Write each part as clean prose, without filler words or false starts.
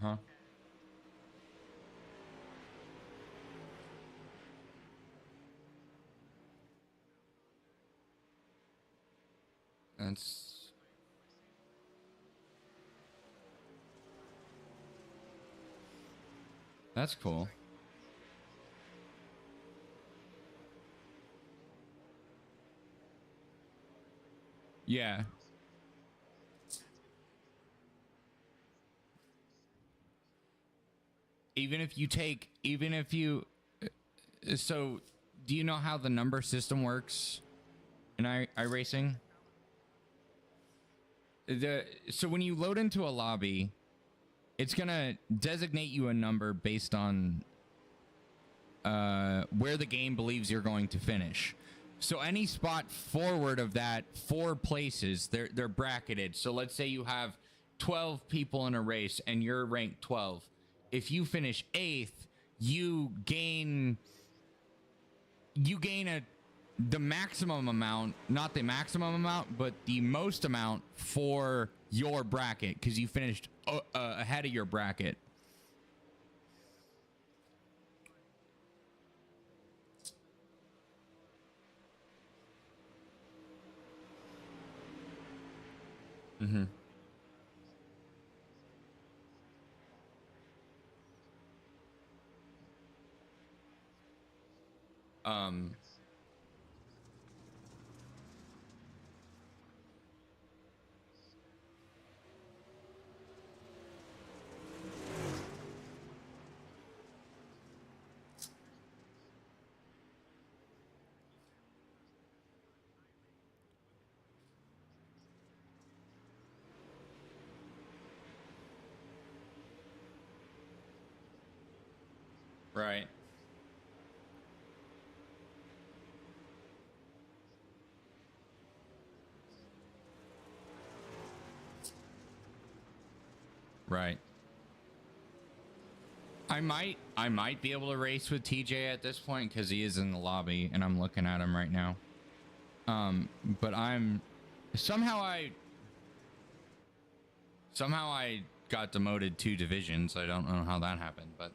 Uh-huh. That's cool. Yeah. Even if you so do you know how the number system works in iRacing? So when you load into a lobby, it's gonna designate you a number based on where the game believes you're going to finish. So any spot forward of that 4 places, they're bracketed. So let's say you have 12 people in a race and you're ranked 12. If you finish 8th, you gain the maximum amount, not the maximum amount, but the most amount for your bracket because you finished ahead of your bracket. Mm-hmm. Um, right. Right. I might be able to race with TJ at this point because he is in the lobby and I'm looking at him right now. But somehow I got demoted 2 divisions. I don't know how that happened, but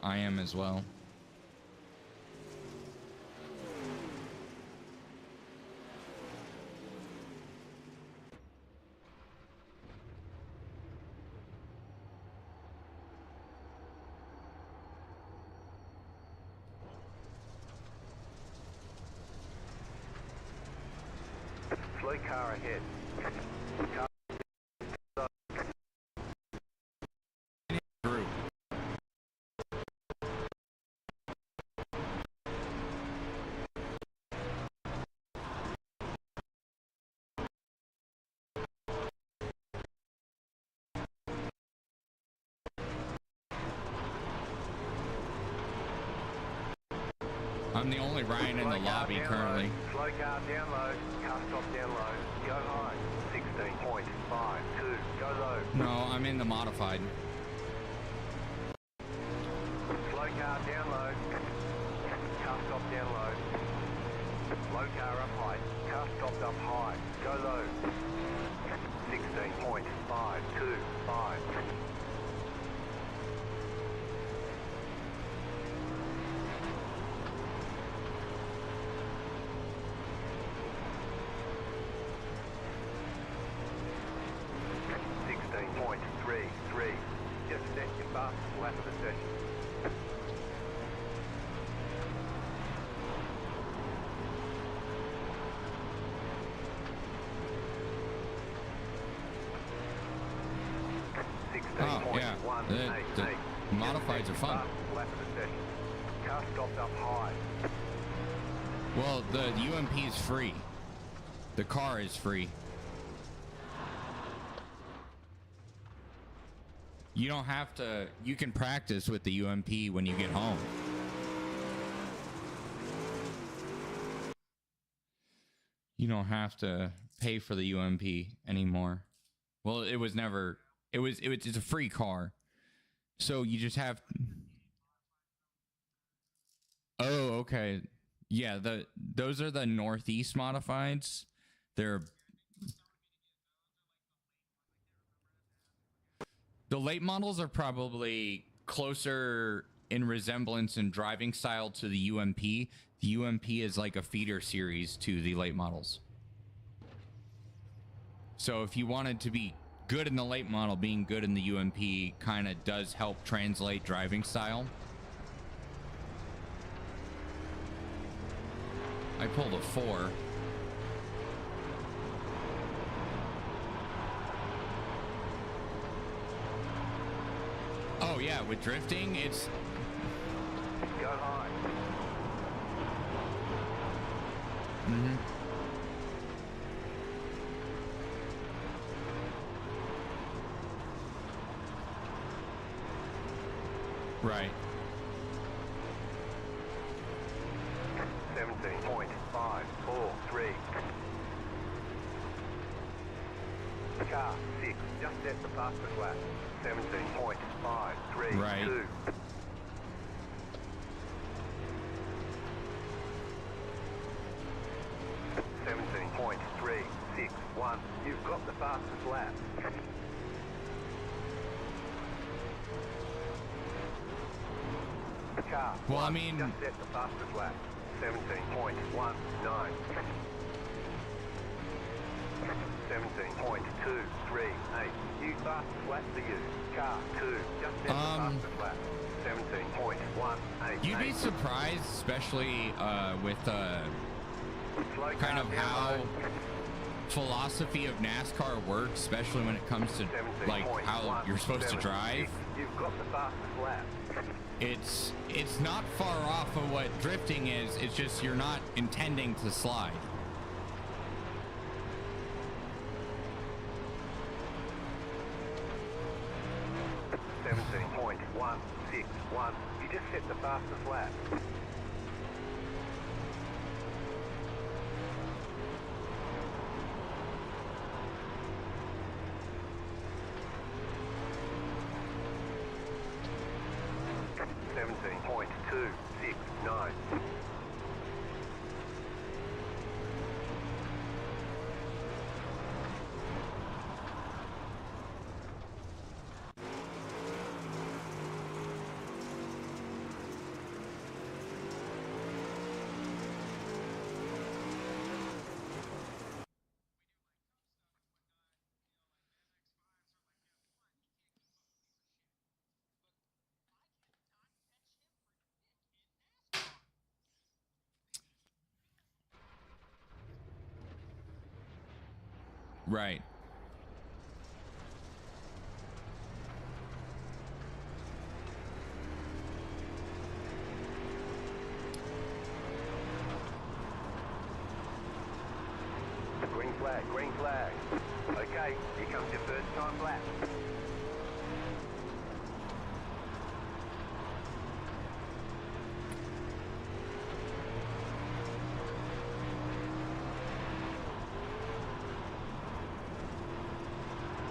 I am as well. Slow car ahead. Car Through. I'm the only Ryan in the lobby currently. Slow car down low, car stop down low, go high, 16.52, go low. No, I'm in the modified. Slow car down low, car stop down low, low car up high, car stopped up high, go low, 16.525. 16.33. Just set your fastest lap of the session. Oh, yeah. The modifieds are fun. Lap of the session. Car stopped up high. Well, the UMP is free. The car is free. You don't have to, you can practice with the UMP when you get home. You don't have to pay for the UMP anymore. Well, it was never, it's a free car. So you just have, oh, okay. Yeah, those are the Northeast modifieds. They're, The late models are probably closer in resemblance and driving style to the UMP. The UMP is like a feeder series to the late models. So if you wanted to be good in the late model, being good in the UMP kind of does help translate driving style. I pulled a 4. Oh yeah, with drifting, it's... Go high. Mm-hmm. Right. 17.543. Car 6, just set the fastest lap. 17.532. Right. 17.361. You've got the fastest lap. Car Well, I 1, mean... just set the fastest lap. 17.19. 17.238. You fastest lap for you. Car 2, just set the fastest lap. 17.188. You'd be surprised, especially with Slow kind car of down how low. philosophy of NASCAR works, especially when it comes to like how you're supposed to drive. You've got the fastest lap. It's not far off of what drifting is. It's just you're not intending to slide. .161. You just set the fastest lap. .269. Right. Green flag, green flag. Okay, here comes your first time lap.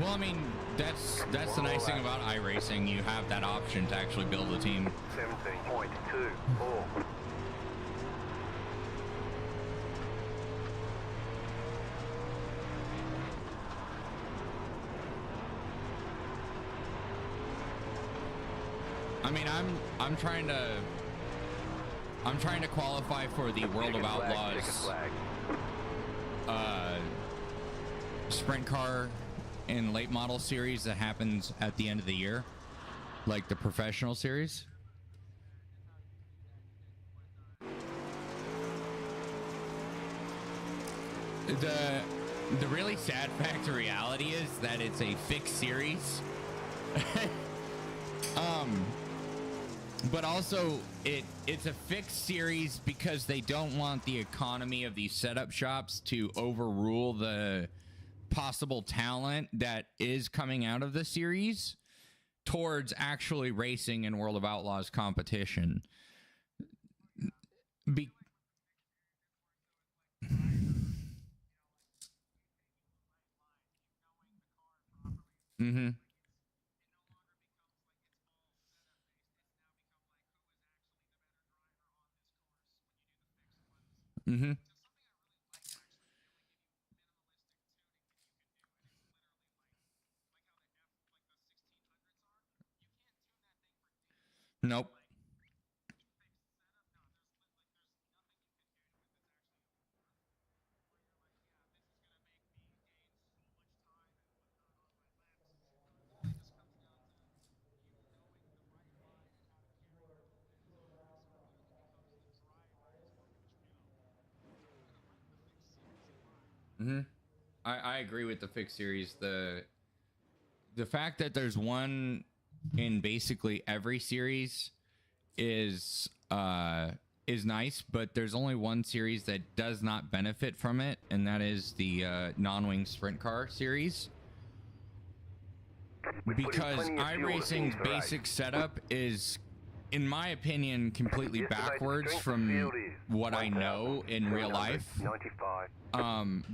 Well, I mean, that's the nice thing about iRacing. You have that option to actually build a team. 17.24. I mean, I'm trying to qualify for the World of Outlaws sprint car and late model series that happens at the end of the year, like the professional series. The really sad fact of reality is that it's a fixed series. But also it's a fixed series because they don't want the economy of these setup shops to overrule the possible talent that is coming out of the series towards actually racing in World of Outlaws competition. Mm-hmm. Mm-hmm. Nope. Mm-hmm. I agree with the fixed series. The fact that there's one in basically every series is nice, but there's only one series that does not benefit from it, and that is the non-wing sprint car series. Because iRacing's basic setup is, in my opinion, completely backwards from what I know in real life. 95.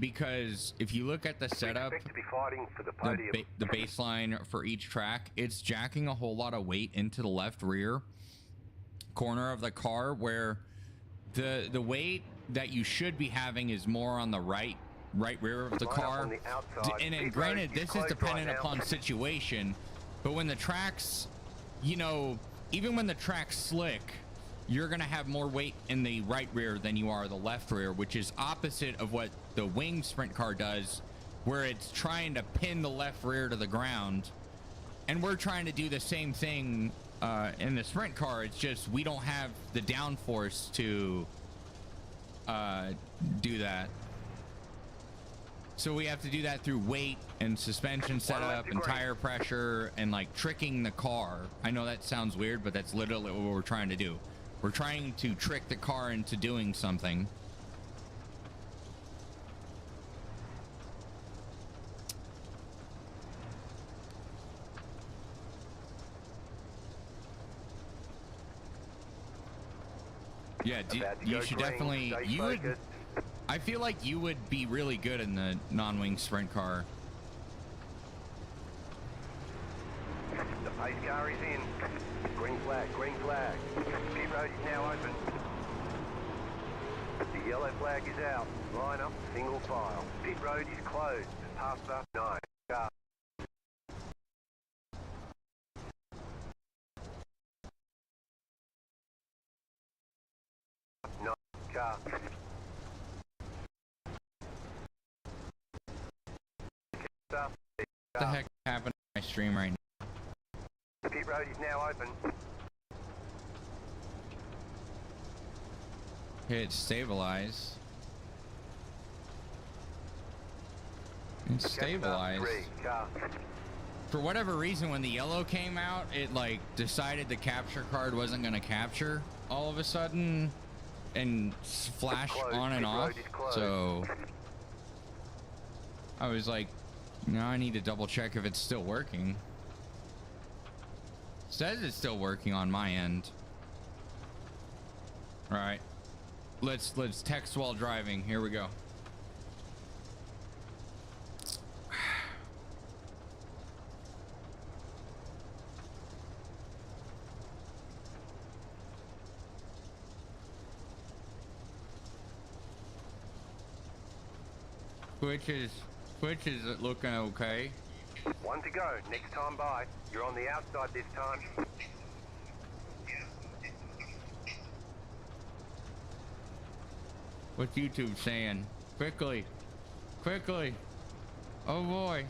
Because if you look at the setup, Expect to be fighting for the podium. the baseline for each track, it's jacking a whole lot of weight into the left rear corner of the car, where the weight that you should be having is more on the right rear of the car. And then granted, this is dependent upon situation, but when the tracks, you know, even when the track's slick, you're gonna have more weight in the right rear than you are the left rear, which is opposite of what the wing sprint car does, where it's trying to pin the left rear to the ground. And we're trying to do the same thing in the sprint car. It's just we don't have the downforce to do that. So we have to do that through weight and suspension setup and tire pressure and like tricking the car. I know that sounds weird, but that's literally what we're trying to do. We're trying to trick the car into doing something. Yeah, you should definitely, you would, I feel like you would be really good in the non-wing sprint car. The pace car is in. Green flag, green flag. Pit road is now open. The yellow flag is out. Line up, single file. Pit road is closed. Pass up 9. Car. 9. Car. What the heck happened to my stream right now? The pit road is now open. Hit stabilize. It's stabilized. For whatever reason, when the yellow came out, it like decided the capture card wasn't going to capture all of a sudden and flash on and off. So I was like, now I need to double check if it's still working. It says it's still working on my end. All right, let's text while driving. Here we go. Twitch is looking okay. 1 to go. Next time by. You're on the outside this time. What's YouTube saying? Quickly. Quickly. Oh boy.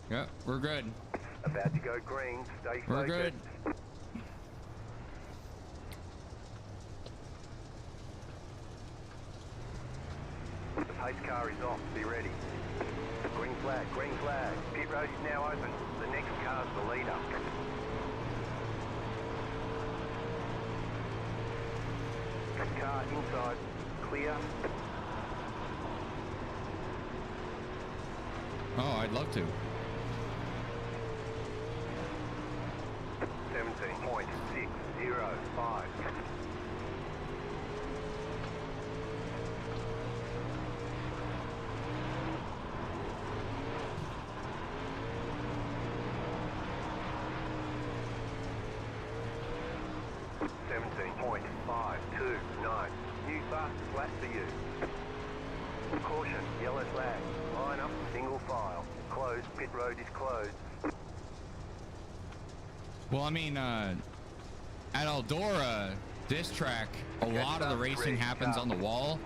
Yep, we're good. About to go green. Stay focused. We're good. The pace car is off. Be ready. Green flag, green flag. Pit road is now open. The next car's the leader. Car inside. Clear. Oh, I'd love to. 17.605. .529. New fastest lap for you. Caution, yellow flag. Line up, single file. Closed, pit road is closed. Well, I mean, at Eldora, this track, a lot of the racing happens on the wall.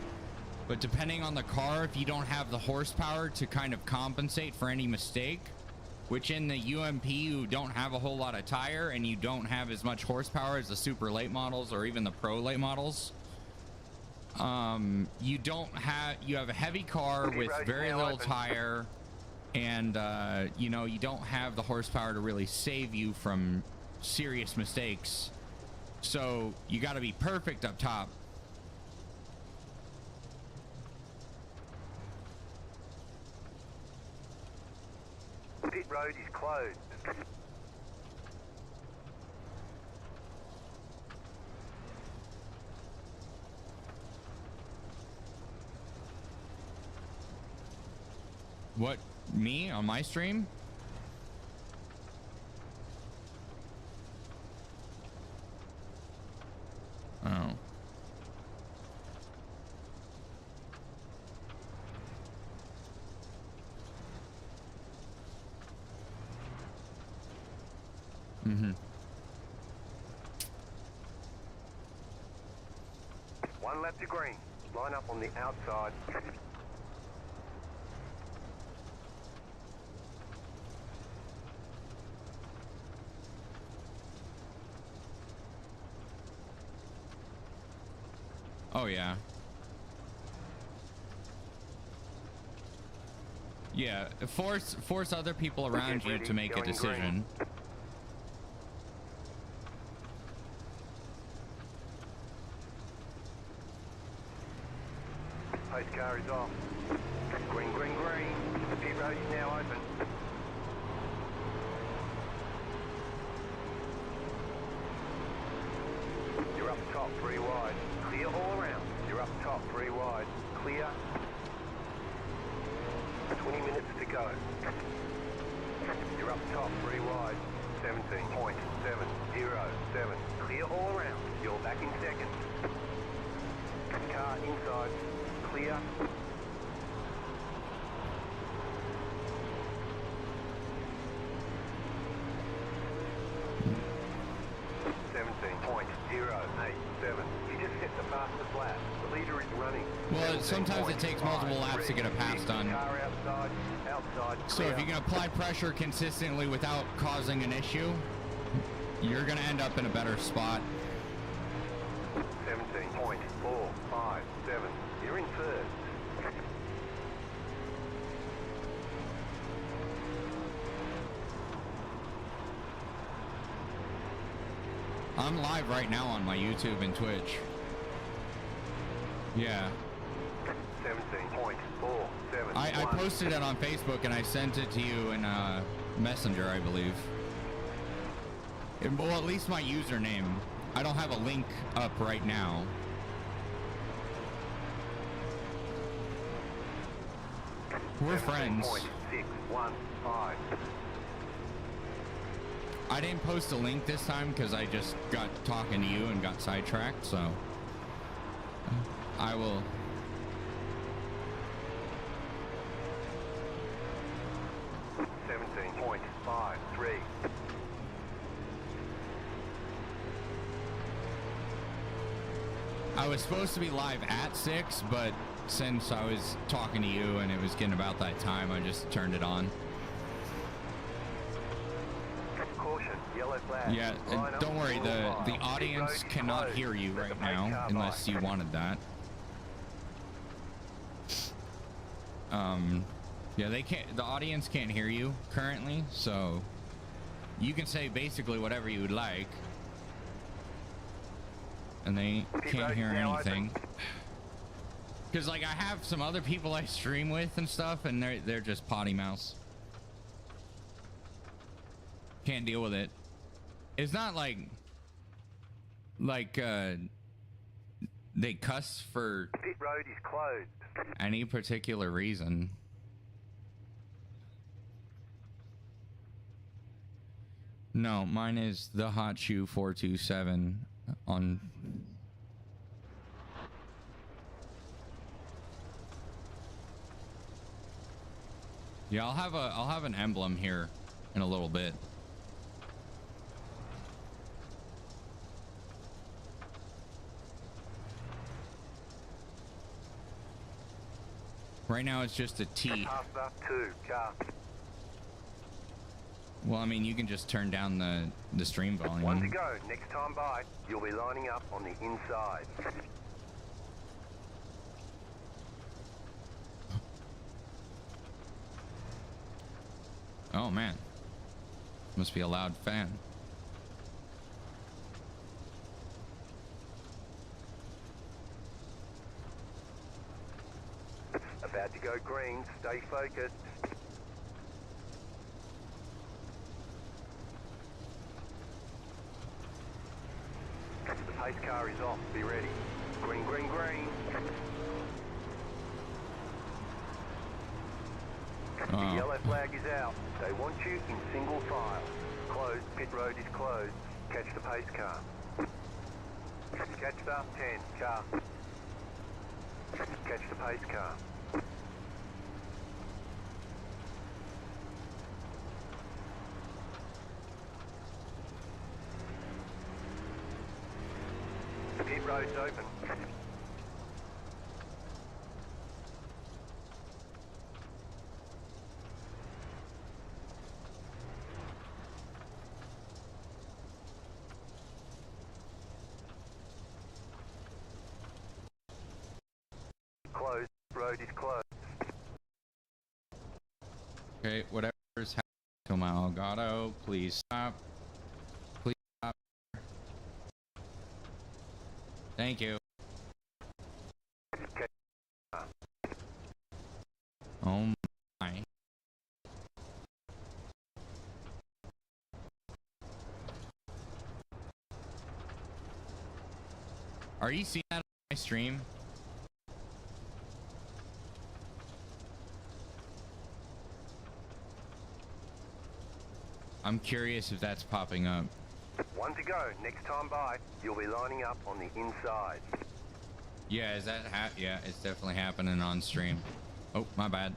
But depending on the car, if you don't have the horsepower to kind of compensate for any mistake, which in the UMP you don't have a whole lot of tire and you don't have as much horsepower as the super late models or even the pro late models, you have a heavy car with very little tire, and you know, you don't have the horsepower to really save you from serious mistakes. So you got to be perfect up top. Pit road is closed. What, me on my stream? Oh. Mm-hmm. One lap to green. Line up on the outside. Oh yeah. Yeah, force other people around you to make a decision. Pace car is off. Green, green, green. The pit road is now open. You're up top, 3 wide. Clear all around. You're up top, 3 wide. Clear. 20 minutes to go. You're up top, 3 wide. 17.707. Clear all around. You're back in second. Car inside. Clear. You just set the fastest lap. The leader is running. Well, sometimes it takes multiple laps to get a pass done. Car outside, So if you can apply pressure consistently without causing an issue, you're going to end up in a better spot. 17.457. You're in third. I'm live right now on my YouTube and Twitch. Yeah. 17.471. I posted it on Facebook and I sent it to you in Messenger, I believe. Well, at least my username. I don't have a link up right now. We're friends. 17.615. I didn't post a link this time because I just got talking to you and got sidetracked, so I will. I was supposed to be live at 6, but since I was talking to you and it was getting about that time, I just turned it on. Caution, yellow flag. Yeah, and don't worry, the audience cannot hear you right now unless you wanted that. Yeah, they can't. The audience can't hear you currently, so you can say basically whatever you would like, and they can't hear anything. Because like I have some other people I stream with and stuff, and they're just potty mouse. Can't deal with it. It's not like they cuss for Pit road is closed. any particular reason. No, mine is thehotshoe427 on. Yeah, I'll have an emblem here in a little bit. Right now it's just a T. Faster, 2, car. Well, I mean, you can just turn down the stream volume. 1 to go. Next time by, you'll be lining up on the inside. Oh man, must be a loud fan. About to go green. Stay focused. The pace car is off. Be ready. Green, green, green. The yellow flag is out. They want you in single file. Closed. Pit road is closed. Catch the pace car. Catch the 10 car. Catch the pace car. Pit road's open. Closed. Road is closed. Okay, whatever's happening to my Elgato, please stop. Please stop. Thank you. Oh my. Are you seeing that on my stream? I'm curious if that's popping up. 1 to go. Next time by, you'll be lining up on the inside. Yeah, is that yeah, it's definitely happening on stream. Oh, my bad.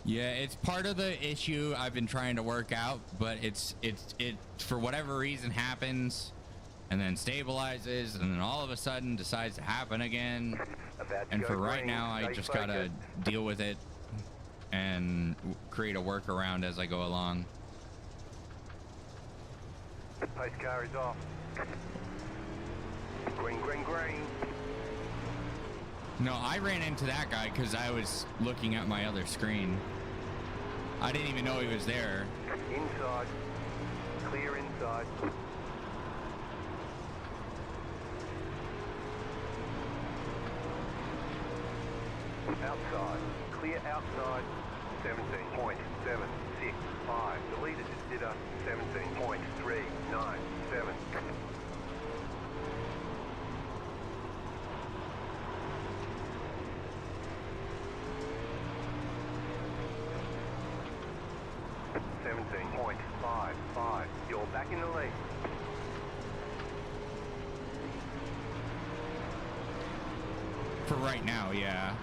Yeah, it's part of the issue I've been trying to work out, but it for whatever reason happens and then stabilizes and then all of a sudden decides to happen again. And for right now, I just gotta deal with it and create a workaround as I go along. Pace car is off. Green, green, green. No, I ran into that guy because I was looking at my other screen. I didn't even know he was there. Inside. Clear inside. Outside. Clear outside. 17.765. The leader just did a 17.397. .55. You're back in the lead. For right now, yeah.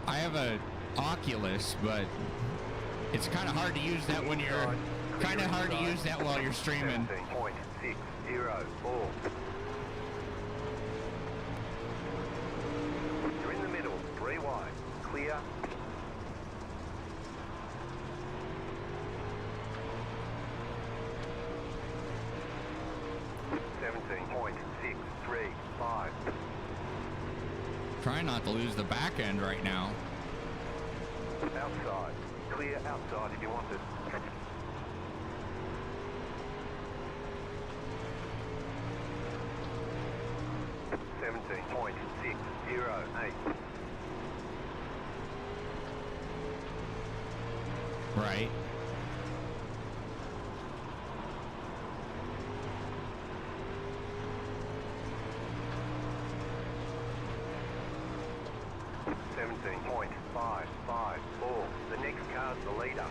I have a Oculus, but it's kind of hard to use that when you're while you're streaming. 17.604. You're in the middle, 3 wide. Clear. .635. Trying not to lose the back end right now. Outside. Clear outside if you want it. .608. Right. .554. The next car's the leader.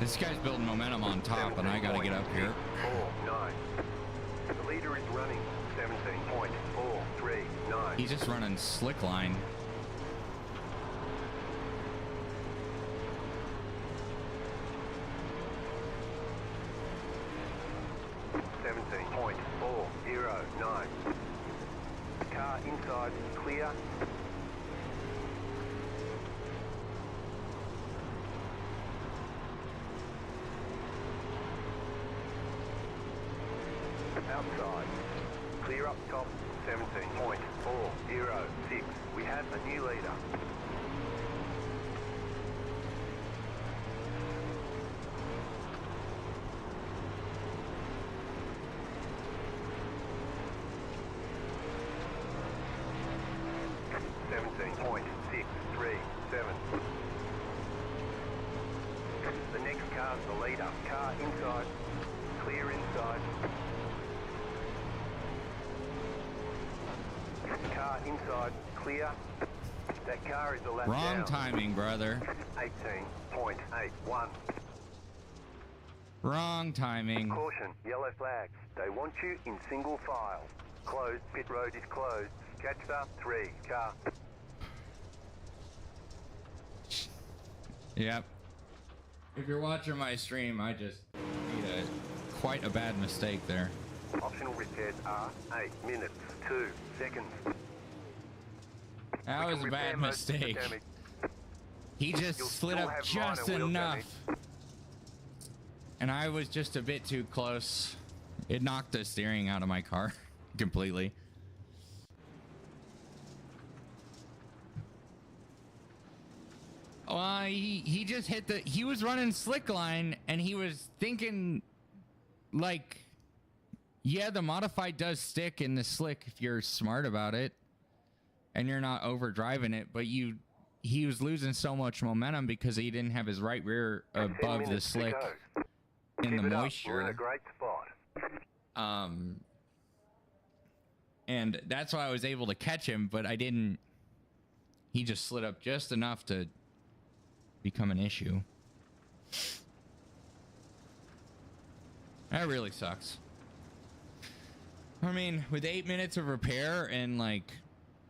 This guy's building momentum on top, and I gotta get up here. 4-9. The leader is running 17.439. He's just running slick line. .409. Car inside clear. Outside. Clear up top, 17.406. We have a new leader. The next car's the leader. Car inside. Clear inside. Car inside. Clear. That car is the lap Wrong down. timing, brother. 18.81. Wrong timing. Caution, yellow flags. They want you in single file. Closed, pit road is closed. Catch up, 3, car. Yep. If you're watching my stream, I just made quite a bad mistake there. Optional repairs are 8 minutes, 2 seconds. That was a bad mistake. He just slid up just enough. And I was just a bit too close. It knocked the steering out of my car completely. He just hit the... He was running slick line, and he was thinking, like... Yeah, the modified does stick in the slick if you're smart about it. And you're not overdriving it, but he was losing so much momentum because he didn't have his right rear above the slick in the moisture. We're in a great spot. And that's why I was able to catch him, but I didn't... He just slid up just enough to become an issue. That really sucks. I mean, with 8 minutes of repair and like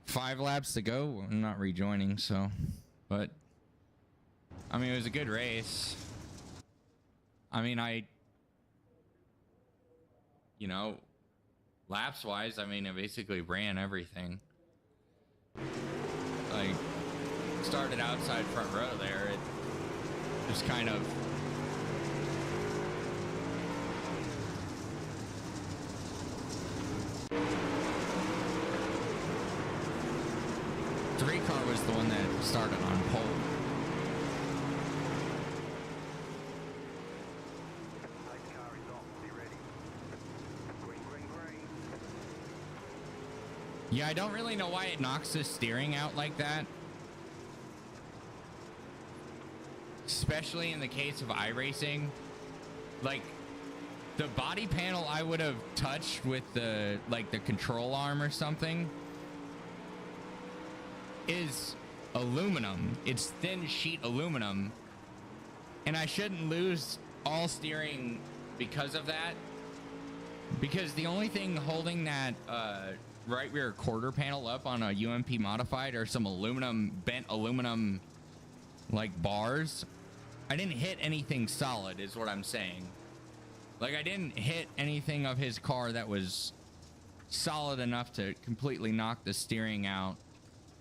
5 laps to go, I'm not rejoining, so... But... I mean, it was a good race. I mean, you know, laps-wise, I mean, I basically ran everything. Like, started outside front row there. It just kind of... Three car was the one that started on pole. Yeah, I don't really know why it knocks the steering out like that. Especially in the case of iRacing. Like, the body panel I would have touched with the, like, the control arm or something is aluminum. It's thin sheet aluminum. And I shouldn't lose all steering because of that. Because the only thing holding that, right rear quarter panel up on a UMP modified are some bent aluminum like bars. I didn't hit anything solid is what I'm saying. Like, I didn't hit anything of his car that was solid enough to completely knock the steering out.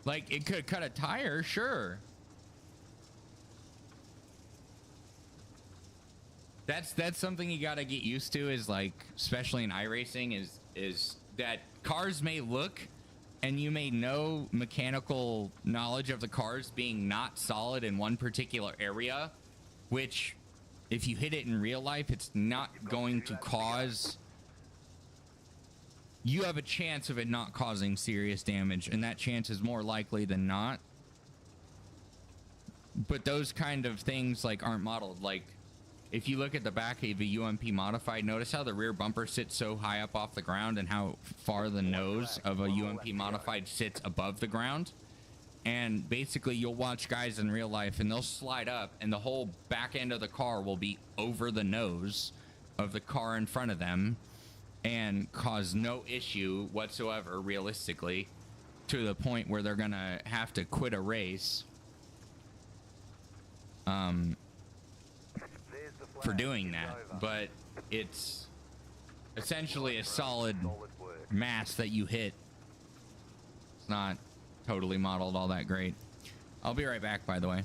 Like, it could cut a tire, sure. That's something you gotta get used to, is like, especially in iRacing, is that cars may look, and you may know mechanical knowledge of the cars being not solid in one particular area, which, if you hit it in real life, it's not going to cause... You have a chance of it not causing serious damage, and that chance is more likely than not. But those kind of things, like, aren't modeled. Like, if you look at the back of a UMP modified, notice how the rear bumper sits so high up off the ground and how far the nose of a UMP modified sits above the ground. And basically you'll watch guys in real life and they'll slide up and the whole back end of the car will be over the nose of the car in front of them and cause no issue whatsoever, realistically, to the point where they're gonna have to quit a race for doing that. But it's essentially a solid mass that you hit. It's not totally modeled all that great. I'll be right back, by the way.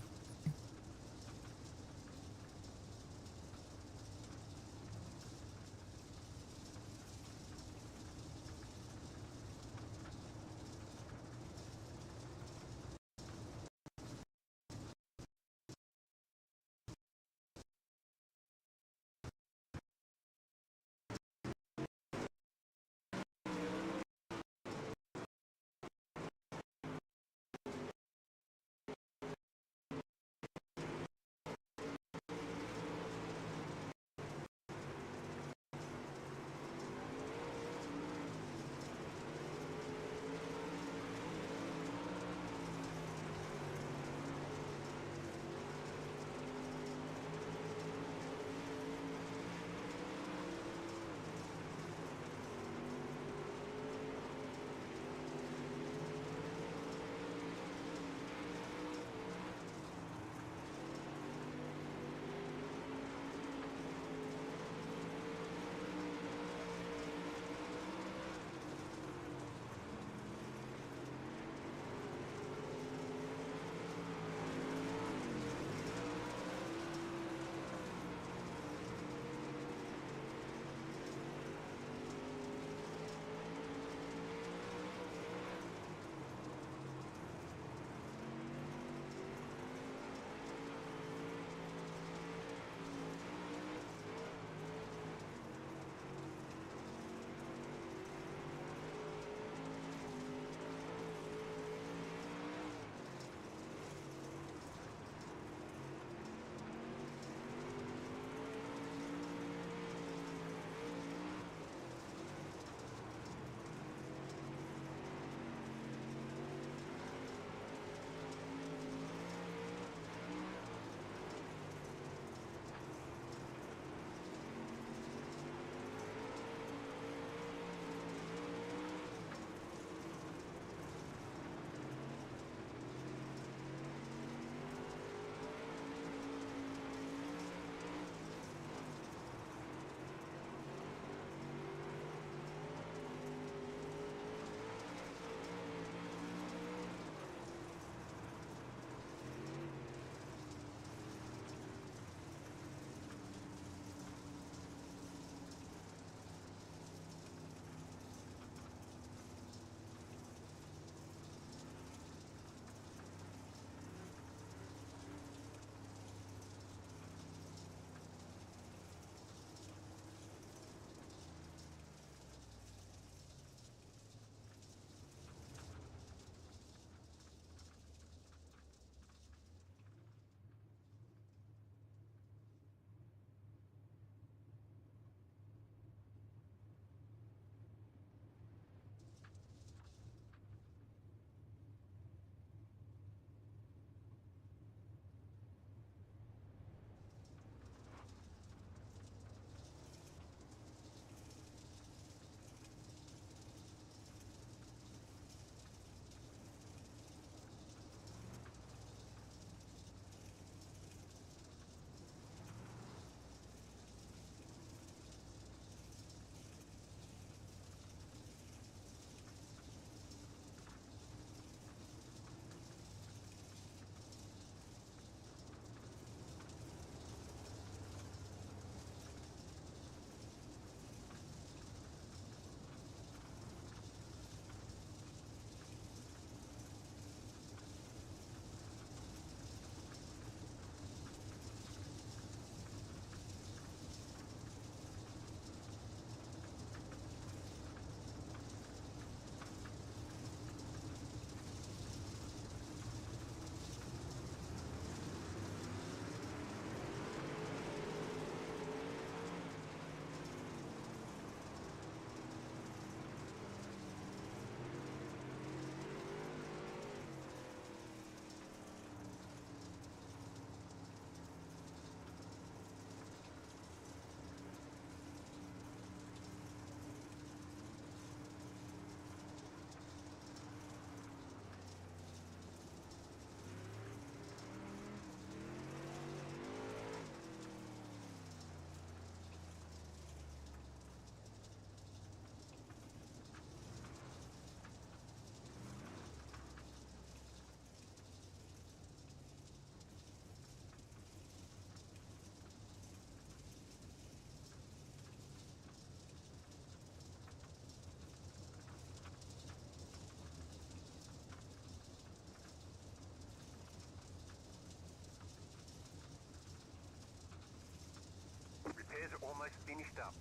catch up.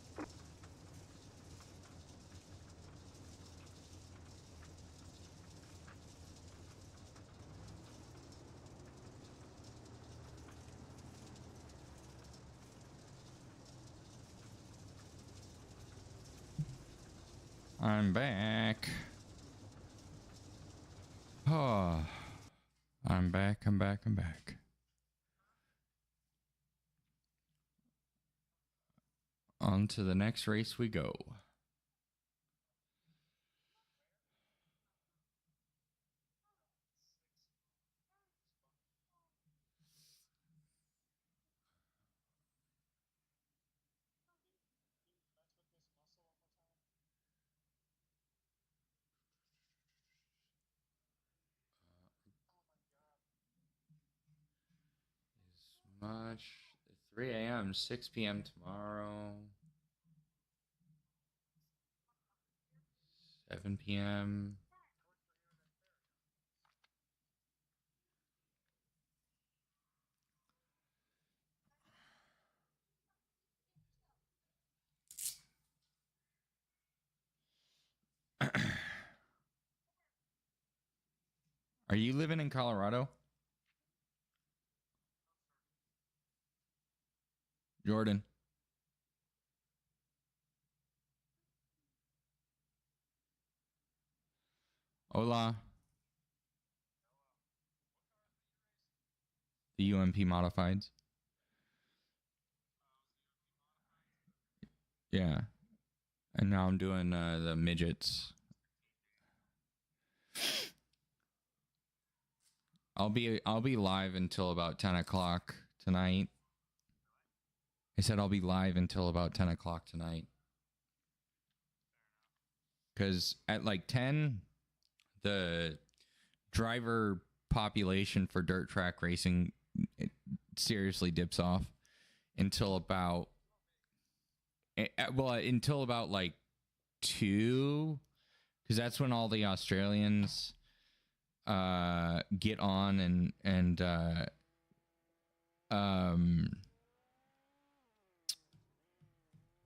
I'm back. Oh, I'm back. I'm back. I'm back. On to the next race we go. Much 3 a.m., 6 p.m. tomorrow, 7 p.m. Are you living in Colorado? Jordan. Hola. The UMP modifieds. Yeah. And now I'm doing the midgets. I'll be live until about 10 o'clock tonight. I said I'll be live until about 10 o'clock tonight. Because at like 10, the driver population for dirt track racing seriously dips off until about until about like 2, because that's when all the Australians get on and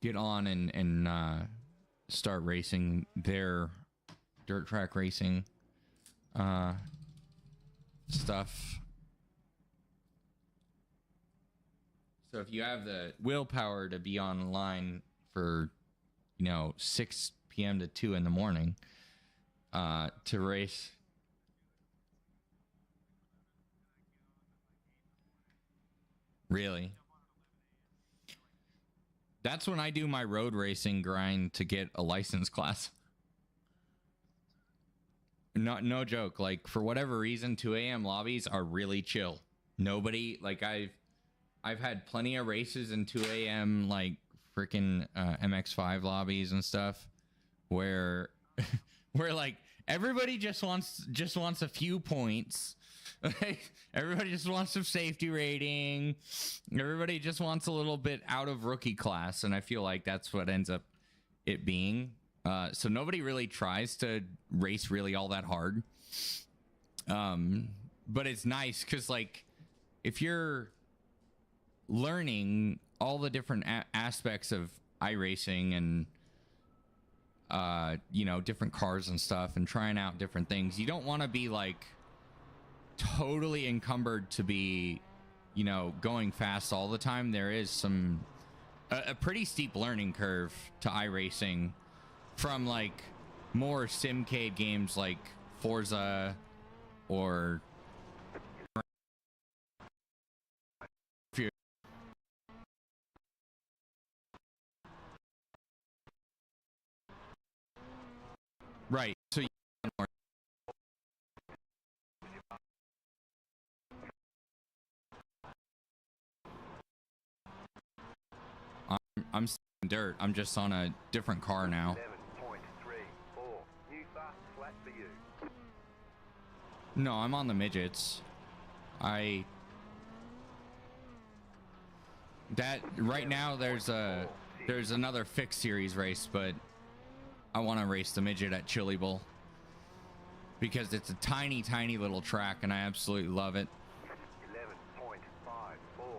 get on and start racing their dirt track racing stuff. So if you have the willpower to be online for, 6 p.m. to 2 in the morning to race. Really? That's when I do my road racing grind to get a license class. No joke. Like, for whatever reason, 2 a.m. lobbies are really chill. Nobody, like, I've had plenty of races in 2 a.m. like freaking MX5 lobbies and stuff where like everybody just wants a few points. Everybody just wants some safety rating. Everybody just wants a little bit out of rookie class, and I feel like that's what ends up it being. So nobody really tries to race really all that hard. But it's nice because, like, if you're learning all the different aspects of iRacing and different cars and stuff and trying out different things, you don't want to be like totally encumbered to be going fast all the time. There is a pretty steep learning curve to iRacing from like more simcade games like Forza or right. So I'm in dirt. I'm just on a different car now. 11.34. New fast flat for you. No, I'm on the midgets. Right now there's another fixed series race, but I want to race the midget at Chili Bowl because it's a tiny little track and I absolutely love it. 11.54.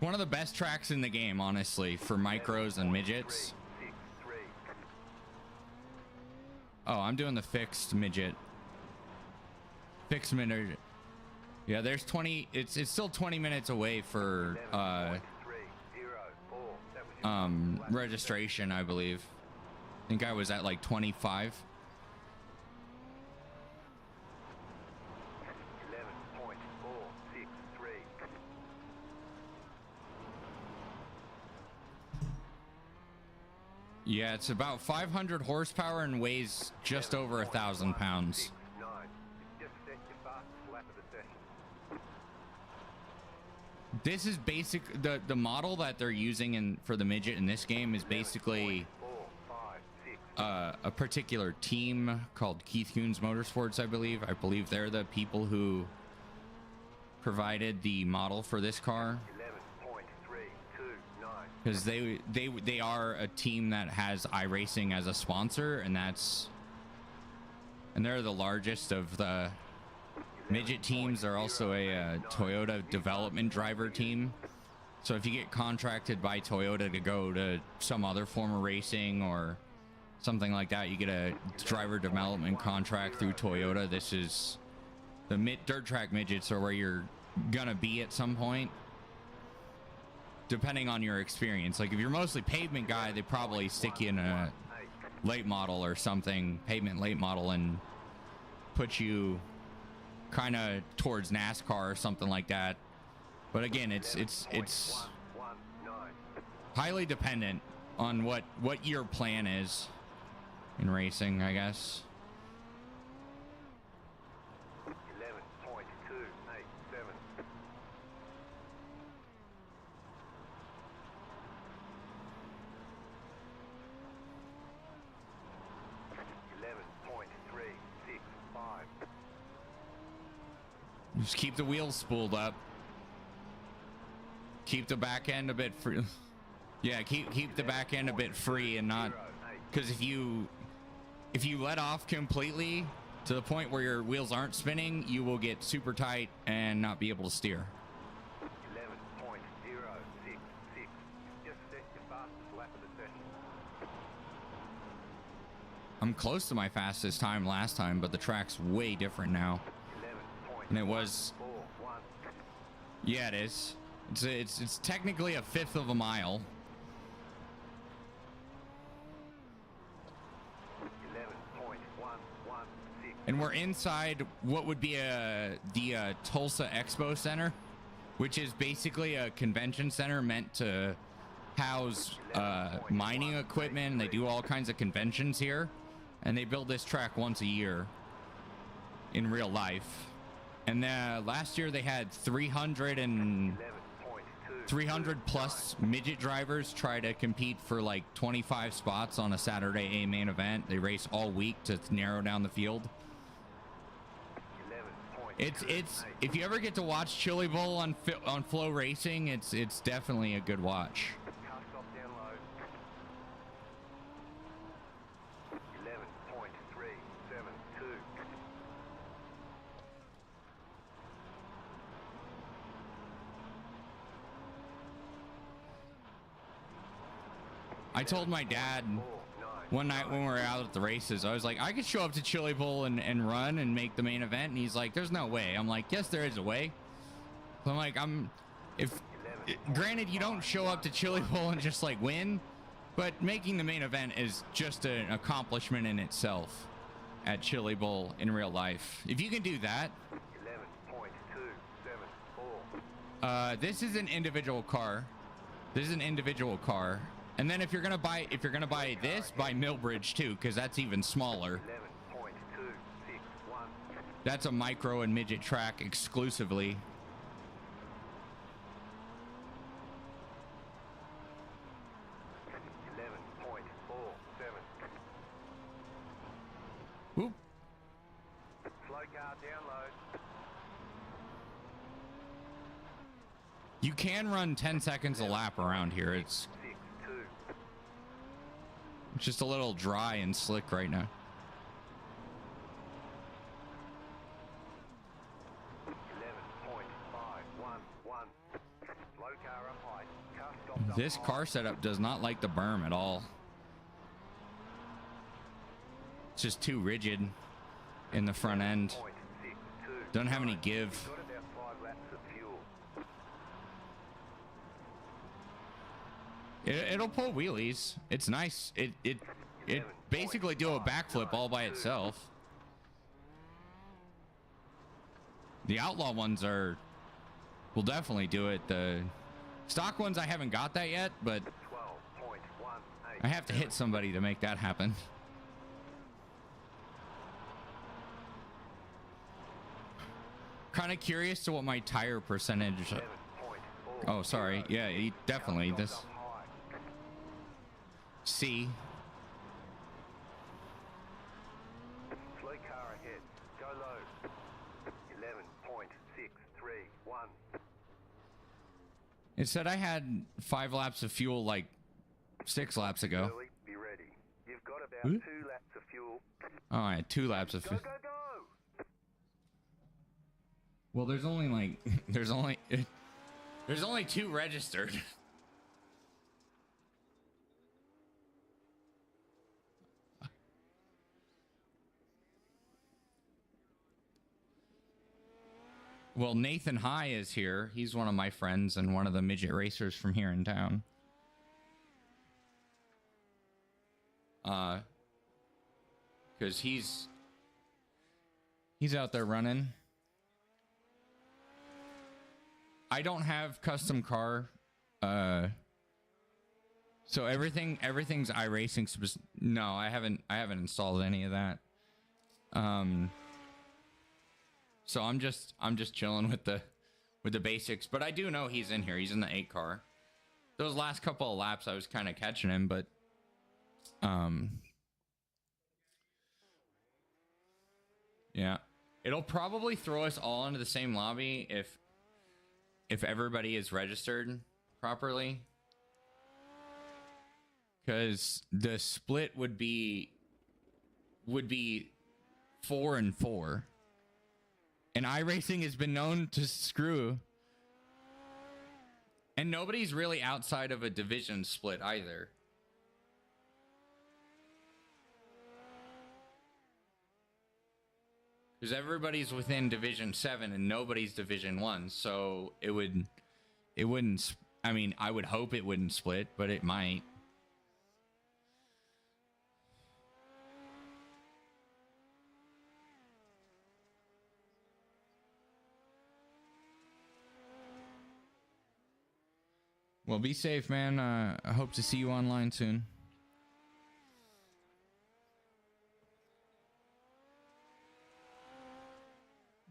One of the best tracks in the game, honestly, for micros and midgets. Oh, I'm doing the fixed midget. Fixed midget. Yeah, there's 20. It's still 20 minutes away for registration, I believe. I think I was at like 25. 11.463. Yeah, it's about 500 horsepower and weighs just over 1,000 pounds. Just set your fastest lap of the session. This is basic. The model that they're using for the midget in this game is basically a particular team called Keith Coons Motorsports, I believe. I believe they're the people who provided the model for this car. 11.329. Because they are a team that has Iracing as a sponsor, and they're the largest of the midget teams. They're also a Toyota development driver team. So if you get contracted by Toyota to go to some other form of racing or something like that, you get a driver development contract through Toyota. This is the dirt track midgets are where you're gonna be at some point, depending on your experience. Like if you're mostly pavement guy, they probably stick you in a late model or something, pavement late model, and put you kind of towards NASCAR or something like that. But again, it's highly dependent on what your plan is in racing, I guess. 11.287. Just keep the wheels spooled up. Keep the back end a bit free. Yeah, keep the back end a bit free and not, because if you let off completely to the point where your wheels aren't spinning, you will get super tight and not be able to steer. 11.066. Just set your fastest lap of the session. I'm close to my fastest time last time, but the track's way different now. And it was, yeah, it is. It's technically a fifth of a mile. 11.116. And we're inside what would be the Tulsa Expo Center, which is basically a convention center meant to house mining equipment. They do all kinds of conventions here, and they build this track once a year in real life. And last year they had 300 plus midget drivers try to compete for like 25 spots on a Saturday A main event. They race all week to narrow down the field. It's if you ever get to watch Chili Bowl on Flow Racing, it's definitely a good watch. Cast-off down low. 11.372. I told my dad one night when we were out at the races, I was like, I could show up to Chili Bowl and run and make the main event. And he's like, there's no way. I'm like, yes, there is a way. So I'm like, granted, you don't show up to Chili Bowl and just like win, but making the main event is just an accomplishment in itself at Chili Bowl in real life. If you can do that. 11.274. This is an individual car. This is an individual car. And then if you're gonna buy this, buy Millbridge too, because that's even smaller. 11.261. That's a micro and midget track exclusively. Oop. Slow car down low. You can run 10 seconds a lap around here. It's just a little dry and slick right now. 11.511. Slow car up high. This car setup does not like the berm at all. It's just too rigid in the front end. Don't have any give. It'll pull wheelies. It's nice. It basically do a backflip all by itself. The outlaw ones will definitely do it. The stock ones, I haven't got that yet, but I have to hit somebody to make that happen. Kind of curious to what my tire percentage. Oh, sorry. Yeah, definitely. This C. Slow car ahead. Go low. 11.631. It said I had 5 laps of fuel like 6 laps ago. Be ready. You've got about 2 laps of fuel. Oh, I had 2 laps of fuel. Go, go, go! Well, there's only 2 registered. Well, Nathan High is here. He's one of my friends and one of the midget racers from here in town. Because he's out there running. I don't have custom car. So everything's iRacing. No, I haven't installed any of that. So I'm just chilling with the basics, but I do know he's in here. He's in the 8 car. Those last couple of laps I was kind of catching him, but yeah. It'll probably throw us all into the same lobby if everybody is registered properly. Cuz the split would be 4 and 4. And iRacing has been known to screw. And nobody's really outside of a division split either. Because everybody's within Division 7 and nobody's Division 1. So it wouldn't, I mean, I would hope it wouldn't split, but it might. Well, be safe, man. I hope to see you online soon.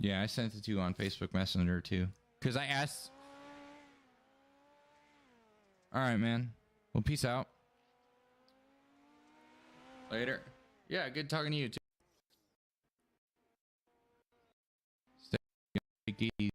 Yeah, I sent it to you on Facebook Messenger too. Because I asked. All right, man. Well, peace out. Later. Yeah, good talking to you too. Stay easy.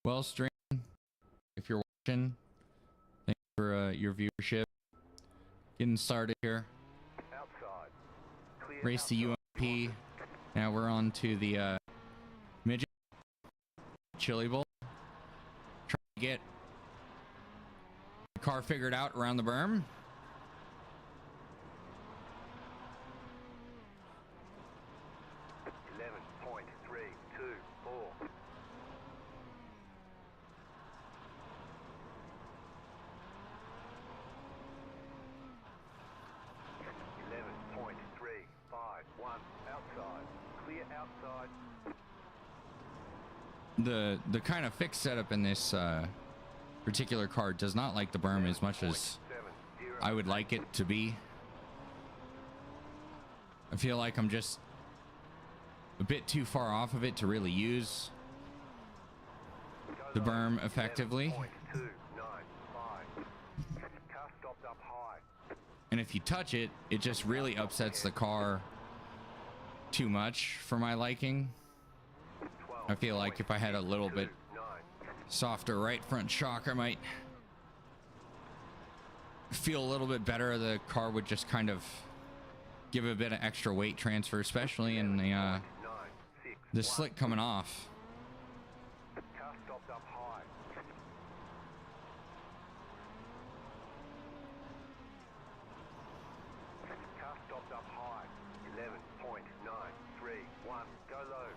Well, stream, if you're watching, thanks for your viewership. Getting started here. Race to UMP. Now we're on to the midget chili bowl. Trying to get the car figured out around the berm. The kind of fixed setup in this particular car does not like the berm as much as I would like it to be. I feel like I'm just a bit too far off of it to really use the berm effectively. And if you touch it, it just really upsets the car too much for my liking. I feel like if I had a little bit softer right front shock, I might feel a little bit better. The car would just kind of give a bit of extra weight transfer, especially in the slick coming off. Car stopped up high. Car stopped up high. 11.931. Go low.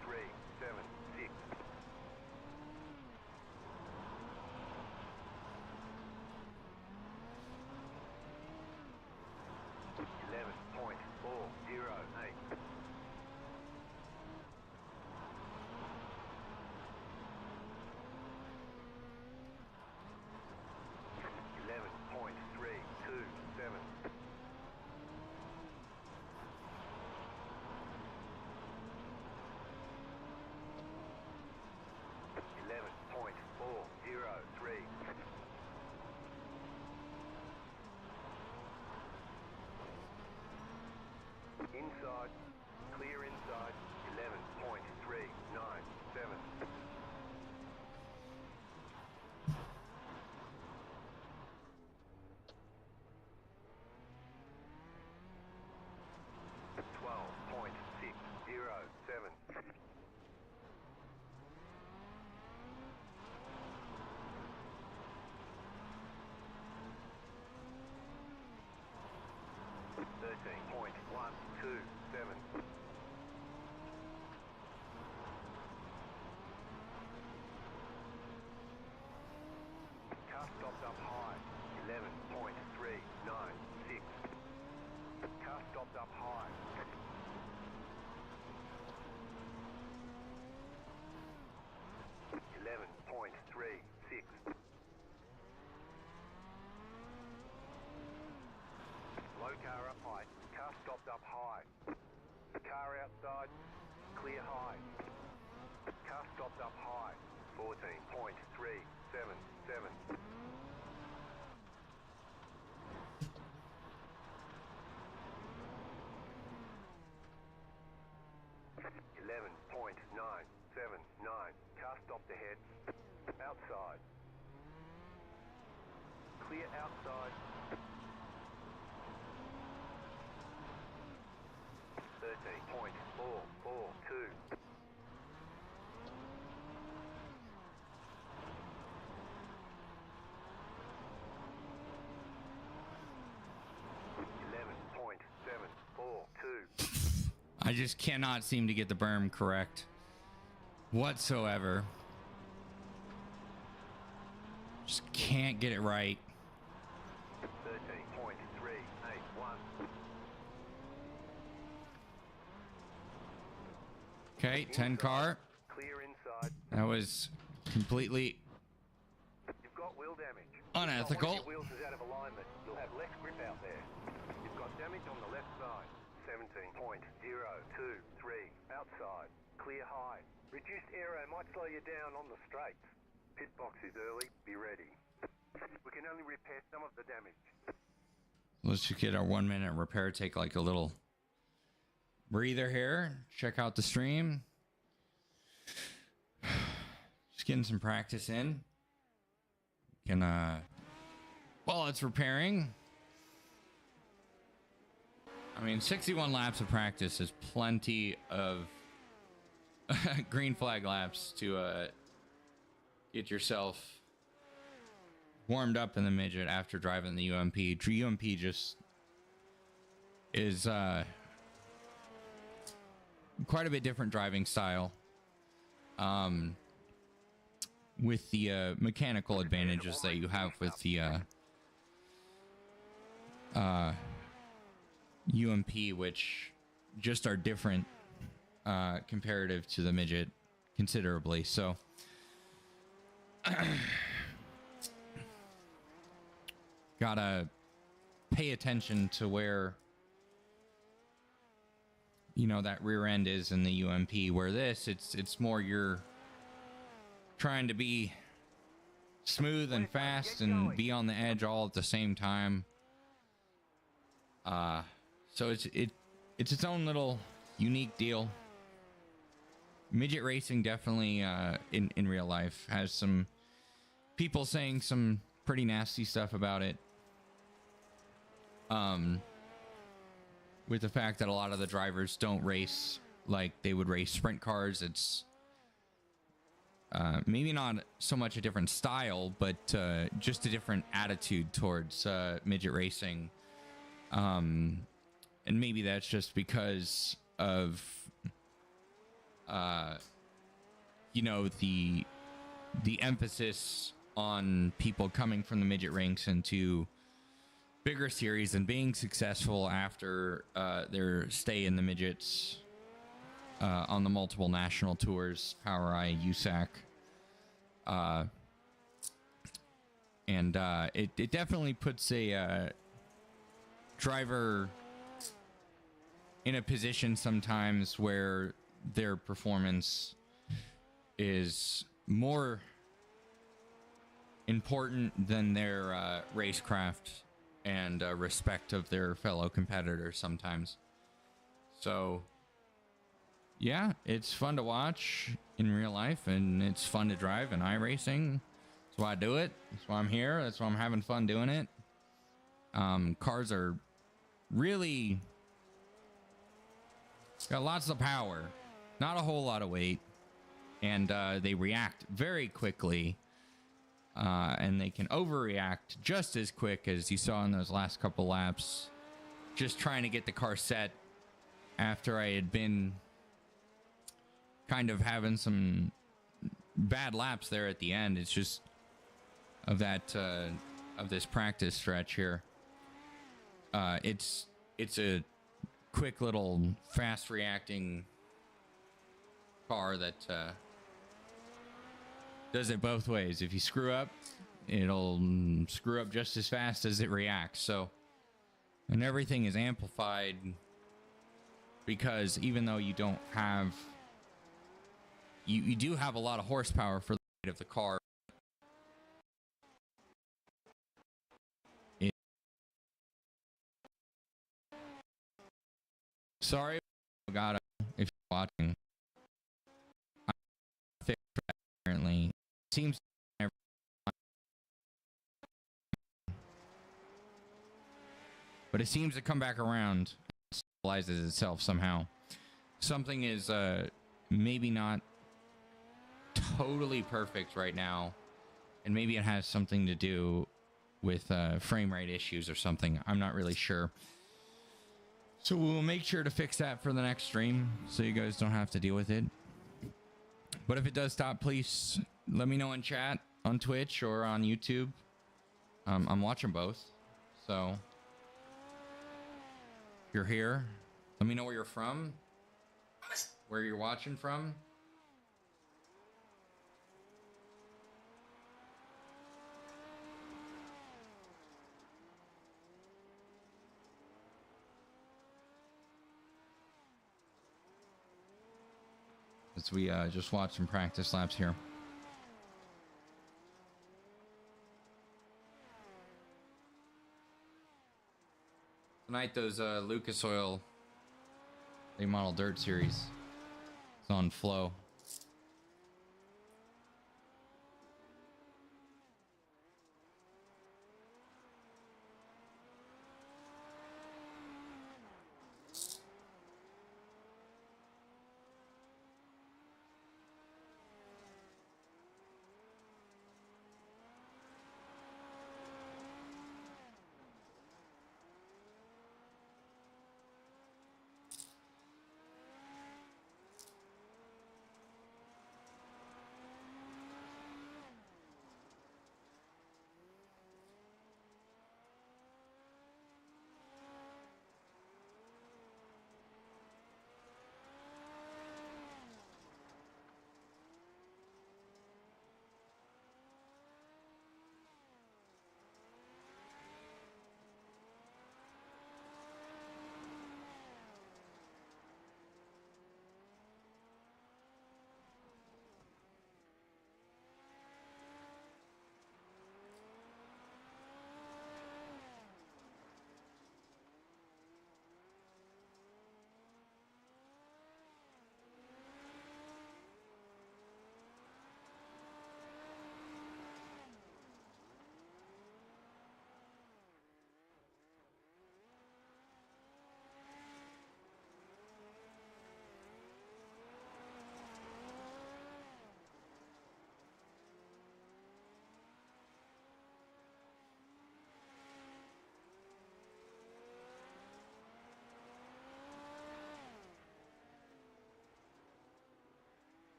.376. Inside, clear inside, 11.397. .607. .13.127. Car stopped up high. 11.396. Car stopped up high. .11.36. Low car up high. Car stopped up high. Car outside. Clear high. Car stopped up high. 14.377. .11.979. Car stopped ahead. Outside. Clear outside. 13.442. I just cannot seem to get the berm correct whatsoever. Just can't get it right. 13.381. Okay, 10 car. Clear inside. That was completely You've got wheel damage. unethical. If your wheels is out of alignment, you'll have less grip out there. You've got damage on the left side. 17.023. Outside. Clear high. Reduced aero might slow you down on the straights. Pit box is early. Be ready. We can only repair some of the damage. Let's just get our 1 minute repair. Take like a little breather here. Check out the stream. Just getting some practice in. Can while it's repairing. I mean, 61 laps of practice is plenty of green flag laps to get yourself warmed up in the midget after driving the UMP. UMP just is quite a bit different driving style, with the mechanical advantages that you have with the UMP, which just are different comparative to the midget considerably. So gotta pay attention to where, you know, that rear end is in the UMP, where this it's more you're trying to be smooth and fast and be on the edge all at the same time. So it's its own little unique deal. Midget racing definitely in real life has some people saying some pretty nasty stuff about it. With the fact that a lot of the drivers don't race like they would race sprint cars. It's maybe not so much a different style, but just a different attitude towards midget racing. And maybe that's just because of you know, the emphasis on people coming from the midget ranks into bigger series and being successful after their stay in the midgets on the multiple national tours, Power I, USAC. And it definitely puts a driver in a position sometimes where their performance is more important than their racecraft and respect of their fellow competitors sometimes. So yeah, it's fun to watch in real life, and it's fun to drive in iRacing. That's why I do it. That's why I'm here. That's why I'm having fun doing it. Cars are really got lots of power, not a whole lot of weight, and they react very quickly. And they can overreact just as quick as you saw in those last couple laps. Just trying to get the car set after I had been kind of having some bad laps there at the end. It's just of that of this practice stretch here. It's a quick little fast reacting car that does it both ways. If you screw up, it'll screw up just as fast as it reacts. So, and everything is amplified because even though you don't have, you do have a lot of horsepower for the weight of the car. Sorry, God, if you're watching. I'm fixed for that, apparently. It seems but it seems to come back around and stabilizes itself somehow. Something is maybe not totally perfect right now, and maybe it has something to do with frame rate issues or something. I'm not really sure. So we'll make sure to fix that for the next stream so you guys don't have to deal with it. But if it does stop, please let me know in chat on Twitch or on YouTube. I'm watching both. So if you're here, let me know where you're from, where you're watching from. As we just watch some practice laps here. Tonight, those Lucas Oil late model dirt series is on flow.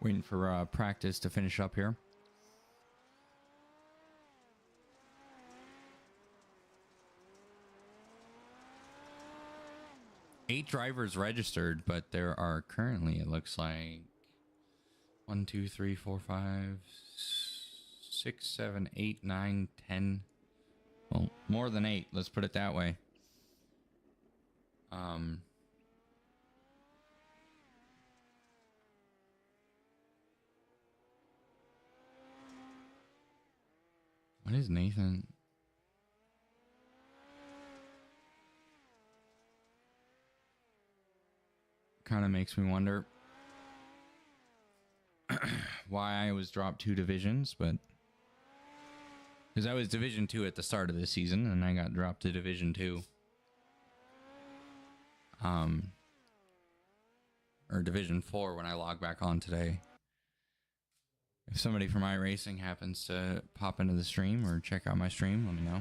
Waiting for practice to finish up here. Eight drivers registered, but there are currently, it looks like 1, 2, 3, 4, 5, 6, 7, 8, 9, 10. Well, more than 8. Let's put it that way. What is Nathan? Kind of makes me wonder why I was dropped 2 divisions, but because I was Division 2 at the start of the season, and I got dropped to Division 2. Or Division 4 when I log back on today. If somebody from Iracing happens to pop into the stream or check out my stream, let me know.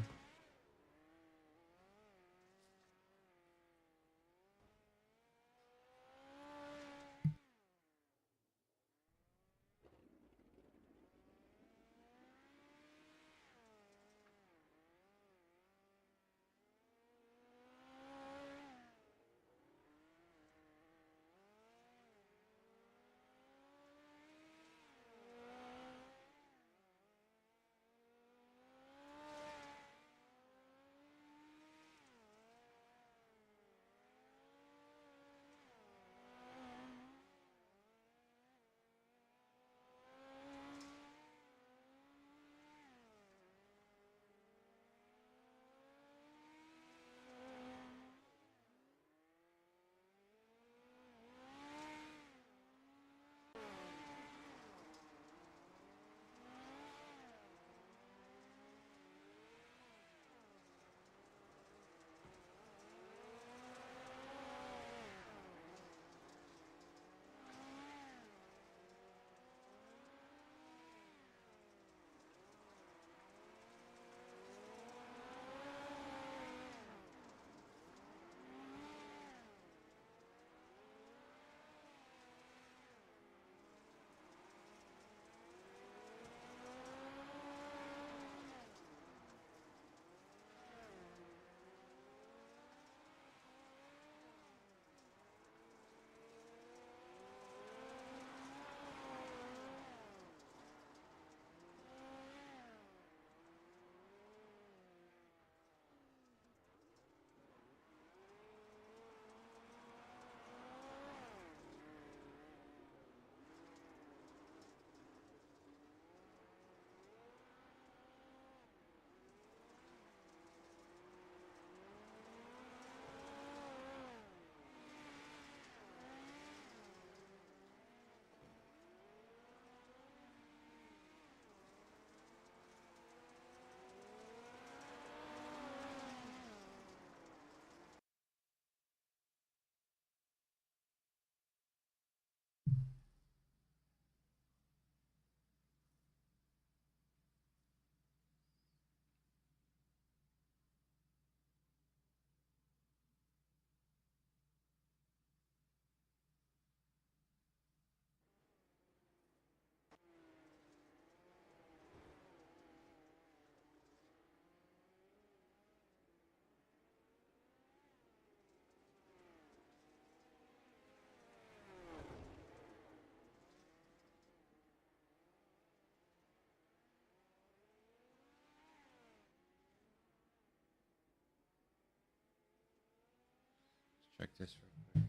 Check this real quick.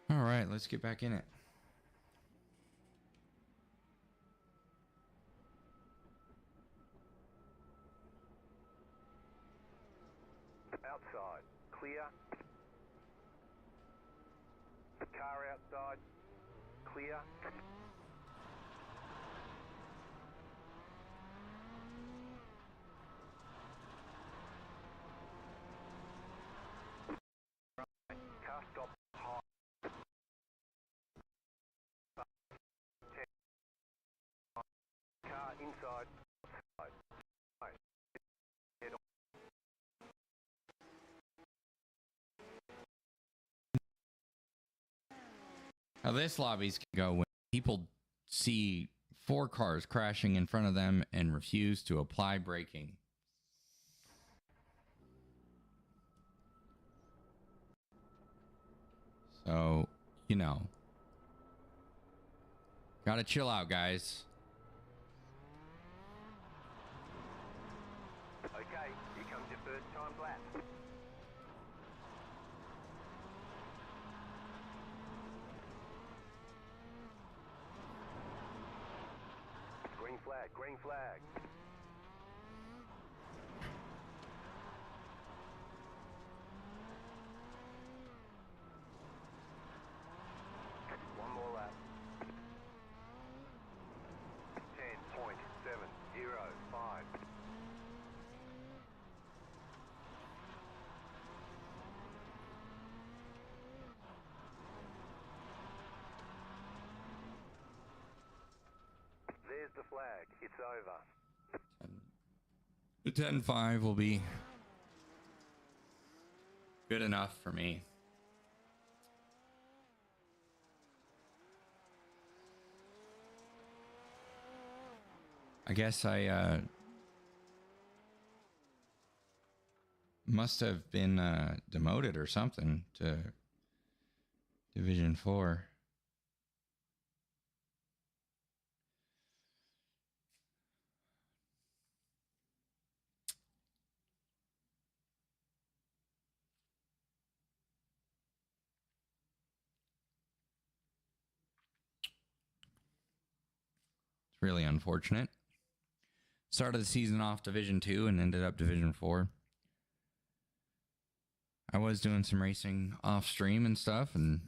All right, let's get back in it. clear. Car outside, clear. Car stop high. Car inside. Now this lobbies can go when people see 4 cars crashing in front of them and refuse to apply braking. So, you know, gotta chill out, guys. Okay, here comes your first time lap. Green flag, green flag. One more lap. 10.705. There's the flag. It's over. The 10-5 will be good enough for me. I guess I must have been demoted or something to Division 4. It's really unfortunate. Started the season off Division 2 and ended up Division 4. I was doing some racing off stream and stuff, and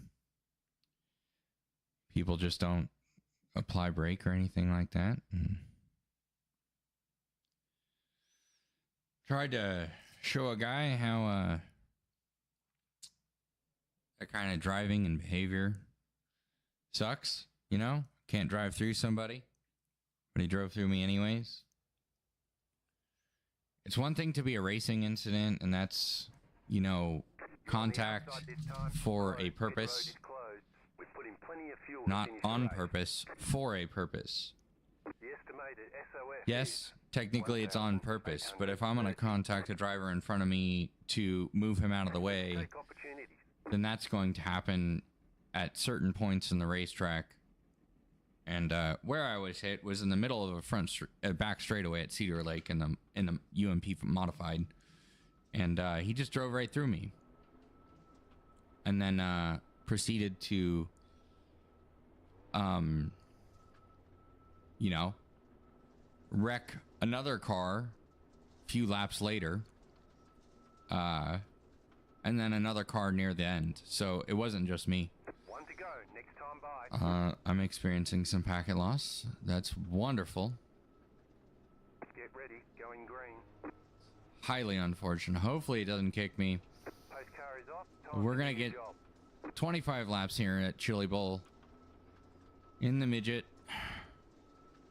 people just don't apply brake or anything like that. And tried to show a guy how that kind of driving and behavior sucks, you know? Can't drive through somebody, but he drove through me anyways. It's one thing to be a racing incident, and that's, you know, contact for a purpose, not on purpose, for a purpose. Yes, technically it's on purpose, but if I'm going to contact a driver in front of me to move him out of the way, then that's going to happen at certain points in the racetrack. And where I was hit was in the middle of a back straightaway at Cedar Lake in the UMP modified, and he just drove right through me, and then proceeded to, you know, wreck another car a few laps later, and then another car near the end. So it wasn't just me. One to go. Next time by. I'm experiencing some packet loss. That's wonderful. Get ready. Going green. Highly unfortunate. Hopefully it doesn't kick me. Post car is off. Time We're to gonna do your get job. 25 laps here at Chili Bowl in the midget.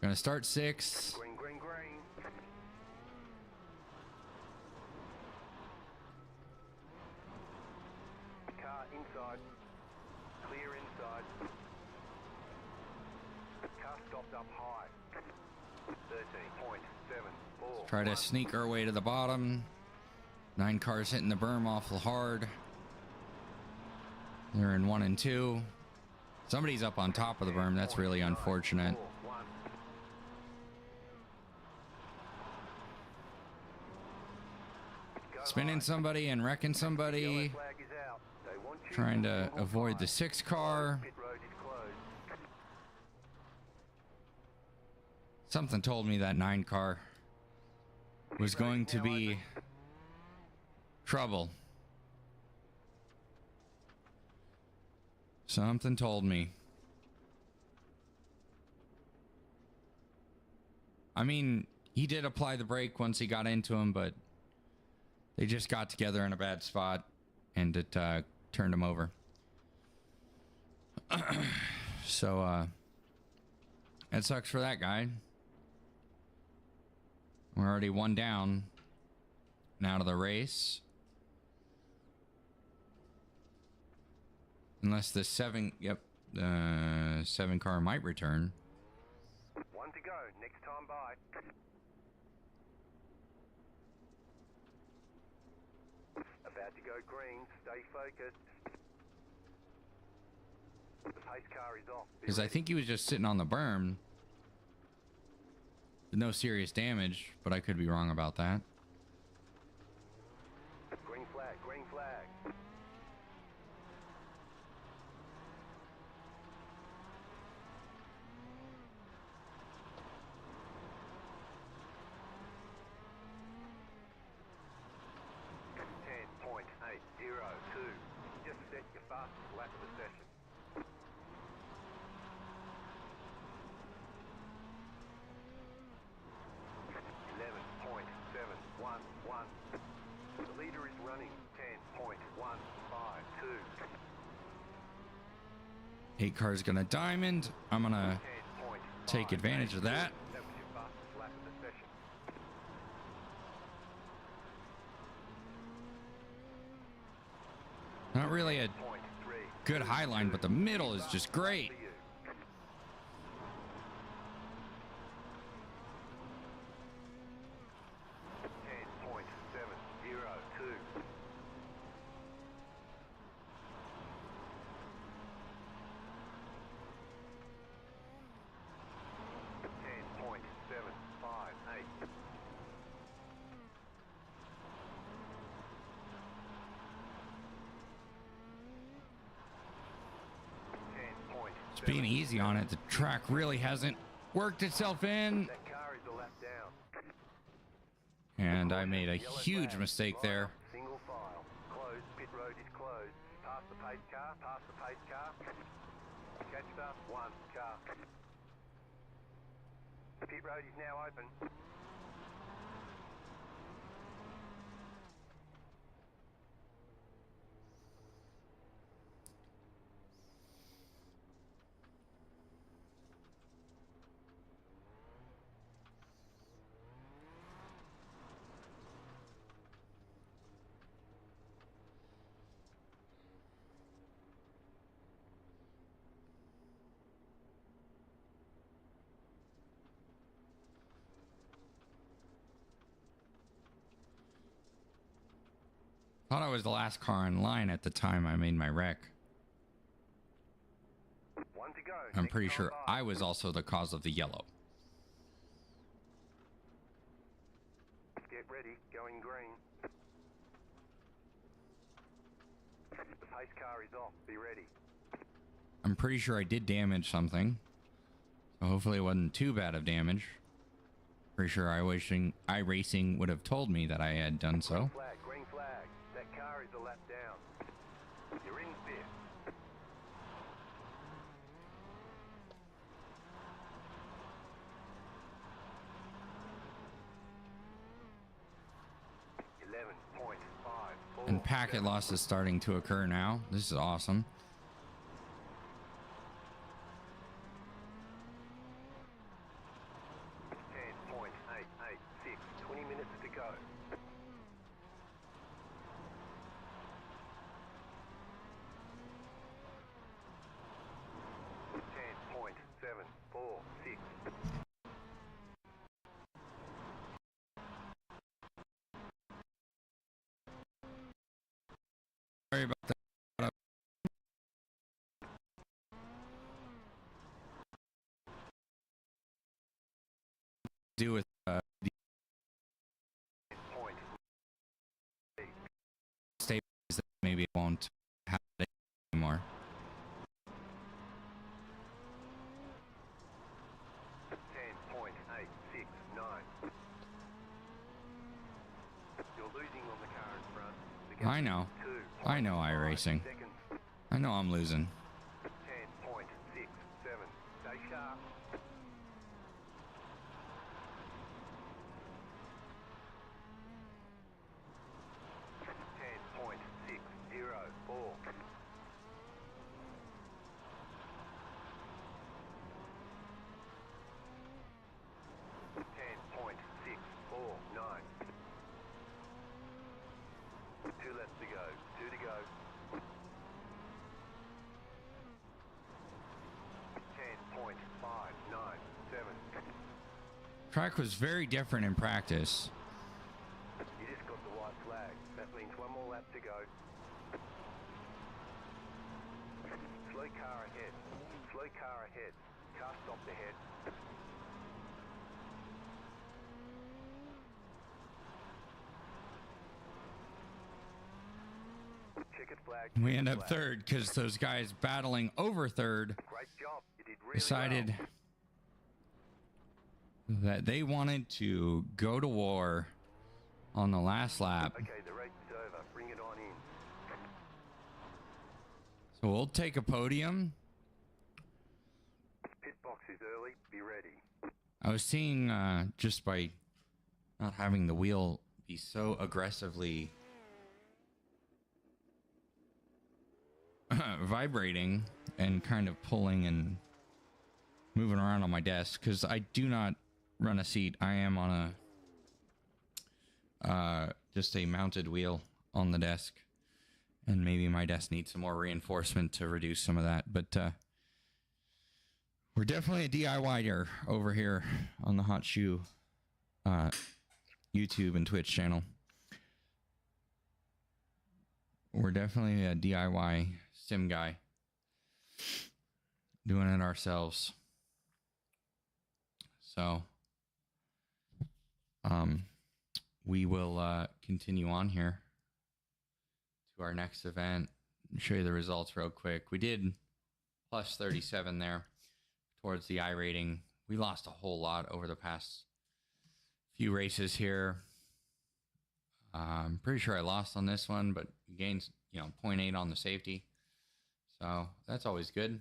Gonna start 6. Green, green, green. Car inside. Clear inside. Car stopped up high. 13.74. Try to sneak our way to the bottom. 9 cars hitting the berm awful hard. They're in 1 and 2. Somebody's up on top of the berm. That's really unfortunate. Spinning somebody and wrecking somebody. Trying to avoid the 6 car. Something told me that 9 car was going to be trouble. Something told me. I mean, he did apply the brake once he got into him, but they just got together in a bad spot and it turned him over. So, that sucks for that guy. We're already one down and out of the race. Unless the 7 car might return. One to go, next time by. About to go green, stay focused. The pace car is off. Because I think he was just sitting on the berm. With no serious damage, but I could be wrong about that. Green flag, green flag. Just set your fastest lap of the session. 11.711. The leader is running 10.152. 8 cars gonna diamond. I'm gonna take advantage of that. That was your fastest lap of the session. Not really a good high line, but the middle is just great. 10.702. It's being easy on it. The track really hasn't worked itself in. That car is a lap down. And I made a huge mistake there. Single file. Closed. Pit road is closed. Past the pace car. Past the pace car. Catched up. One car. The pit road is now open. Thought I was the last car in line at the time I made my wreck. One to go. I'm Next pretty time sure by. I was also the cause of the yellow. Get ready. Going green. The pace car is off. Be ready. I'm pretty sure I did damage something. So hopefully it wasn't too bad of damage. Pretty sure Iracing would have told me that I had done so. Green flag. Green flag. That car is a lap down. You're in fifth. And packet loss is starting to occur now. This is awesome. .886. 20 minutes to go. .746. Sorry about that. Do with the stabilize that maybe it won't have it anymore. 10.869. You're losing on the car in front. I know. I know Iracing. I know I'm losing. Stay sharp. 10.604. 10.649. 2 left to go. 2 to go. 10.597. Track was very different in practice. You just got the white flag. That means 1 more lap to go. Slow car ahead. Slow car ahead. Car stopped ahead. Checkered flag. We end checkered up flag. third because those guys battling over third Great job. You did really decided well. that they wanted to go to war on the last lap. Okay, the race is over. Bring it on in. So we'll take a podium. Pit box is early. Be ready. I was seeing just by not having the wheel be so aggressively vibrating and kind of pulling and moving around on my desk, because I do not run a seat. I am on a just a mounted wheel on the desk, and maybe my desk needs some more reinforcement to reduce some of that, but we're definitely a DIYer over here on the Hot Shoe YouTube and Twitch channel. We're definitely a DIY sim guy, doing it ourselves. So we will continue on here to our next event. Show you the results real quick. We did plus 37 there towards the I rating. We lost a whole lot over the past few races here. I'm pretty sure I lost on this one, but gained, 0.8 on the safety. So that's always good.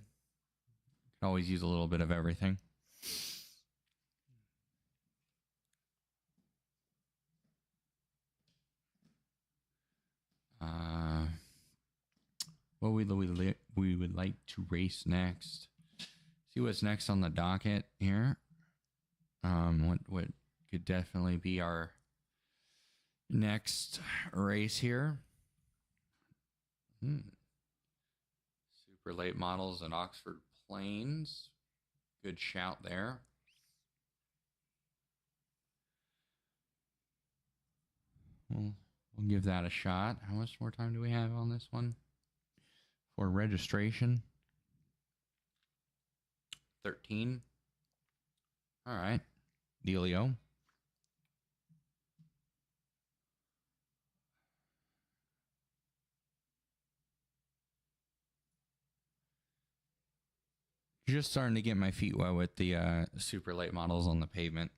Can always use a little bit of everything. What we would like to race next. See what's next on the docket here. What could definitely be our next race here. Super late models and Oxford Plains. Good shout there. We'll give that a shot. How much more time do we have on this one for registration? 13. All right. Dealio. Just starting to get my feet wet with the super late models on the pavement.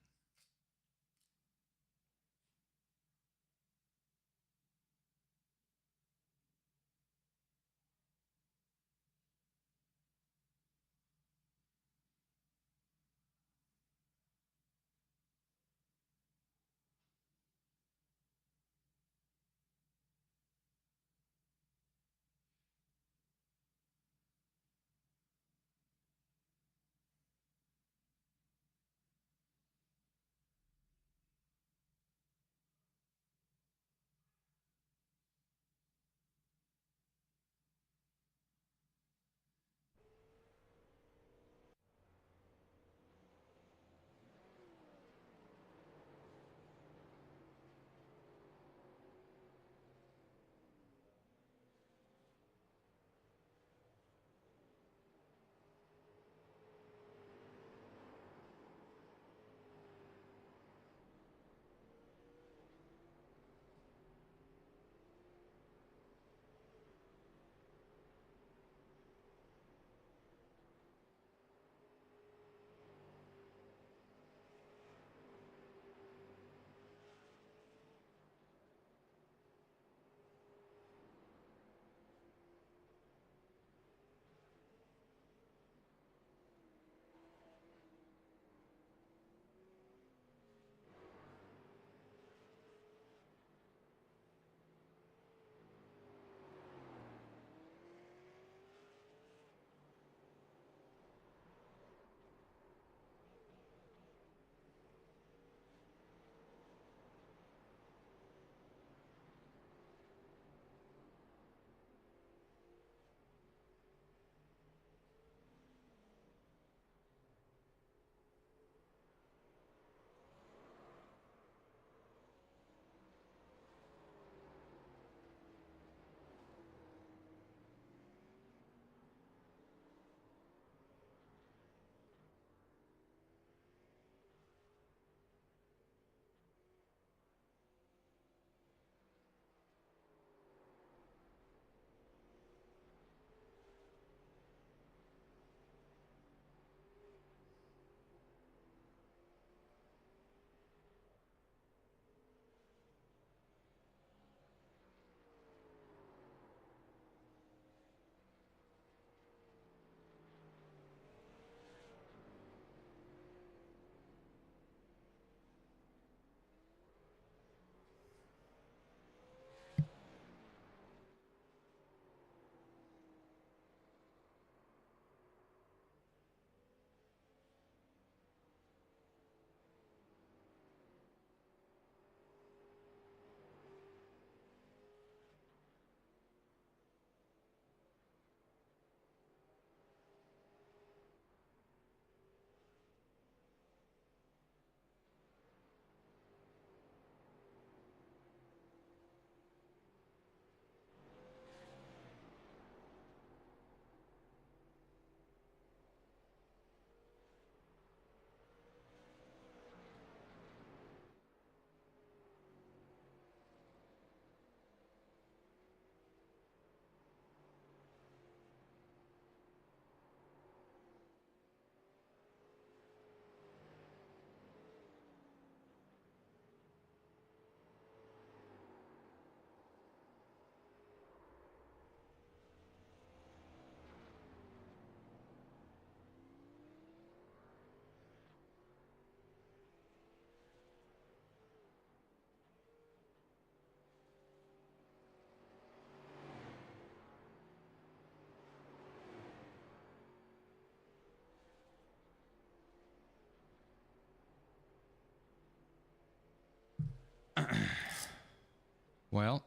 Well,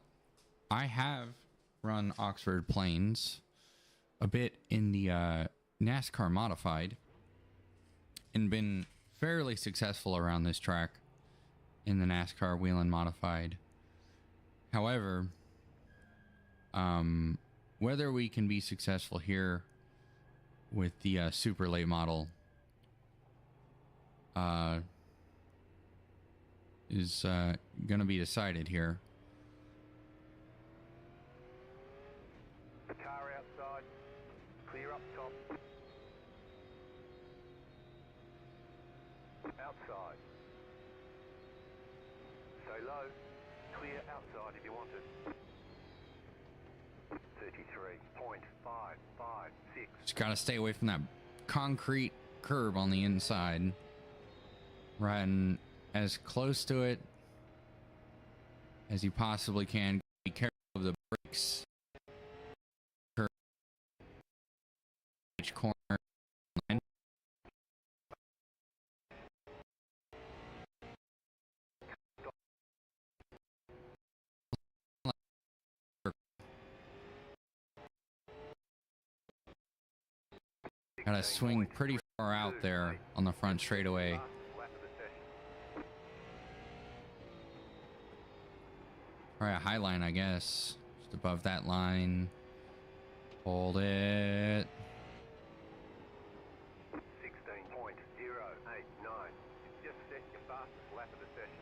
I have run Oxford Plains a bit in the NASCAR Modified and been fairly successful around this track in the NASCAR Whelen Modified. However, whether we can be successful here with the super late model is going to be decided here. Car outside. Clear up top. Outside. Stay low. Clear outside if you want it. 33.556. Just got to stay away from that concrete curb on the inside. Riding as close to it as you possibly can. Be careful of the brakes. Curb. Each corner. Gotta swing pretty far out there on the front straightaway. Alright, a high line, I guess. Just above that line. Hold it. 16.089. Just set your fastest lap of the session.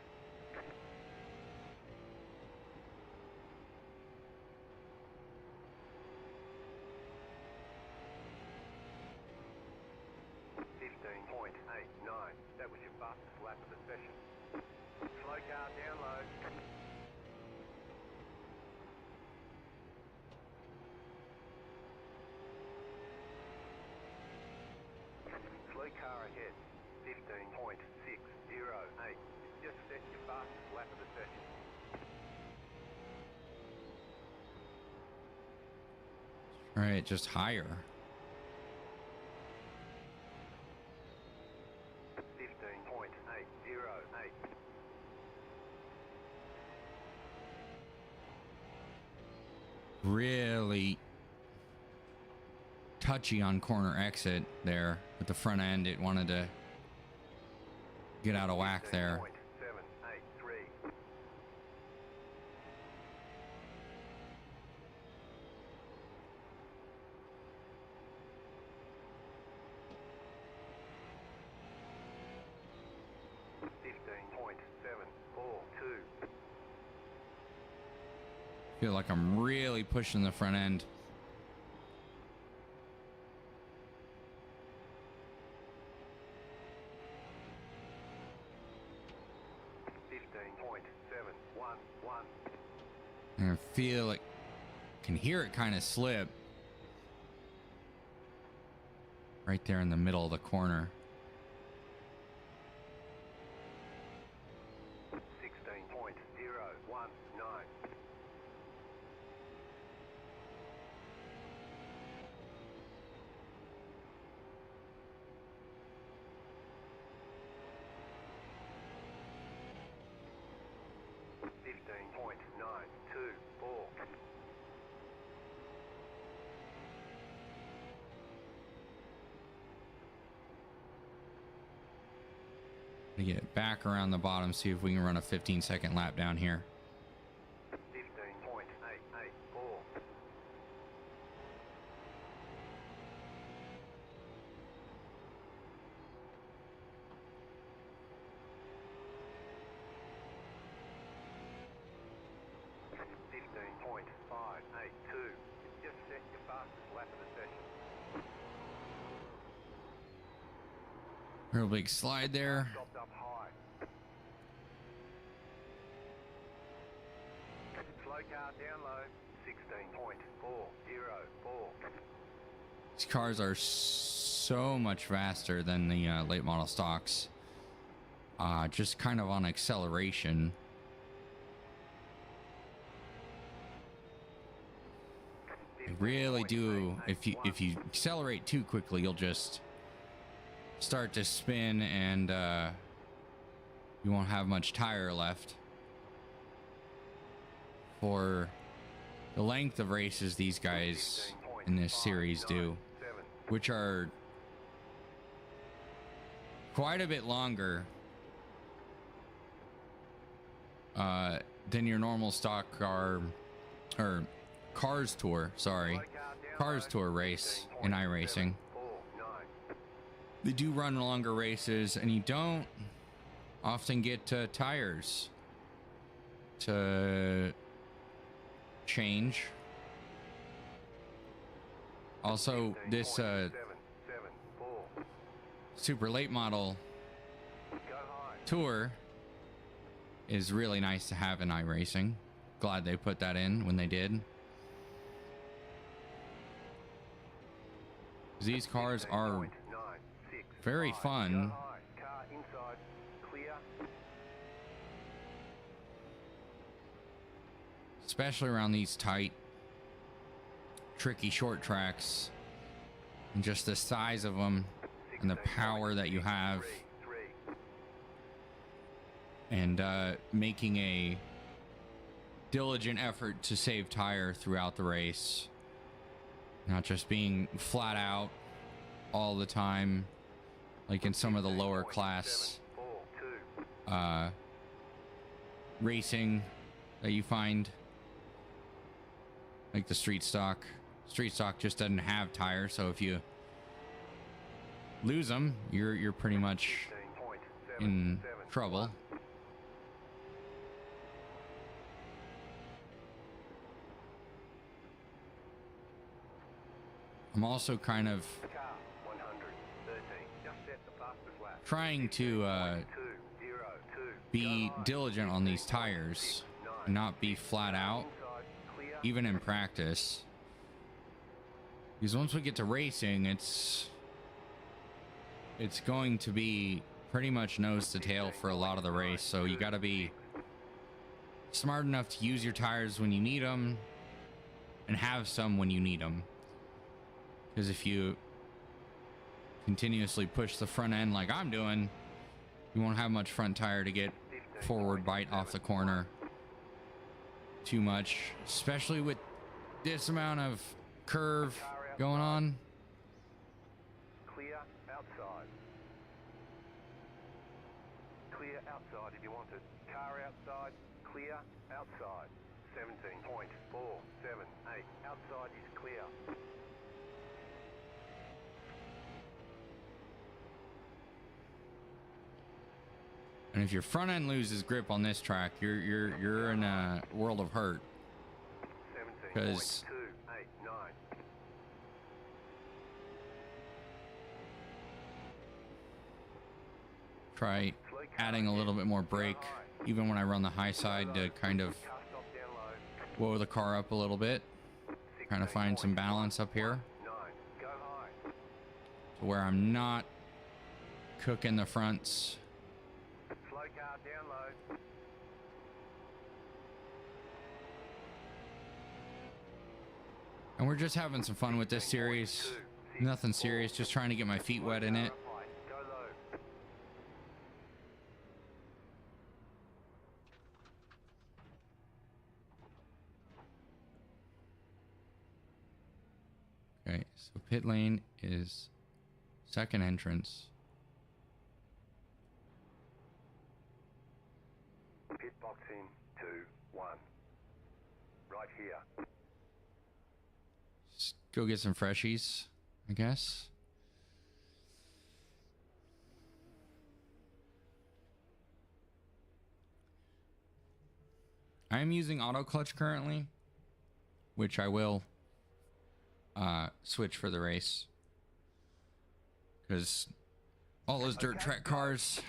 That was your fastest lap of the session. Slow car down low. Slow car ahead. 15.608. Just set your fastest lap of the session. All right, just higher. 15.808. Really touchy on corner exit there with the front end. It wanted to get out of whack there. 783. Feel like I'm really pushing the front end. I feel like can hear it kind of slip right there in the middle of the corner. 16.019. To get back around the bottom, see if we can run a 15-second lap down here. 15.884. Just set your fastest lap of the session. Real big slide there. Stopped up high. Slow car down low. 16.404. These cars are so much faster than the late model stocks. Just kind of on acceleration. They really do. If you accelerate too quickly, you'll just start to spin and you won't have much tire left. for the length of races these guys in this series do, which are quite a bit longer than your normal stock car or Cars Tour, sorry. Cars Tour race in iRacing. They do run longer races, and you don't often get tires to change. Also, this super late model tour is really nice to have in iRacing. Glad they put that in when they did. These cars are very fun. Especially around these tight, tricky short tracks. And just the size of them and the power that you have. And making a diligent effort to save tire throughout the race. Not just being flat out all the time, like in some of the lower class racing that you find, like the street stock. Street stock just doesn't have tires, so if you lose them, you're pretty much in trouble. I'm also kind of trying to be diligent on these tires and not be flat out, even in practice. Because once we get to racing, it's going to be pretty much nose to tail for a lot of the race. So you got to be smart enough to use your tires when you need them and have some when you need them. Because if you continuously push the front end like I'm doing, you won't have much front tire to get forward bite off the corner too much, especially with this amount of curve going on. Clear outside. Clear outside if you want it. Car outside, clear outside. 17.478. Outside is clear. And if your front end loses grip on this track, you're in a world of hurt. Because try adding a little bit more brake, even when I run the high side, to kind of whoa the car up a little bit. Kind of find some balance up here to where I'm not cooking the fronts. And we're just having some fun with this series. Nothing serious, just trying to get my feet wet in it. Okay, so pit lane is second entrance. Pit box in 2, 1. Right here. Just go get some freshies, I guess. I am using auto clutch currently, which I will switch for the race, because all those dirt track cars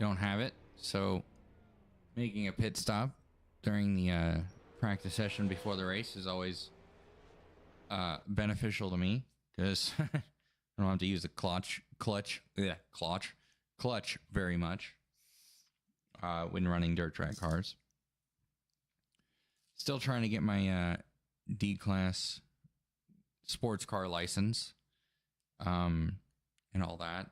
don't have it. So making a pit stop during the practice session before the race is always beneficial to me, because I don't have to use the clutch very much when running dirt track cars. Still trying to get my D-class sports car license and all that.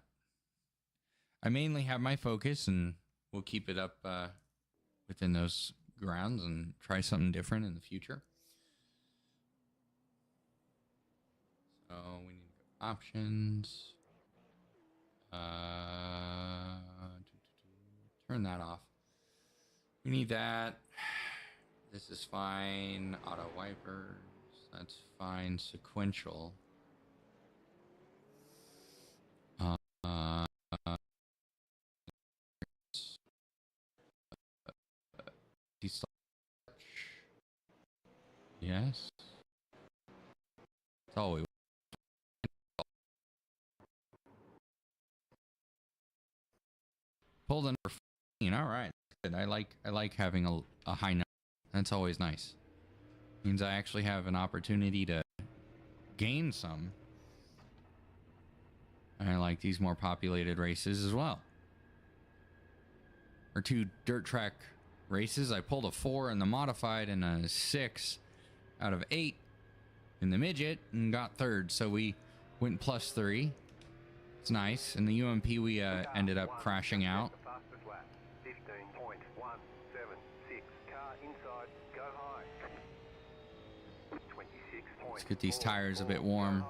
I mainly have my focus and we'll keep it up within those grounds and try something different in the future. So we need options. Turn that off. We need that. This is fine. Auto wipers. That's fine. Sequential. Yes. That's all we. Pull the number 14. All right. Good. I like having a high number. That's always nice. Means I actually have an opportunity to gain some. I like these more populated races as well. Or 2 dirt track races. I pulled a 4 in the modified and a 6 out of 8 in the midget and got 3rd. So we went +3. It's nice. In the UMP, we ended up crashing out. 15.176. Car inside, go high. 26. Let's get these tires a bit warm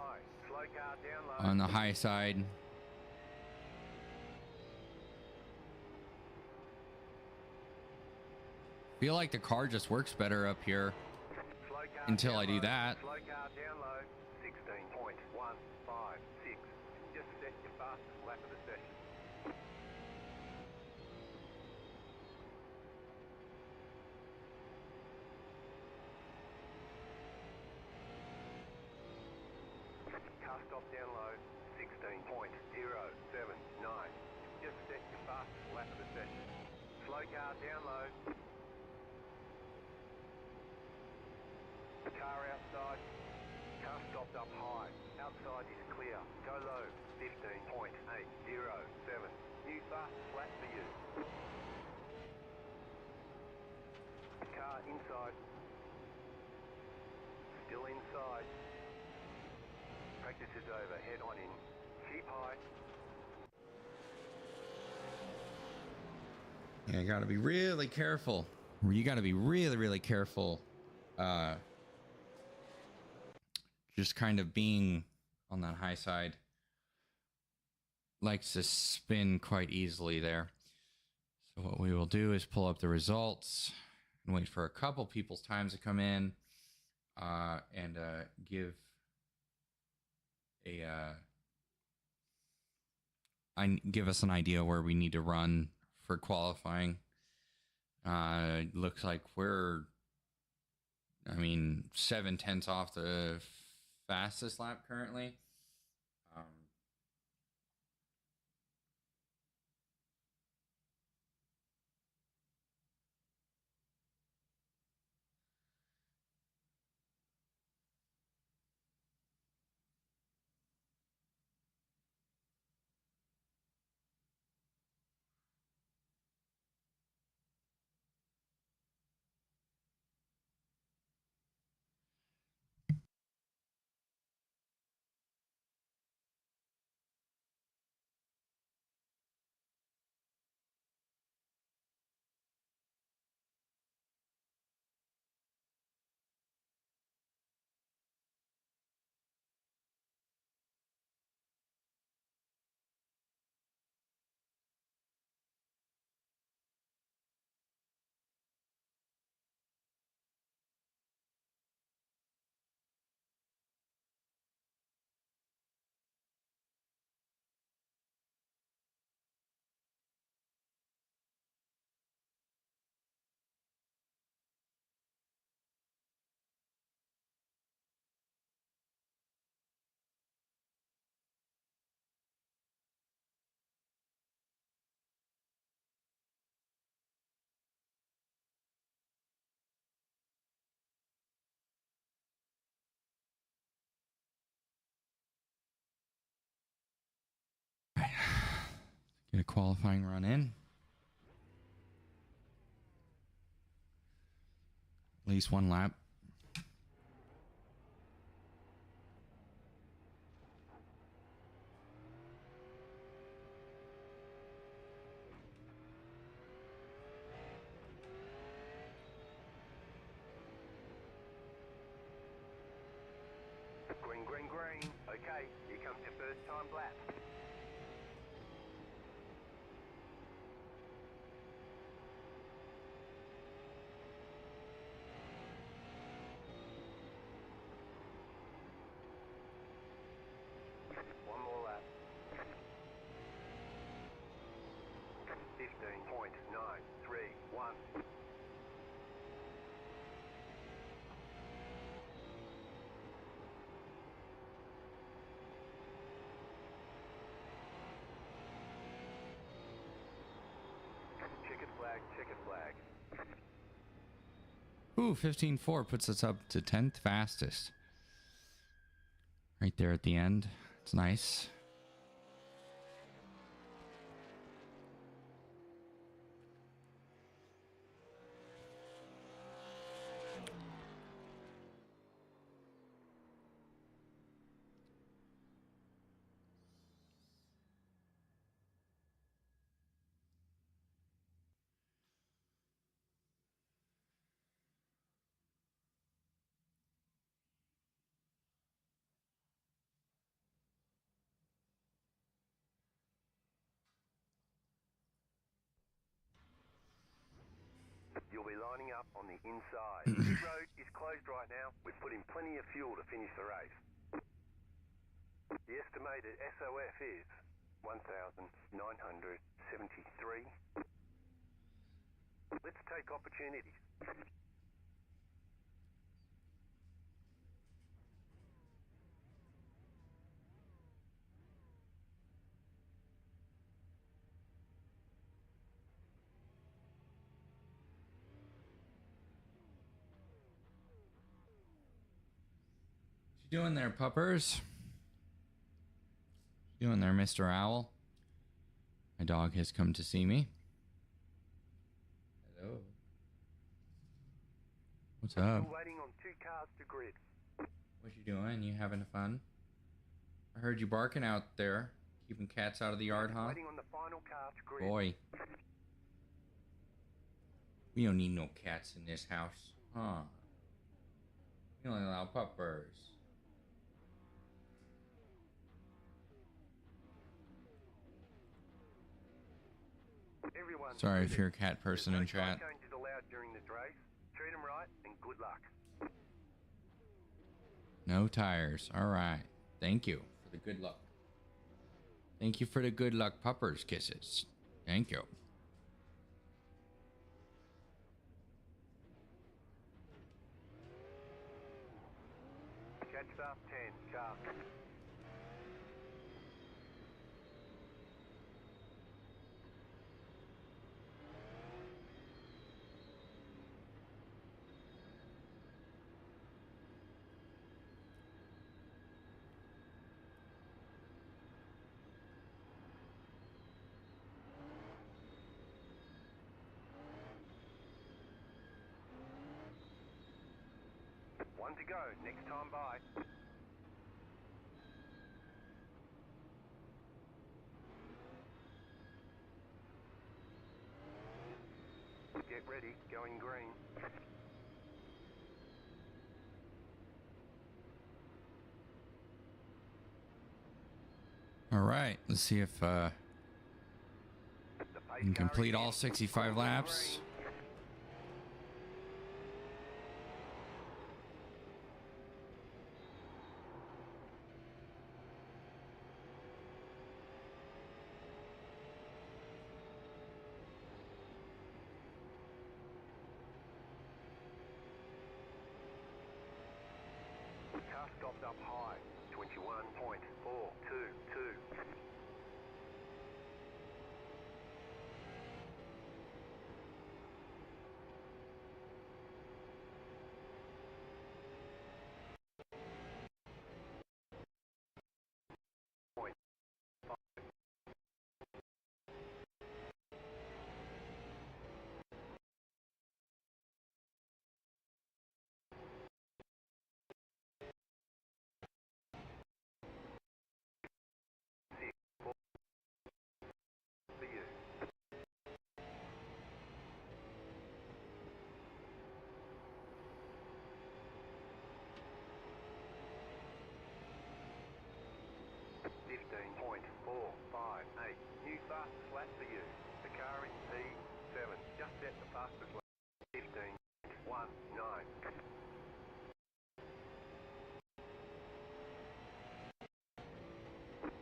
on the high side. Feel like the car just works better up here until I do that. Slow car down low, 16.156. Just set your fastest lap of the session. Car stop down low, 16.079. Just set your fastest lap of the session. Slow car down low. Car outside. Car stopped up high. Outside is clear. Go low. 15.807. New fastest lap for you. Car inside. Still inside. Practice is over. Head on in. Keep high. Yeah, you gotta be really careful. You gotta be really, really careful. Just kind of being on that high side likes to spin quite easily there. So what we will do is pull up the results and wait for a couple people's times to come in and give us an idea where we need to run for qualifying. Looks like we're 7/10 off the fastest lap currently. Get a qualifying run in. At least one lap. Iracing. Okay, here comes your first time lap. One more lap. 15.931. Checkered flag. Ooh, 15.4 puts us up to 10th fastest. Right there at the end. It's nice. You'll be lining up on the inside. Pit road is closed right now. We've put in plenty of fuel to finish the race. The estimated SOF is 1,973. Let's take opportunities. What you doing there, puppers? What you doing there, Mr. Owl? My dog has come to see me. Hello. What's up? Still waiting on 2 cars to grid. What you doing? You having fun? I heard you barking out there, keeping cats out of the yard, huh? Waiting on the final car to grid. Boy. We don't need no cats in this house, huh? We only allow puppers. Everyone, Sorry if you're a cat person in no chat. side changes allowed during this race. Treat them right and good luck. No tires. All right. Thank you for the good luck. Thank you for the good luck puppers kisses. Thank you. Catch up 10 car. One to go, next time by. Get ready, going green. All right. Let's see if The we pace can car complete again. all 65 Going laps. green. Car stopped up high, 21.422. 4, 5, 8. New fastest lap for you. The car in P7. Just set the fastest lap. 15, 1, 9.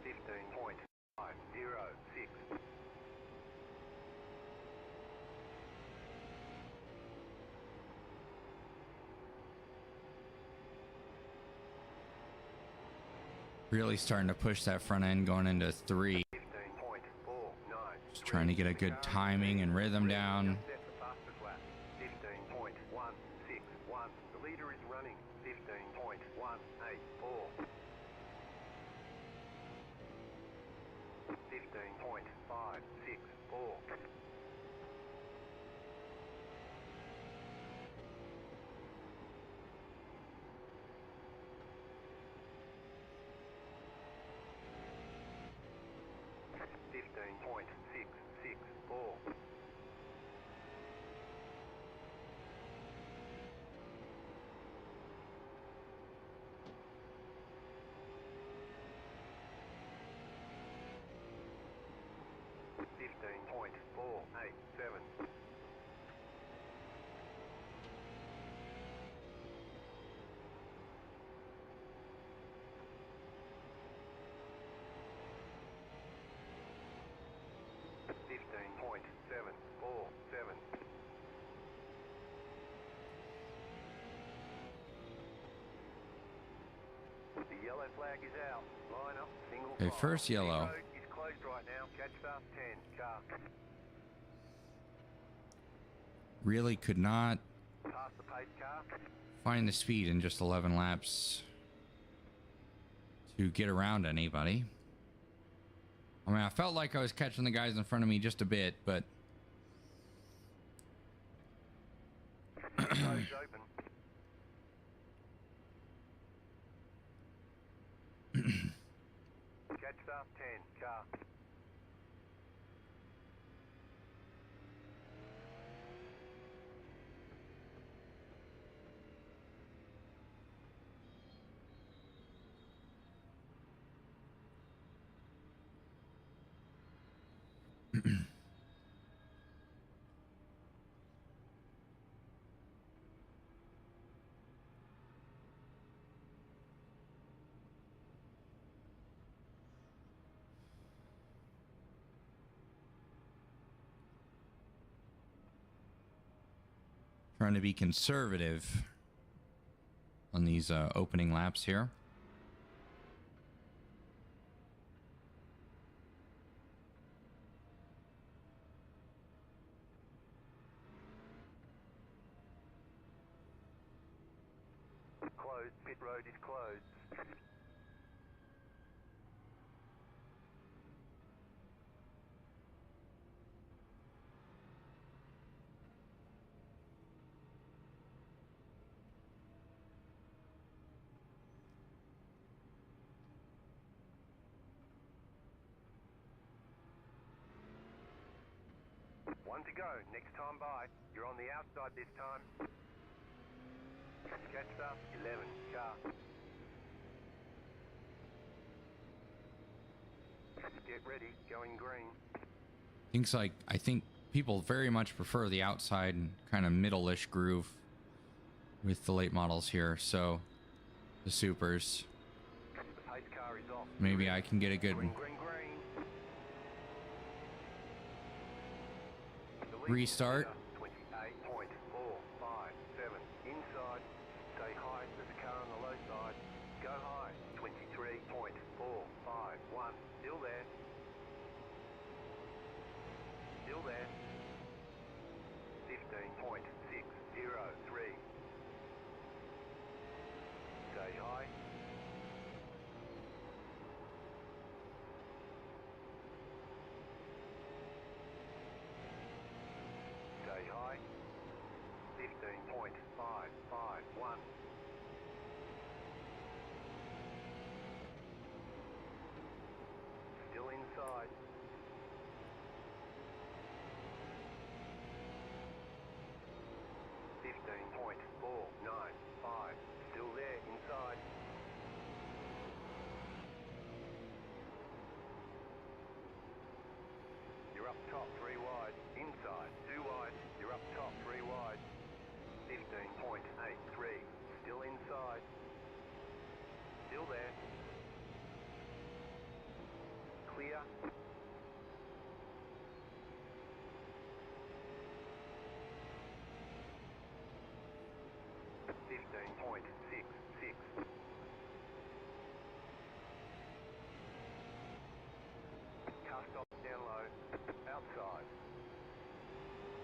15.506. Really starting to push that front end going into 3. 15.49. Just trying to get a good timing and rhythm down. Just set the fastest lap. 15.161. The leader is running. 15.184. 15.564. The yellow flag is out. Line up, single Okay, file. first yellow. Road is closed right now. Catch fast 10. Car. Really could not Pass the pace car. find the speed in just 11 laps to get around anybody. I mean, I felt like I was catching the guys in front of me just a bit, but Road's open. Catch fast 10. Car. trying to be conservative on these opening laps here. Closed. Pit road is closed. One to go. Next time by. You're on the outside this time. Catch fast 11. Car. Get ready. Going green. I think people very much prefer the outside and kind of middle-ish groove with the late models here. So the supers, The pace car is off. maybe I can get a good Green, green, green. The lead restart. leader, 28.457. Inside. Stay high. There's a car on the low side. Go high. 23.451. Still there. Still there. 15.603. Stay high. Stay high. 15.551. Still inside. Still there. Clear. 15.66. Car stop down low. Outside.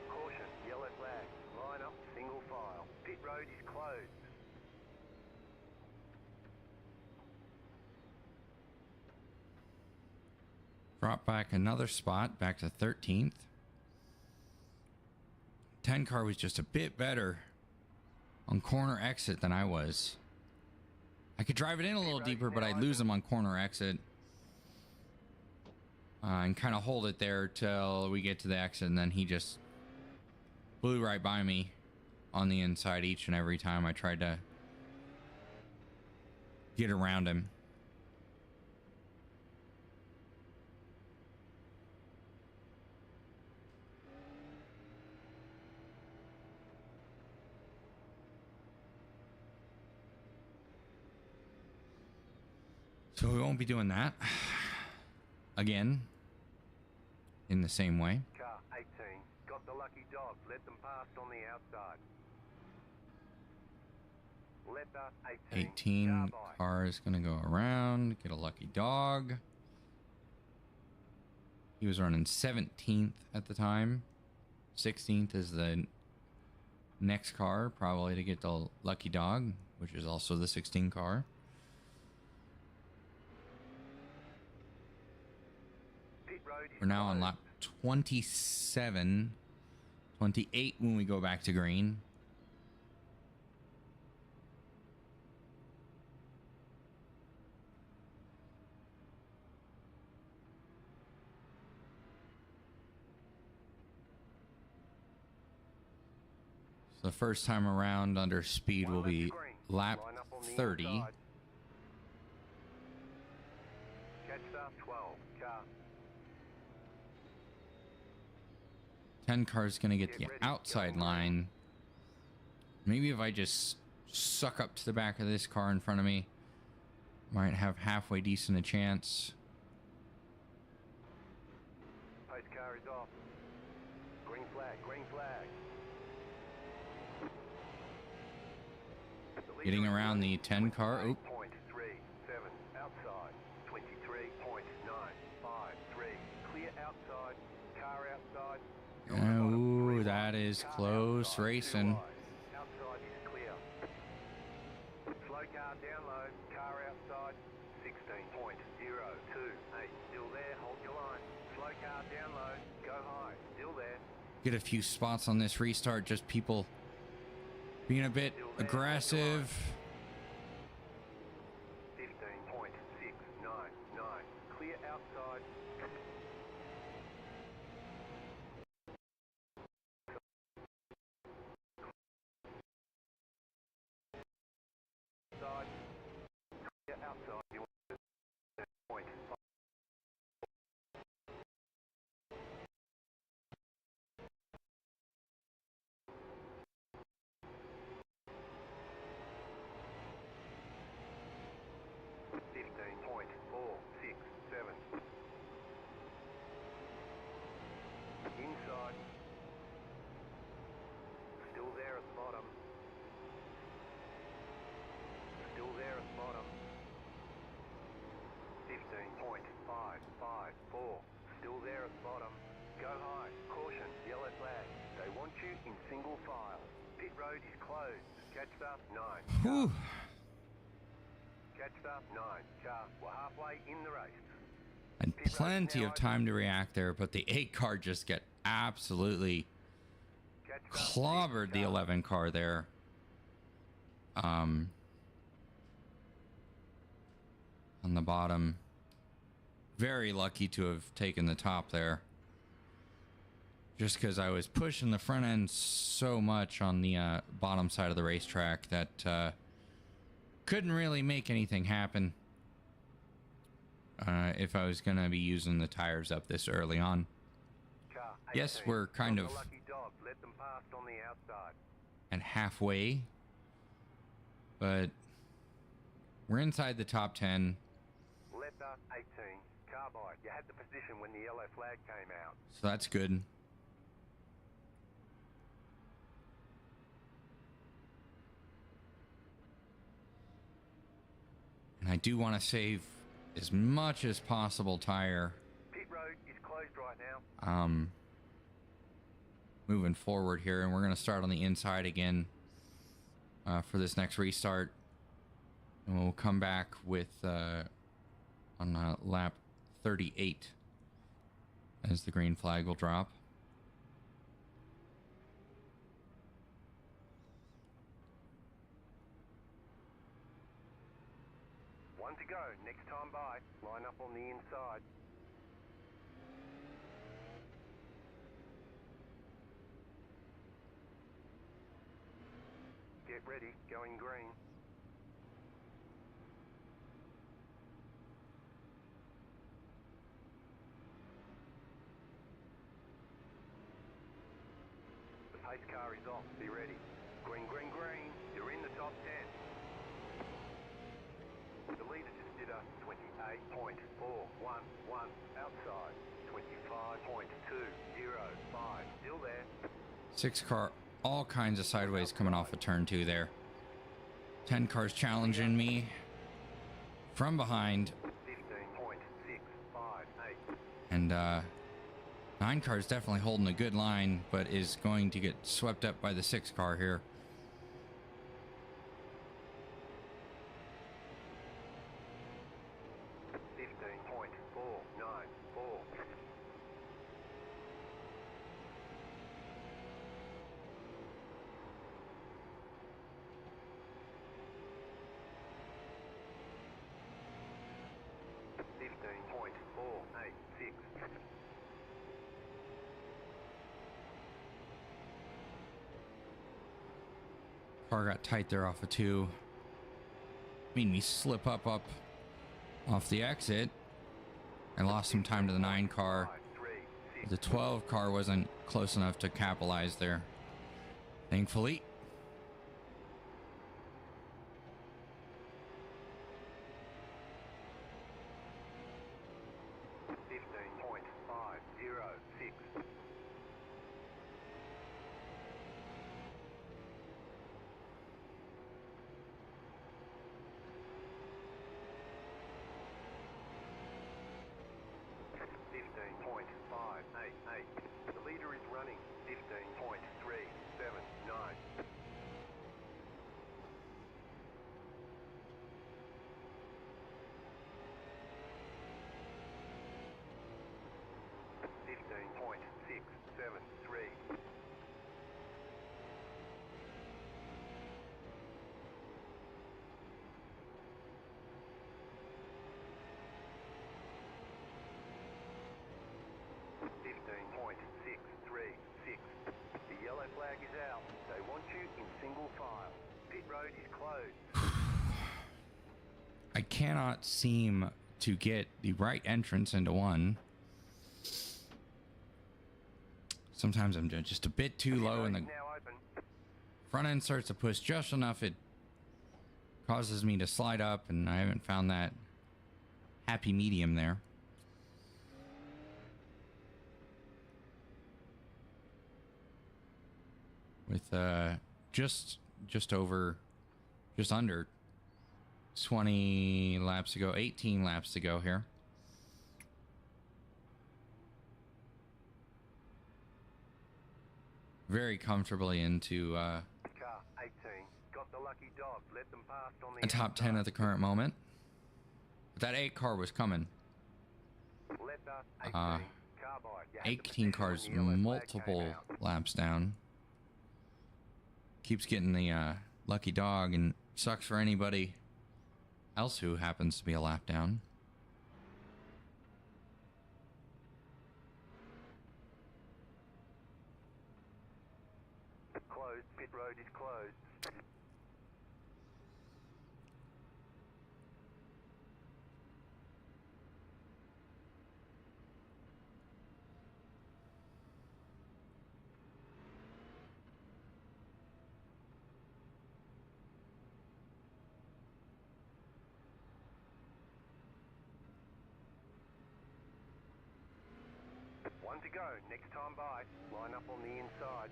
Caution, yellow flag. Line up, single file. Pit road is closed. Drop back another spot, back to 13th. 10 car was just a bit better on corner exit than I was. I could drive it in a little deeper, but I'd lose him on corner exit. And kind of hold it there till we get to the exit, and then he just blew right by me on the inside each and every time I tried to get around him. So we won't be doing that again in the same way. Car 18, got the lucky dog, let them pass on the outside. Letter 18 car is going to go around, get a lucky dog. He was running 17th at the time. 16th is the next car, probably to get the lucky dog, which is also the 16 car. We're now on lap 27, 28 when we go back to green. So the first time around under speed will be lap 30. Catch up 12, car. 10 car's gonna get the outside line. Maybe if I just suck up to the back of this car in front of me, might have halfway decent a chance. Pace car is off. Green flag, green flag. Getting around the 10 car. Oop. 0.37 outside. 23.953. Clear outside. Car outside. Ooh, that is close racing. Outside is clear. Slow car down low. Car outside. 16.028. Still there. Hold your line. Slow car down low. Go high. Still there. Get a few spots on this restart. Just people being a bit aggressive. 15.699. Clear outside. Outside. Clear outside. You want point. 15.467. Inside. Still there at the bottom. Still there at the bottom. 15.554. Still there at the bottom. Go high. Caution. Yellow flag. They want you in single file. Pit road is closed. Catch up 9. Whew. Catch up 9. Car. We're halfway in the race. And plenty of time to react there, but the 8 car just get absolutely clobbered the 11 car there. On the bottom. Very lucky to have taken the top there. Just because I was pushing the front end so much on the bottom side of the racetrack that couldn't really make anything happen if I was going to be using the tires up this early on. Yes, we're kind of at halfway, but We're inside the top 10. Letter 18, carbide. You had the position when the yellow flag came out. So that's good. And I do want to save as much as possible tire. Pit road is closed right now. Moving forward here, and we're going to start on the inside again for this next restart. And we'll come back with on lap 38 as the green flag will drop. One to go. Next time by, line up on the inside. Get ready, going green. The pace car is off, be ready. Green, green, green, you're in the top 10. The leader just did a 28.411 outside, 25.205, still there. 6 car, all kinds of sideways coming off of turn 2 there. 10 cars challenging me from behind. 15.658. And 9 cars definitely holding a good line, but is going to get swept up by the 6 car here. Car got tight there off of 2. Made me slip up off the exit. I lost some time to the 9 car. The 12 car wasn't close enough to capitalize there, thankfully. The leader is running 15.379. 15.673. The yellow flag is out. They want you in single file. Pit road is closed. I cannot seem to get the right entrance into one. Sometimes I'm just a bit too low and the front end starts to push just enough. It causes me to slide up, and I haven't found that happy medium there. With just under 20 laps to go, 18 laps to go here. Very comfortably into Car 18 got the lucky dog. Let them pass on the a top 10 at the current moment. But that 8 car was coming. 18 cars multiple laps down. Keeps getting the lucky dog, and sucks for anybody else who happens to be a lap down. Closed. Pit road is closed. to go. Next time by. Line up on the inside.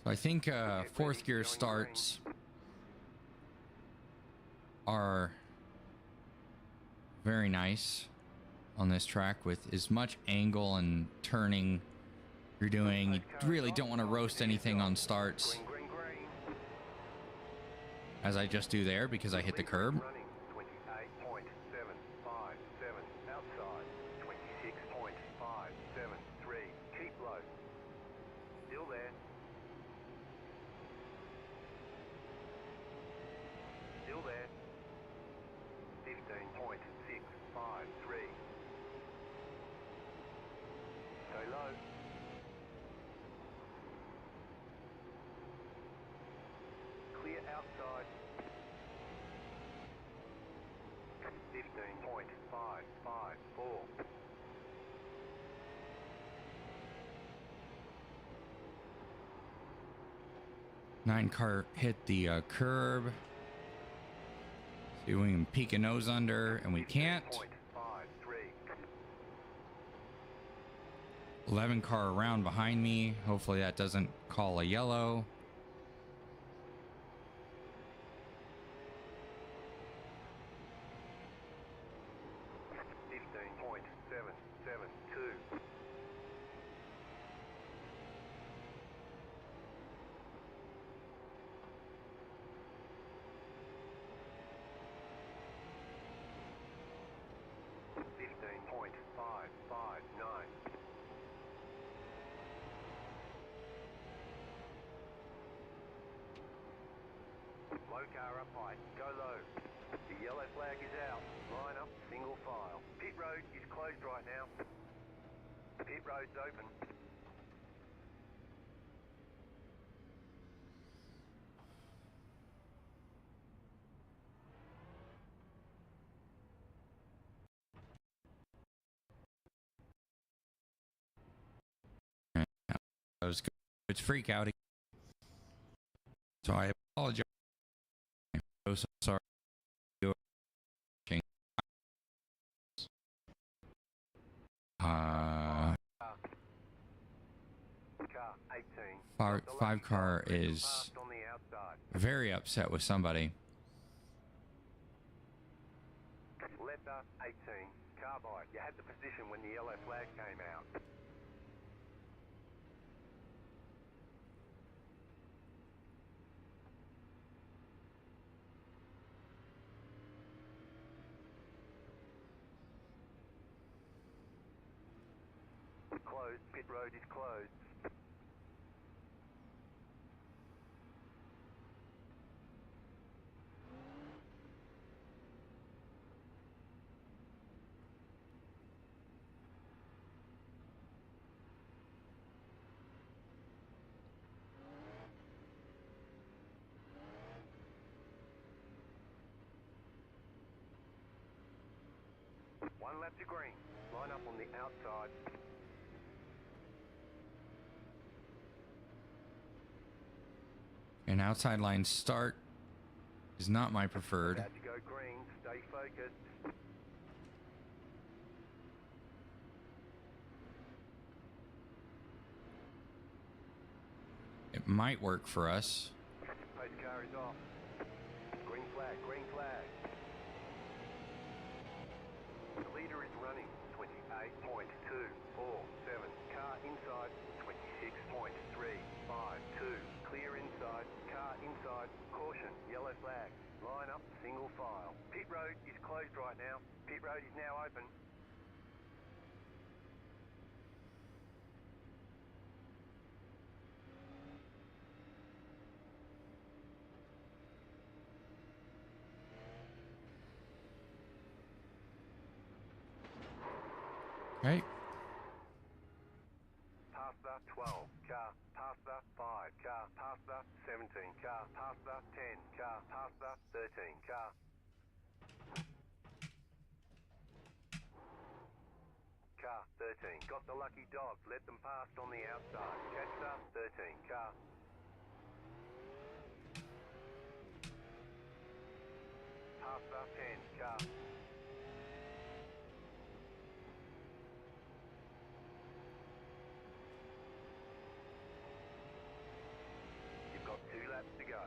So I think fourth gear starts are very nice on this track with as much angle and turning you're doing. You really don't want to roast anything on starts, as I just do there because I hit the curb. 28.757 outside. 26.573. Keep low. Still there. Still there. 15.653. Stay low. Clear outside. 15.554. 9 car hit the curb. See if we can peek a nose under, and we can't. 11 car around behind me. Hopefully that doesn't call a yellow. Low car up high, go low. The yellow flag is out. Line up, single file. Pit road is closed right now. Pit road's open. That was good. It's freak out. So I apologize. I'm so sorry. Five car is very upset with somebody. Letter 18, carbide. You had the position when the yellow flag came out. Closed. Pit road is closed. One lap to green. Line up on the outside. An outside line start is not my preferred. About to go green. Stay focused. It might work for us. Pace car is off. Green flag, green flag. The leader is running. 28.247. Car inside. 26.352. Clear inside. Car inside. Caution. Yellow flag. Line up. Single file. Pit road is closed right now. Pit road is now open. Right. Past the 12 car, past the 5 car, past the 17 car, past the 10 car, past the 13 car. Car 13, got the lucky dog, let them past on the outside. Catch the 13 car. Faster, 10, car. You've got 2 laps to go.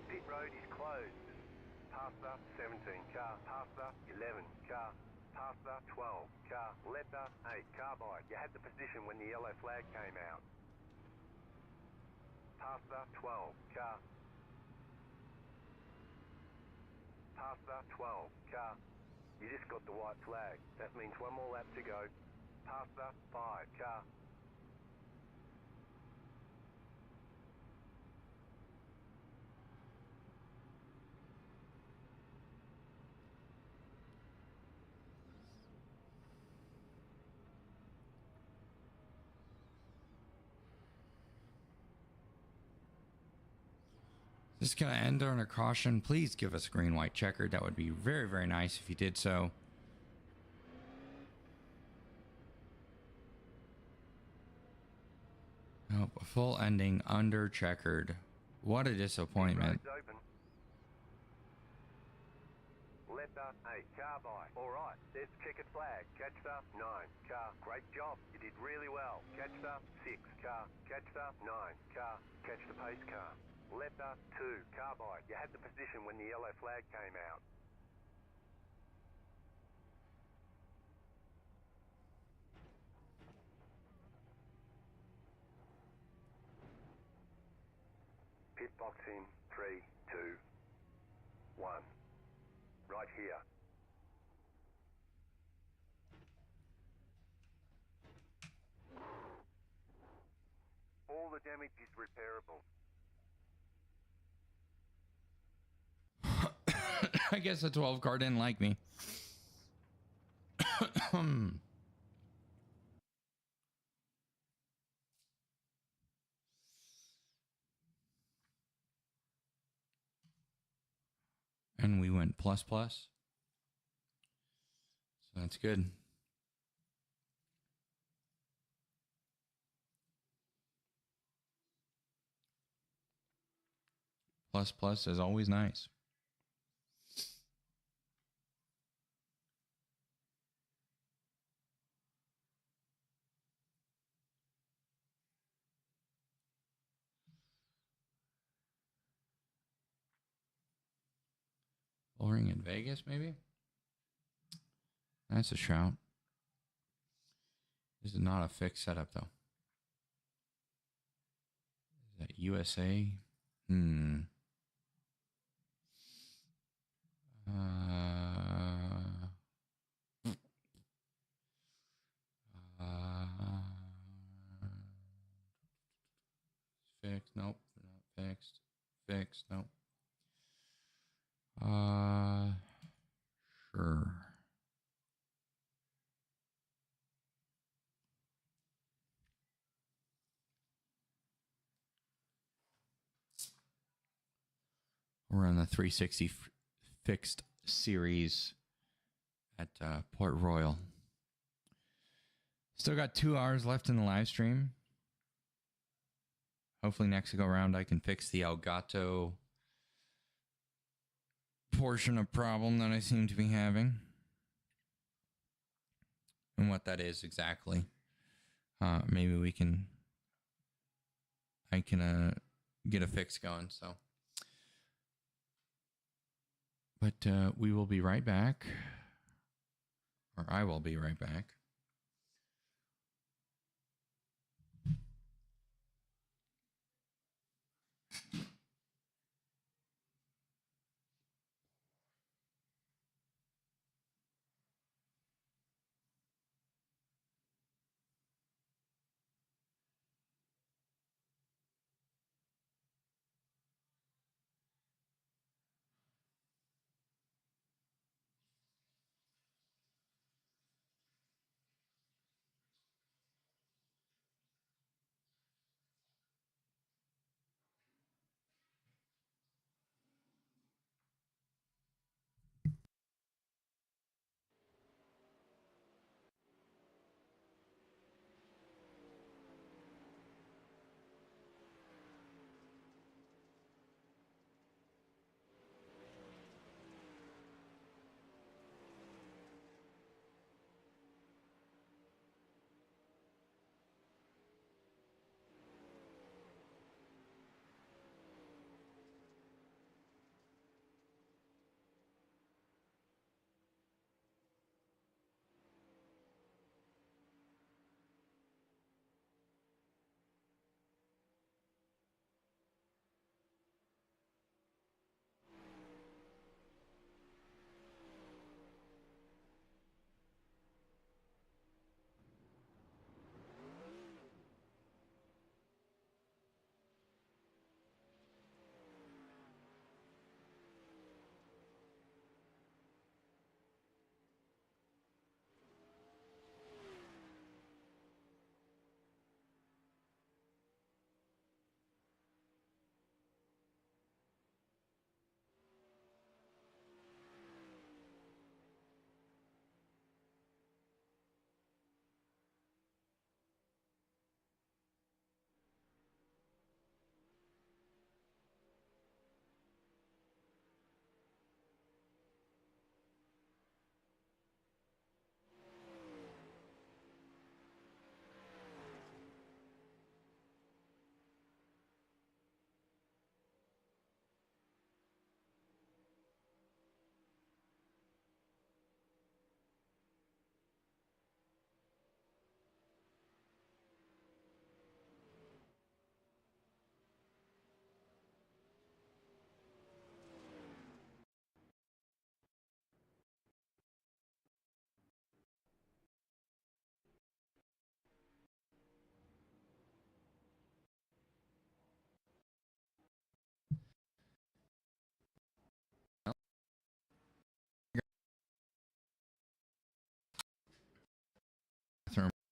Pit road is closed. Pasta 17 car, pasta 11 car, pasta 12 car, letter 8 carbide. You had the position when the yellow flag came out. Pasta 12 car, pasta 12 car. You just got the white flag. That means 1 more lap to go. Pasta 5 car. Just gonna end on a caution. Please give us a green white checker. That would be very, very nice if you did so. Nope, a full ending under checkered. What a disappointment. Road's open. Letter 8 carbide. All right, there's the checkered flag. Catch the 9 car. Great job. You did really well. Catch the 6 car. Catch the 9 car. Catch the pace car. Letter 2 carbide. You had the position when the yellow flag came out. Pit box in 3, 2, 1. Right here. All the damage is repairable. I guess the 12 car didn't like me. And we went plus plus. So that's good. Plus plus is always nice. Bullring in Vegas, maybe? That's a shout. This is not a fixed setup, though. Is that USA? Fixed. Nope. Not fixed. Fixed. Nope. Sure. We're on the 360 fixed series at Port Royal. Still got 2 hours left in the live stream. Hopefully next go round I can fix the Elgato portion of problem that I seem to be having. And what that is exactly. Maybe I can get a fix going, so. But we will be right back. Or I will be right back.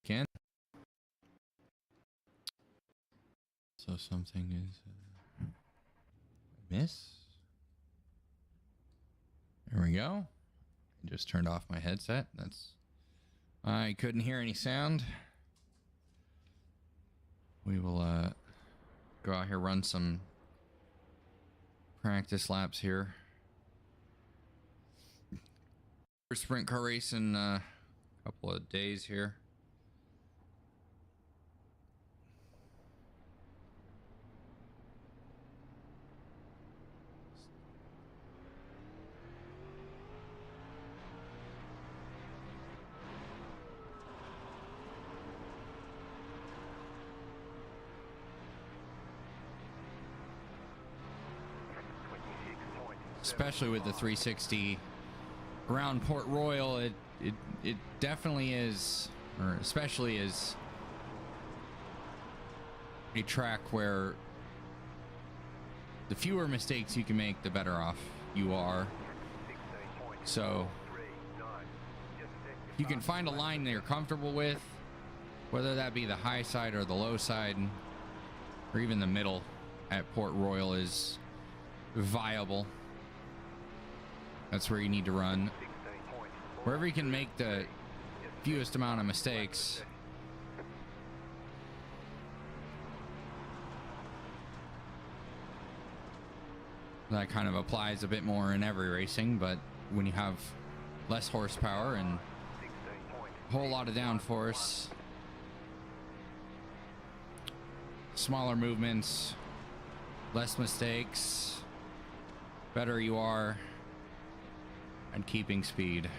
can. So something is miss. There we go. I just turned off my headset. I couldn't hear any sound. We will go out here, run some practice laps here. Sprint car race in a couple of days here. Especially with the 360 around Port Royal, it definitely is, or especially is a track where the fewer mistakes you can make, the better off you are. So you can find a line that you're comfortable with, whether that be the high side or the low side, or even the middle at Port Royal is viable. That's where you need to run. Wherever you can make the fewest amount of mistakes. That kind of applies a bit more in every racing, but when you have less horsepower and a whole lot of downforce, smaller movements, less mistakes, better you are and keeping speed.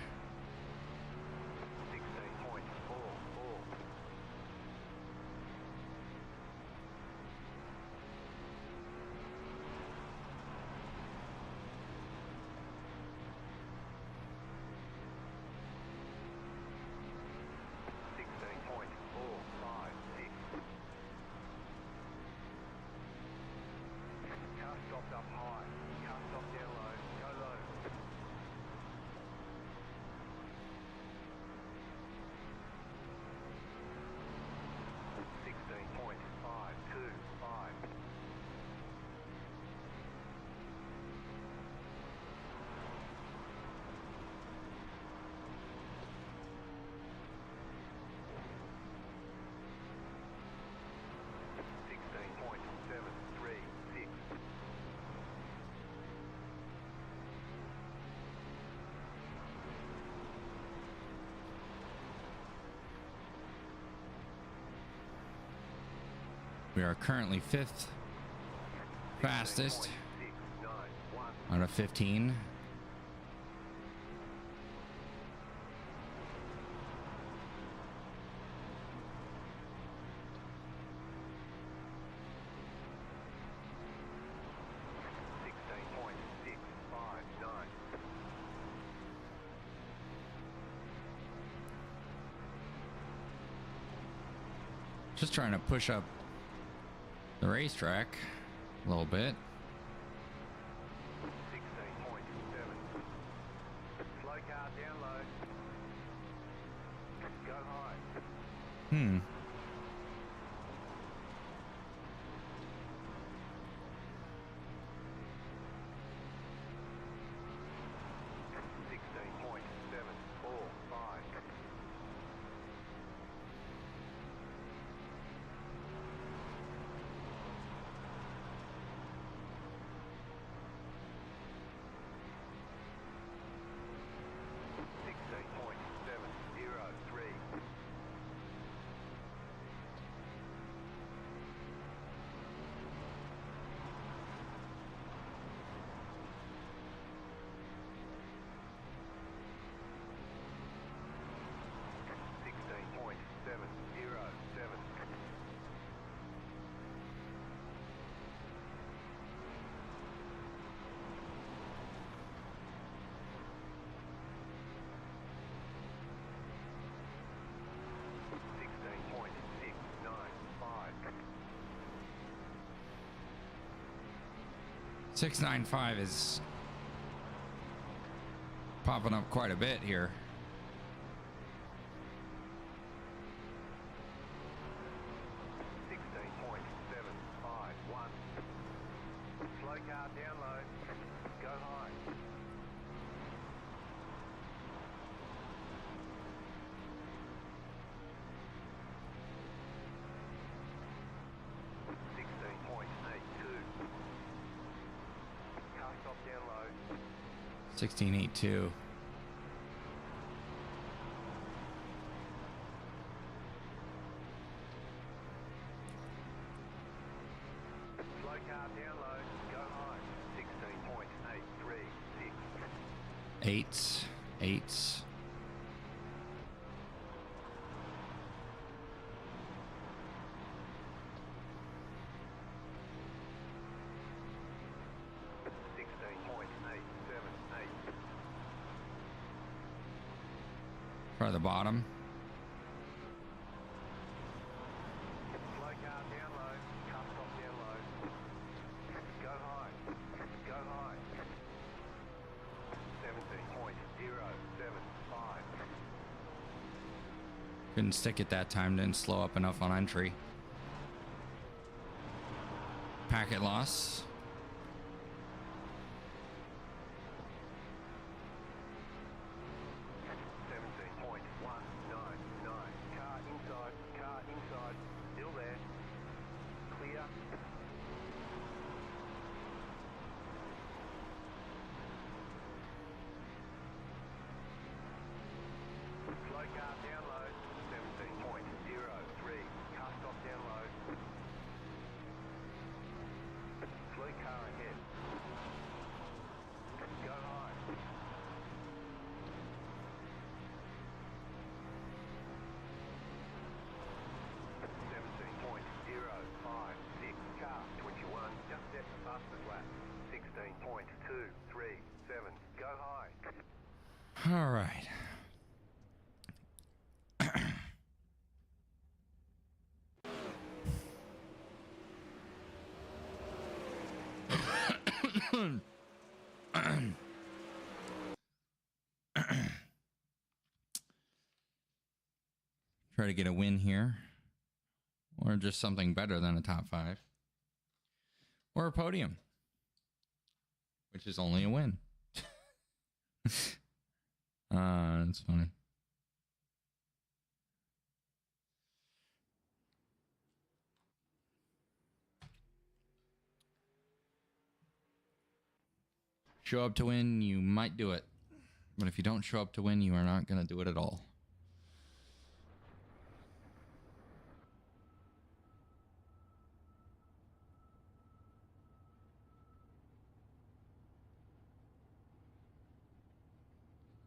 We are currently 5th fastest out of 15. Just trying to push up the racetrack a little bit. 16.7. Slow car down low. Go high. 16.745. .695 is popping up quite a bit here. 16.82. Slow car down low, go high. 16.836. Eights. Eights. For the bottom. Slow car down low, car stop down low. Go high, go high. 17.075. Couldn't stick it that time, didn't slow up enough on entry. Packet loss. All right. Try to get a win here, or just something better than a top 5, or a podium, which is only a win. That's funny. Show up to win, you might do it. But if you don't show up to win, you are not going to do it at all.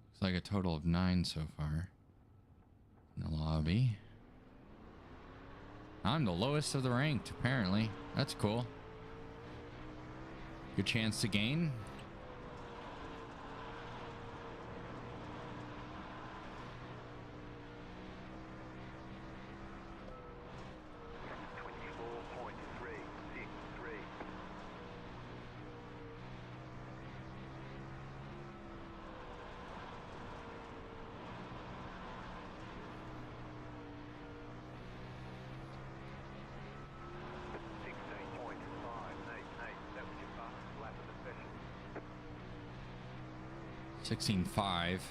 Looks like a total of 9 so far in the lobby. I'm the lowest of the ranked, apparently. That's cool. Good chance to gain. Sixteen five.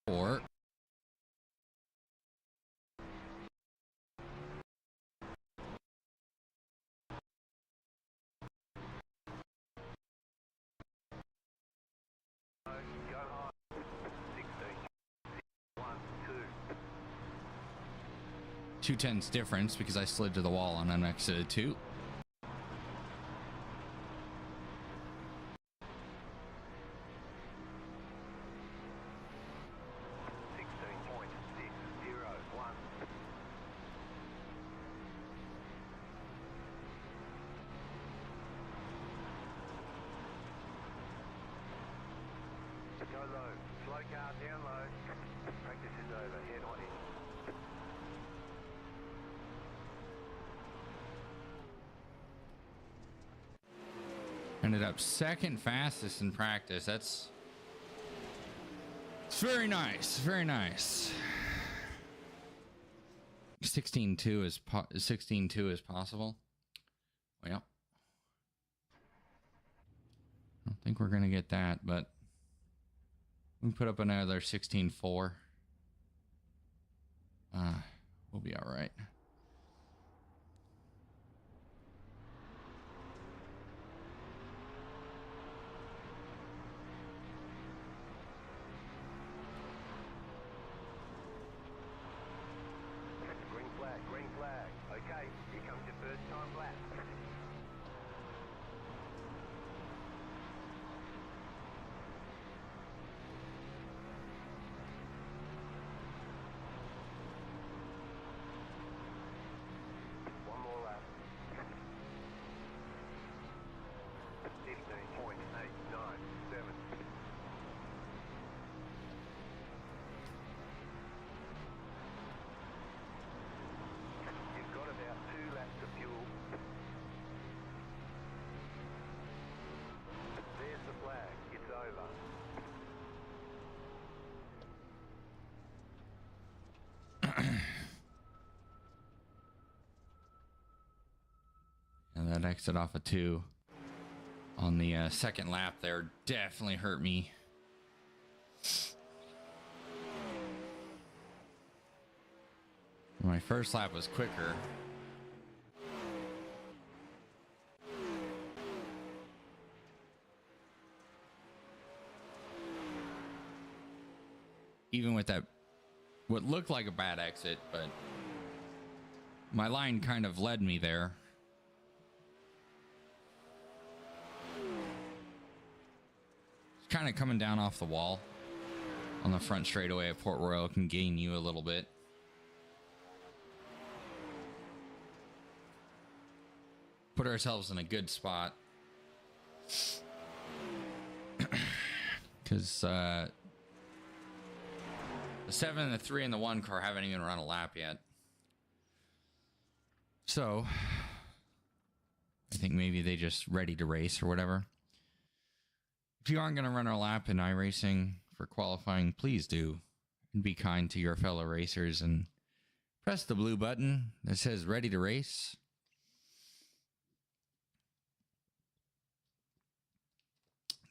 Four. Two tenths difference because I slid to the wall on an exit 2. Go low, slow car down low. Practice is over, head on in. Ended up second fastest in practice. It's very nice. Very nice. 16.2 is 16.2 is possible. Well, I don't think we're gonna get that, but we can put up another 16.4. We'll be all right. Green flag, green flag. Okay, here comes your first time lap. One more lap. 15.897. You've got about 2 laps of fuel. There's the flag. It's over. And that exit off of 2 on the second lap there definitely hurt me. My first lap was quicker. Even with that, what looked like a bad exit, but my line kind of led me there. It's kind of coming down off the wall on the front straightaway at Port Royal can gain you a little bit. Put ourselves in a good spot. Because the 7, the 3, and the 1 car haven't even run a lap yet. So, I think maybe they just ready to race or whatever. If you aren't going to run a lap in iRacing for qualifying, please do. And be kind to your fellow racers and press the blue button that says ready to race.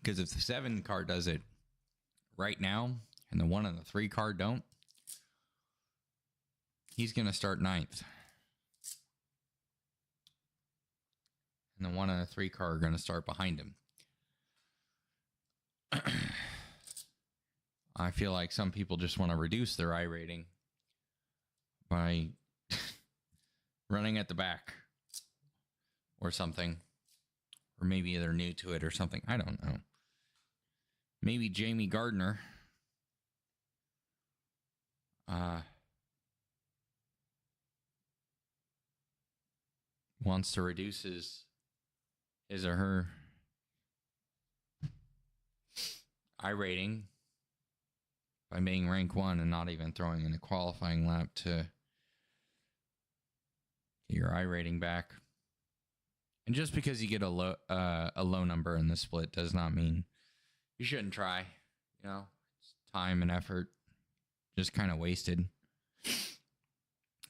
Because if the 7 car does it right now and the 1 and the 3 car don't, he's going to start 9th. And the 1 and the 3 car are going to start behind him. I feel like some people just want to reduce their iRating by running at the back or something. Or maybe they're new to it or something. I don't know. Maybe Jamie Gardner wants to reduce his or her iRating by being rank 1 and not even throwing in a qualifying lap to get your iRating back. And just because you get a low number in the split does not mean you shouldn't try. You know, it's time and effort just kind of wasted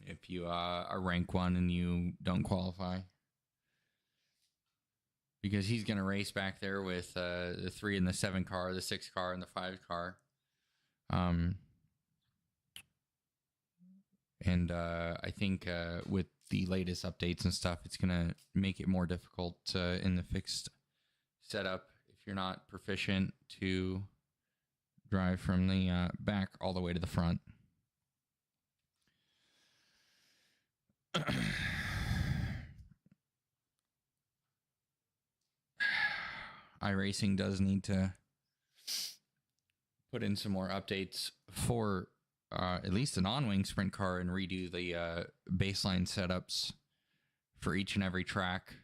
if you are rank 1 and you don't qualify. Because he's going to race back there with the 3 and the 7 car, the 6 car, and the 5 car. And I think with the latest updates and stuff, it's going to make it more difficult in the fixed setup if you're not proficient to drive from the back all the way to the front. iRacing does need to put in some more updates for at least an on-wing sprint car and redo the baseline setups for each and every track.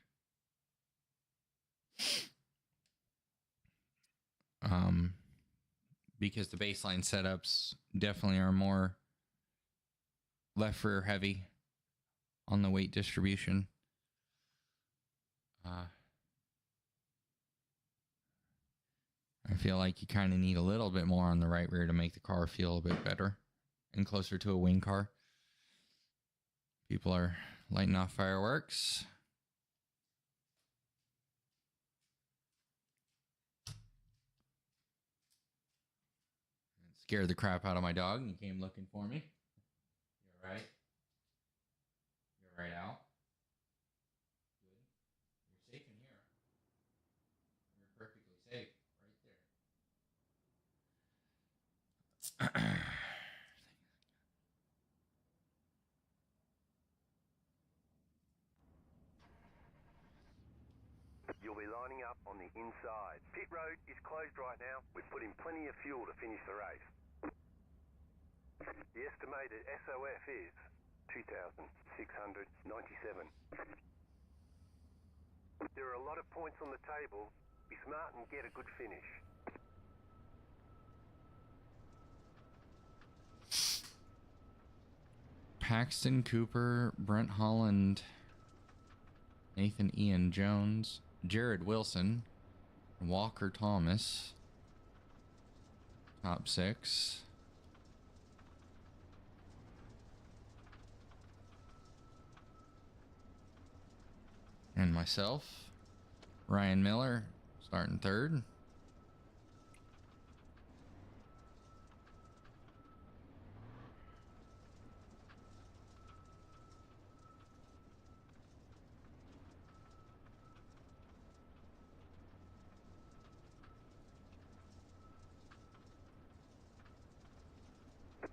Because the baseline setups definitely are more left rear heavy on the weight distribution. I feel like you kind of need a little bit more on the right rear to make the car feel a bit better and closer to a wing car. People are lighting off fireworks. Scared the crap out of my dog and he came looking for me. You all right? You're right out. Good. You're safe in here. You're perfectly safe right there. You'll be lining up on the inside. Pit road is closed right now. We've put in plenty of fuel to finish the race. The estimated SOF is 2,697. There are a lot of points on the table. Be smart and get a good finish. Paxton Cooper, Brent Holland, Nathan Ian Jones, Jared Wilson, Walker Thomas. Top 6. And myself, Ryan Miller, starting 3rd.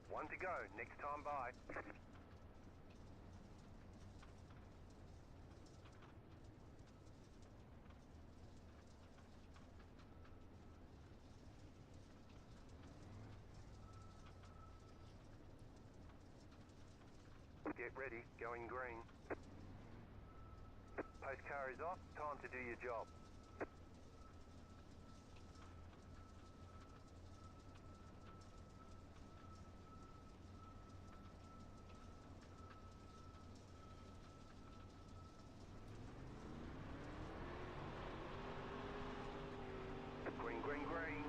One to go, next time by. Get ready, going green. Post car is off, time to do your job. Green, green, green.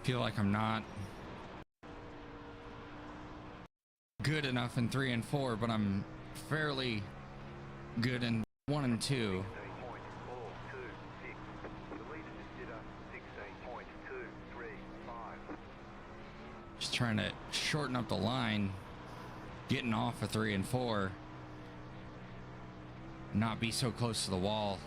Feel like I'm not good enough in 3 and 4, but I'm fairly good in 1 and 2. Just trying to shorten up the line, getting off of 3 and 4, not be so close to the wall.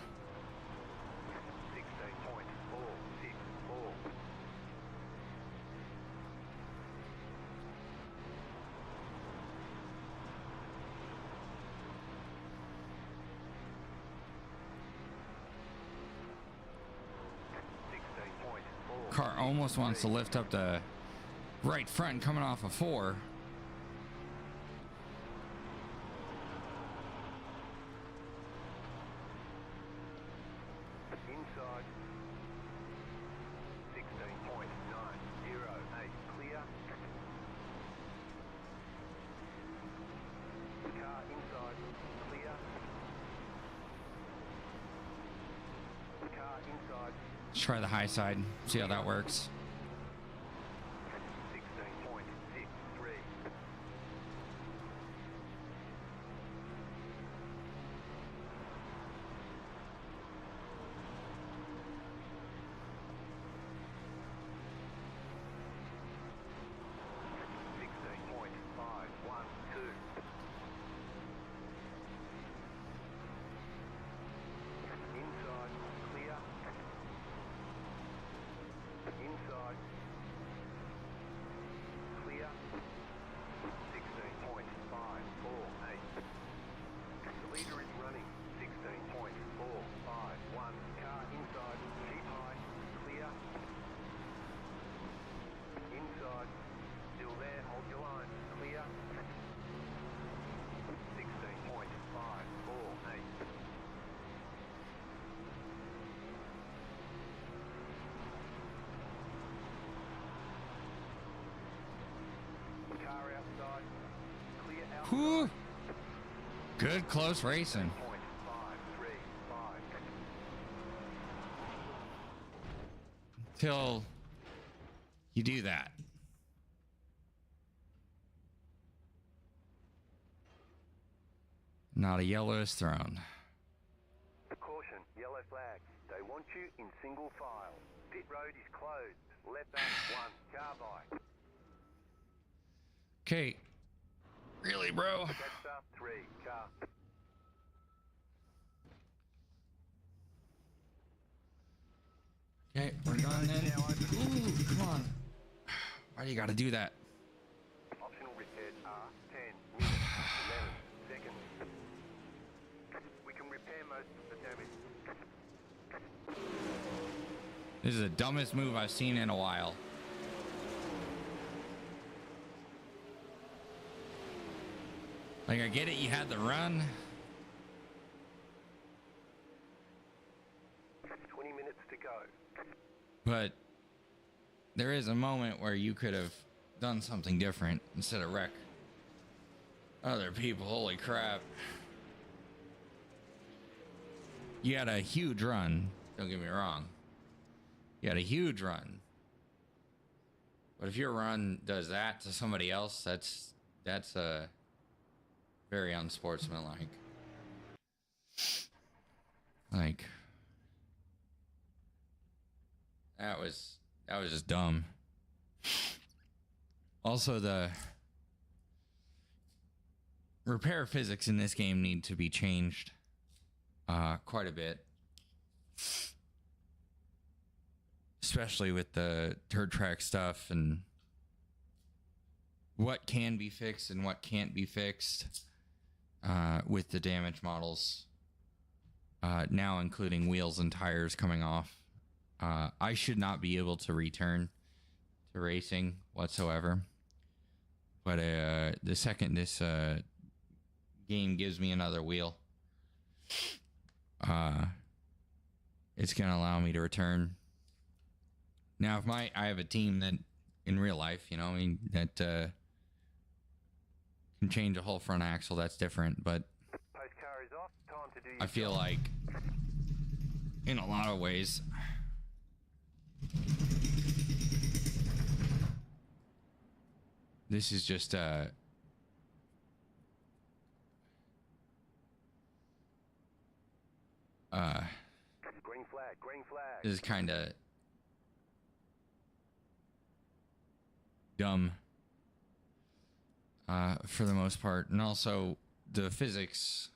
Car almost wants to lift up the right front coming off of 4. Inside 16.908 clear. Car inside clear. Car inside. Let's try the high side, see how that works. 16.635. Whew. Good close racing. Point 535. Till you do that. Not a yellow is thrown. Caution, yellow flag. They want you in single file. Pit road is closed. Let back 1 car by. Okay. Really, bro? Catch up 3 car. Okay, we're done then. Ooh, come on. Why do you gotta do that? Optional repairs are 10 minutes, 11 seconds. We can repair most of the damage. This is the dumbest move I've seen in a while. Like, I get it, you had the run. 20 minutes to go. But there is a moment where you could have done something different instead of wreck other people. Holy crap. You had a huge run. Don't get me wrong. You had a huge run. But if your run does that to somebody else, that's very unsportsmanlike. Like, that was just dumb. Also, the repair physics in this game need to be changed quite a bit, especially with the dirt track stuff and what can be fixed and what can't be fixed with the damage models now, including wheels and tires coming off. I should not be able to return to racing whatsoever. But the second this game gives me another wheel, it's going to allow me to return. Now, if I have a team that in real life, you know, I mean, that can change a whole front axle, that's different. But Post car is off. Time to do your I feel job. like in a lot of ways, this is just Green flag, green flag. this is kind of dumb for the most part. And also the physics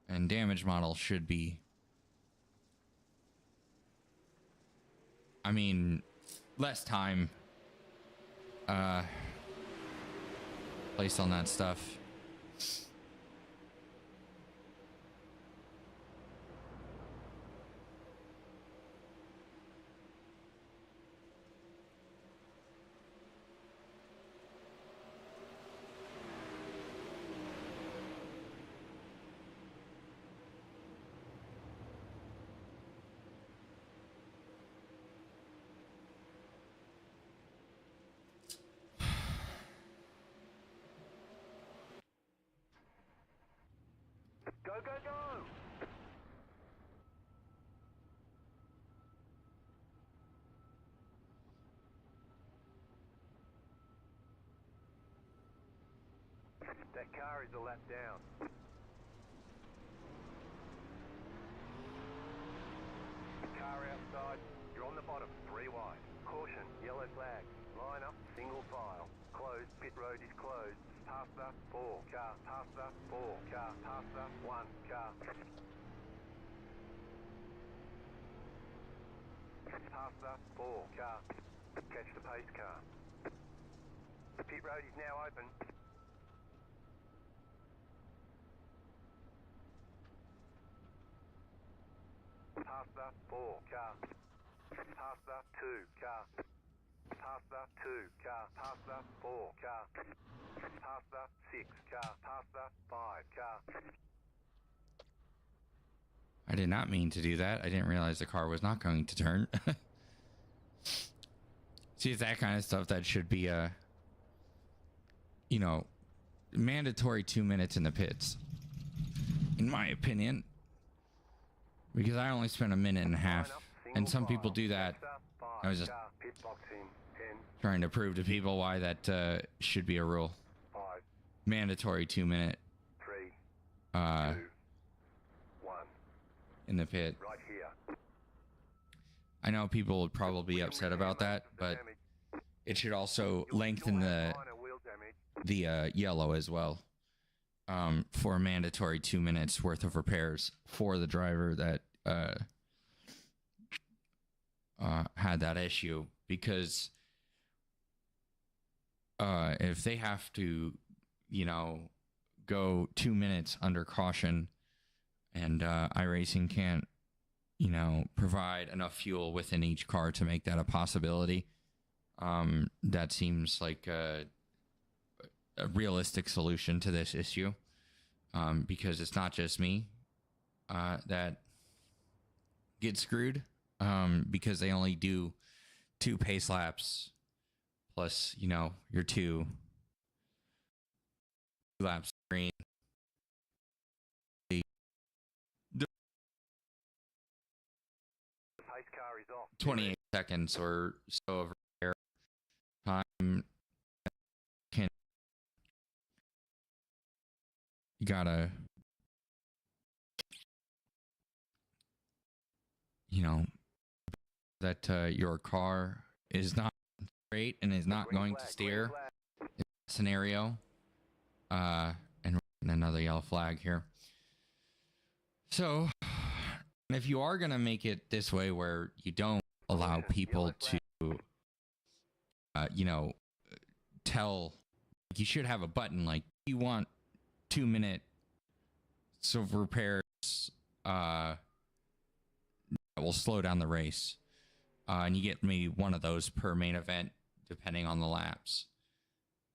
and damage model should be, I mean, less time placed on that stuff. Go, go, go! That car is a lap down. Car outside. You're on the bottom, 3 wide. Caution, yellow flag. Line up, single file. Closed, pit road is closed. Pass the 4 car, pass the 4 car, pass the 1 car. Pass the 4 car. Catch the pace car. The pit road is now open. Pass the 4 car. Pass the 2 car. Pass the 2 car. Pass the 4 car. Pass the 6 car. Pass the 5 car. I did not mean to do that. I didn't realize the car was not going to turn. See, it's that kind of stuff that should be, you know, mandatory 2 minutes in the pits, in my opinion, because I only spent a minute and a half, and some people do that. I was just trying to prove to people why that should be a rule. Mandatory 2 minute in the pit. Right here. I know people would probably be upset about that, but it should also lengthen the yellow as well, for a mandatory 2 minutes worth of repairs for the driver that had that issue, because if they have to, you know, go 2 minutes under caution, and Iracing can't, you know, provide enough fuel within each car to make that a possibility, that seems like a realistic solution to this issue, because it's not just me that gets screwed, because they only do 2 pace laps plus, you know, your 2 laps green. 28 seconds or so of repair time. You gotta, you know, that your car is not straight and is not going to steer in that scenario. And another yellow flag here. So, if you are gonna make it this way where you don't allow people to, you know, tell, like, you should have a button like, you want 2 minutes of repairs that will slow down the race, and you get maybe one of those per main event depending on the laps,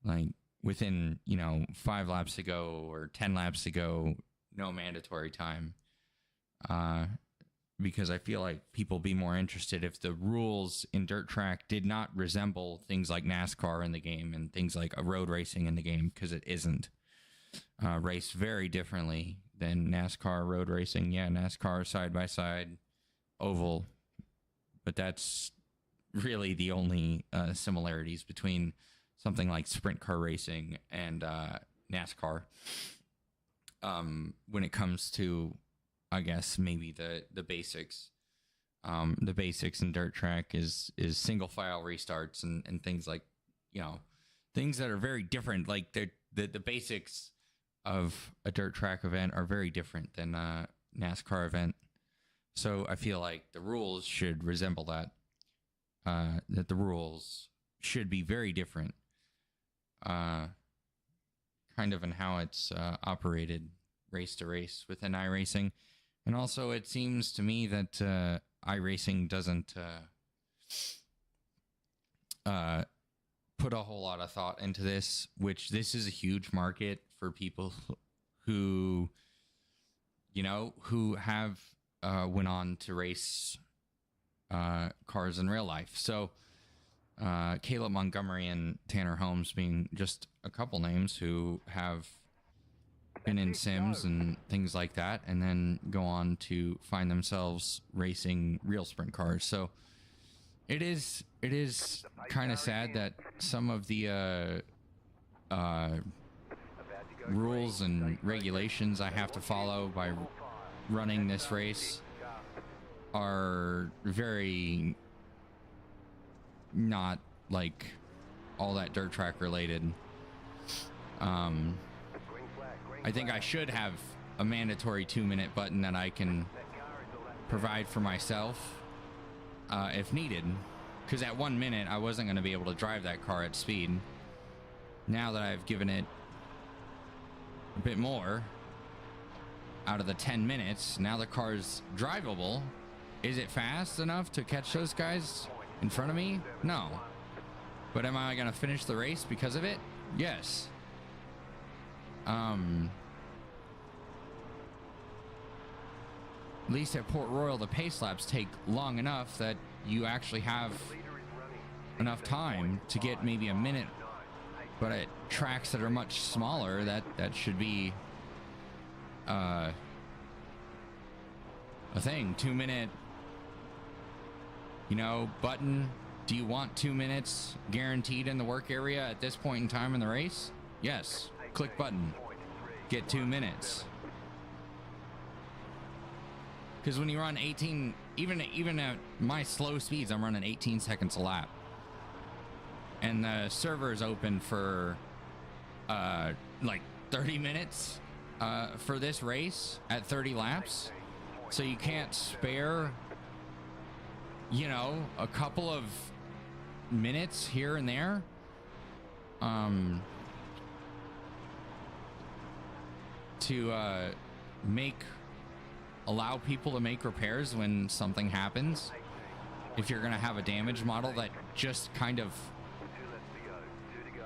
like within, you know, 5 laps to go or 10 laps to go, no mandatory time, because I feel like people be more interested if the rules in dirt track did not resemble things like NASCAR in the game and things like a road racing in the game, because it isn't. Race very differently than NASCAR road racing. Yeah, NASCAR side by side, oval, but that's really the only similarities between something like sprint car racing and NASCAR. When it comes to, I guess, maybe the basics. The basics in dirt track is single file restarts and things like, you know, things that are very different. Like the basics of a dirt track event are very different than a NASCAR event. So I feel like the rules should resemble that. That the rules should be very different, kind of in how it's operated race to race within iRacing. And also, it seems to me that iRacing doesn't put a whole lot of thought into this, which this is a huge market for people who, you know, who have went on to race cars in real life. So Caleb Montgomery and Tanner Holmes being just a couple names who have been in sims and things like that, and then go on to find themselves racing real sprint cars. So it is kind of sad that some of the rules and regulations I have to follow by running this race are very not like all that dirt track related. I think I should have a mandatory 2 minute button that I can provide for myself if needed, because at 1 minute I wasn't going to be able to drive that car at speed. Now that I've given it a bit more out of the 10 minutes, now the car's drivable. Is it fast enough to catch those guys in front of me? No. But am I going to finish the race because of it? Yes. At least at Port Royal, the pace laps take long enough that you actually have enough time to get maybe a minute But at tracks that are much smaller, that should be a thing. 2-minute, button. Do you want 2 minutes guaranteed in the work area at this point in time in the race? Yes. Click button. Get 2 minutes. Because when you run 18, even at my slow speeds, I'm running 18 seconds a lap. And the server is open for like 30 minutes for this race at 30 laps. So you can't spare, a couple of minutes here and there. To allow people to make repairs when something happens. If you're going to have a damage model that just kind of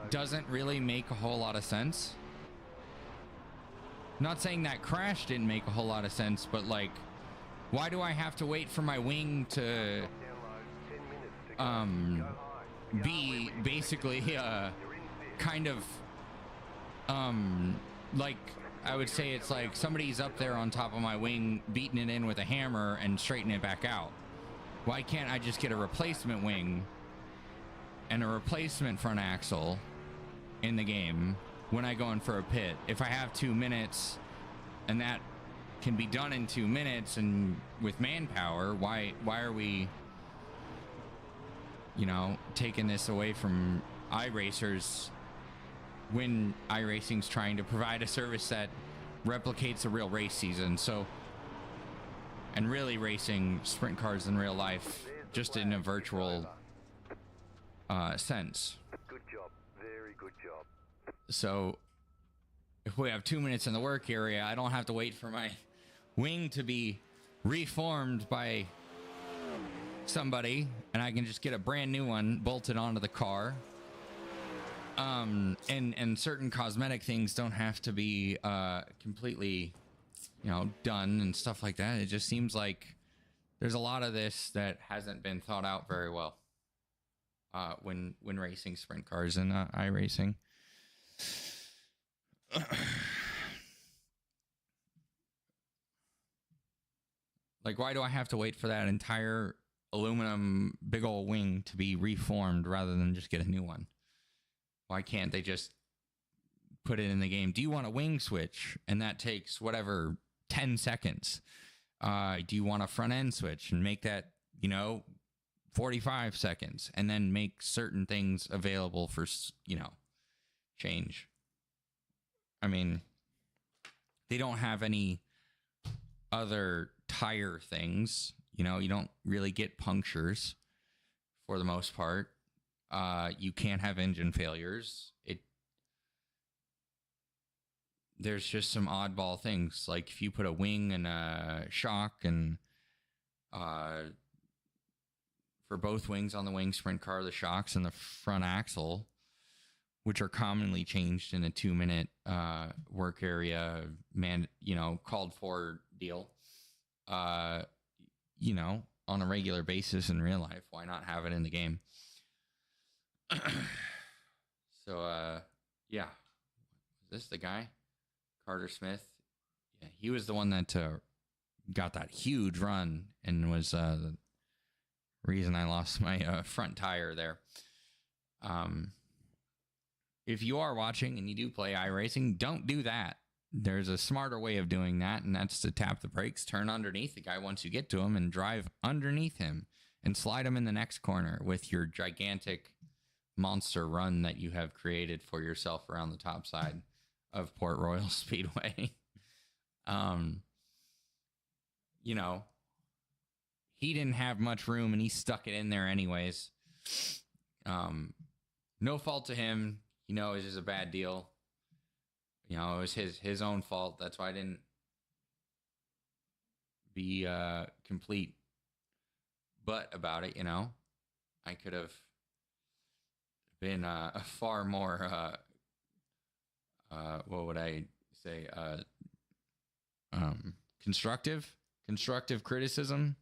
doesn't really make a whole lot of sense. Not saying that crash didn't make a whole lot of sense, but like, why do I have to wait for my wing to be basically kind of like, I would say it's like somebody's up there on top of my wing beating it in with a hammer and straighten it back out. Why can't I just get a replacement wing and a replacement front axle in the game when I go in for a pit? If I have 2 minutes and that can be done in 2 minutes and with manpower, why are we, taking this away from iRacers when iRacing's trying to provide a service that replicates a real race season? So, and really racing sprint cars in real life, just in a virtual sense. Good job. Very good job. So if we have 2 minutes in the work area, I don't have to wait for my wing to be reformed by somebody, and I can just get a brand new one bolted onto the car. And certain cosmetic things don't have to be completely, done and stuff like that. It just seems like there's a lot of this that hasn't been thought out very well when racing sprint cars and iRacing. Like, why do I have to wait for that entire aluminum big old wing to be reformed rather than just get a new one? Why can't they just put it in the game? Do you want a wing switch? And that takes whatever, 10 seconds. Do you want a front end switch and make that, 45 seconds, and then make certain things available for, change? I mean, they don't have any other tire things. You don't really get punctures for the most part. You can't have engine failures. There's just some oddball things. Like if you put a wing and a shock and for both wings on the wing sprint car, the shocks and the front axle, which are commonly changed in a 2 minute work area called for deal, on a regular basis in real life, why not have it in the game? So, yeah. Is this the guy? Carter Smith? Yeah, he was the one that got that huge run and was the reason I lost my front tire there. If you are watching and you do play iRacing, don't do that. There's a smarter way of doing that, and that's to tap the brakes, turn underneath the guy once you get to him, and drive underneath him and slide him in the next corner with your gigantic monster run that you have created for yourself around the top side of Port Royal Speedway. He didn't have much room and he stuck it in there anyways. No fault to him. It was just a bad deal. It was his own fault. That's why I didn't be complete butt about it. I could have been a far more what would I say, constructive criticism,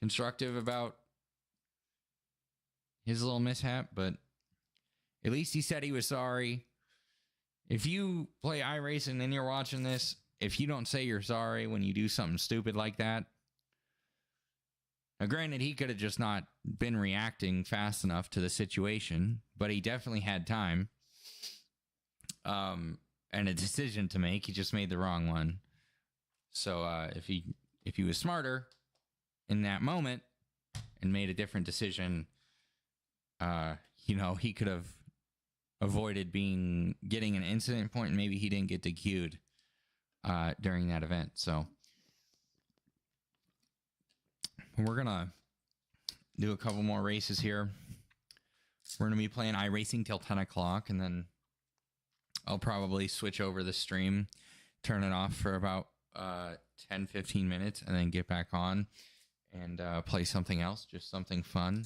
constructive about his little mishap. But At least he said he was sorry. If you play iRacing and you're watching this, if you don't say you're sorry when you do something stupid like that, now granted, he could have just not been reacting fast enough to the situation, but he definitely had time and a decision to make. He just made the wrong one. So if he was smarter in that moment and made a different decision, he could have avoided getting an incident point, and maybe he didn't get DQ'd during that event. So we're gonna do a couple more races here. We're gonna be playing iRacing till 10 o'clock, and then I'll probably switch over the stream, turn it off for about 10-15 minutes, and then get back on and play something else, just something fun.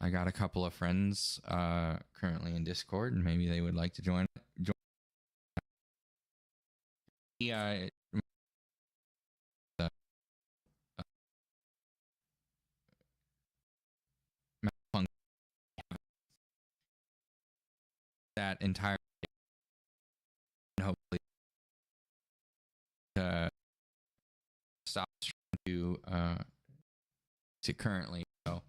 I got a couple of friends currently in Discord, and maybe they would like to join. That entire hopefully stop to currently. So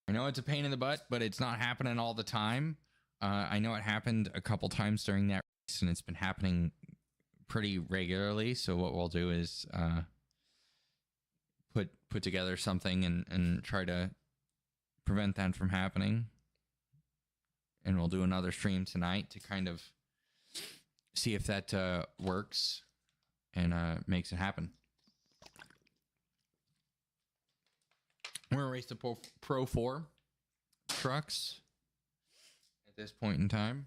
I know it's a pain in the butt, but it's not happening all the time. I know it happened a couple times during that race, and it's been happening pretty regularly. So what we'll do is put together something and try to prevent that from happening. And we'll do another stream tonight to kind of see if that works and makes it happen. We're going to race the Pro 4 trucks at this point in time.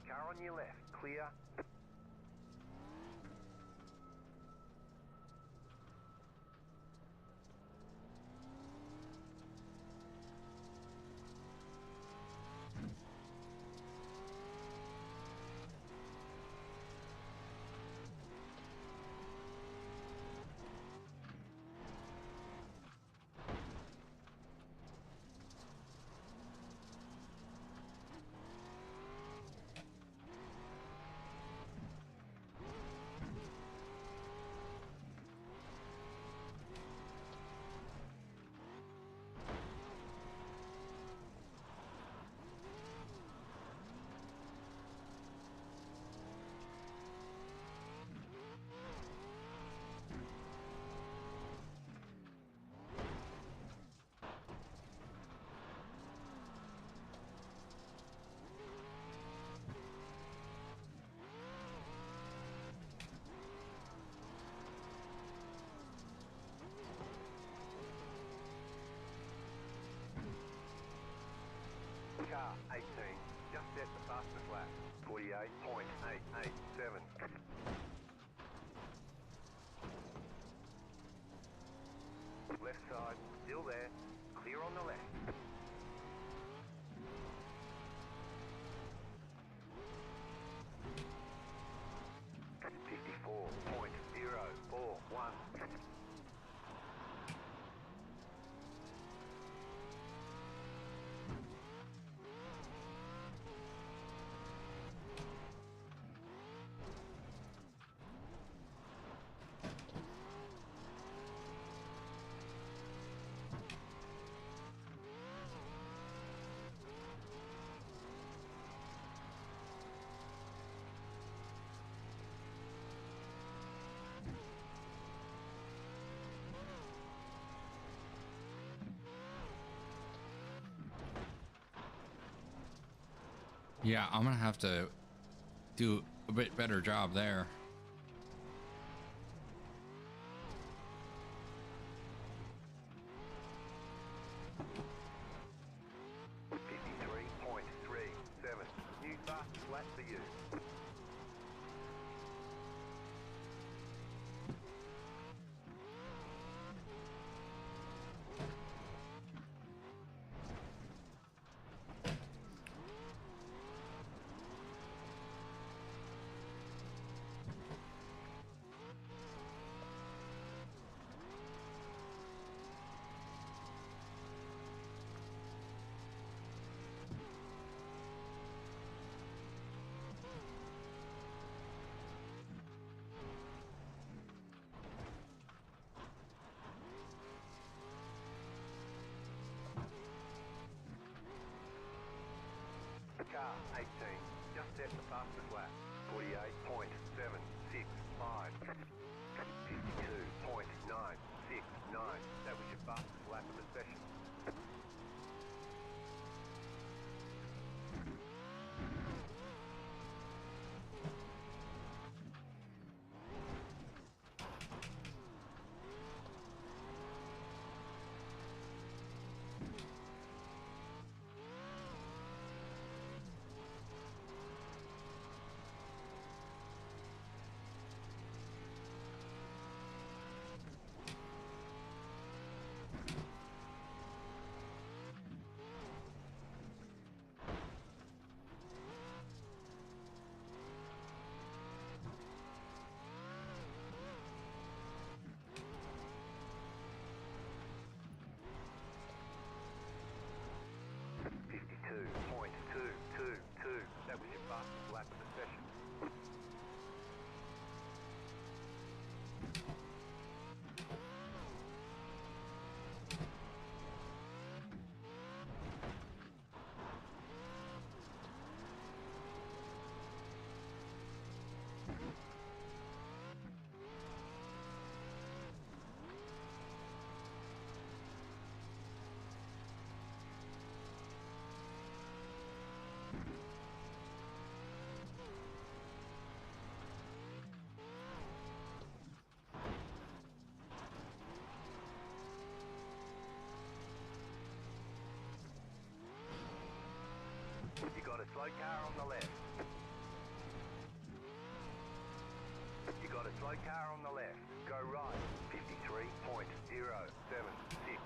Car on your left, clear. Yeah, I'm gonna have to do a bit better job there. New fast flat for you. Car 18, just set the fastest lap. 48.765. 52.969. That was your fastest lap of the session. That was your fastest lap of the session. You got a slow car on the left. You got a slow car on the left. Go right. 53.076.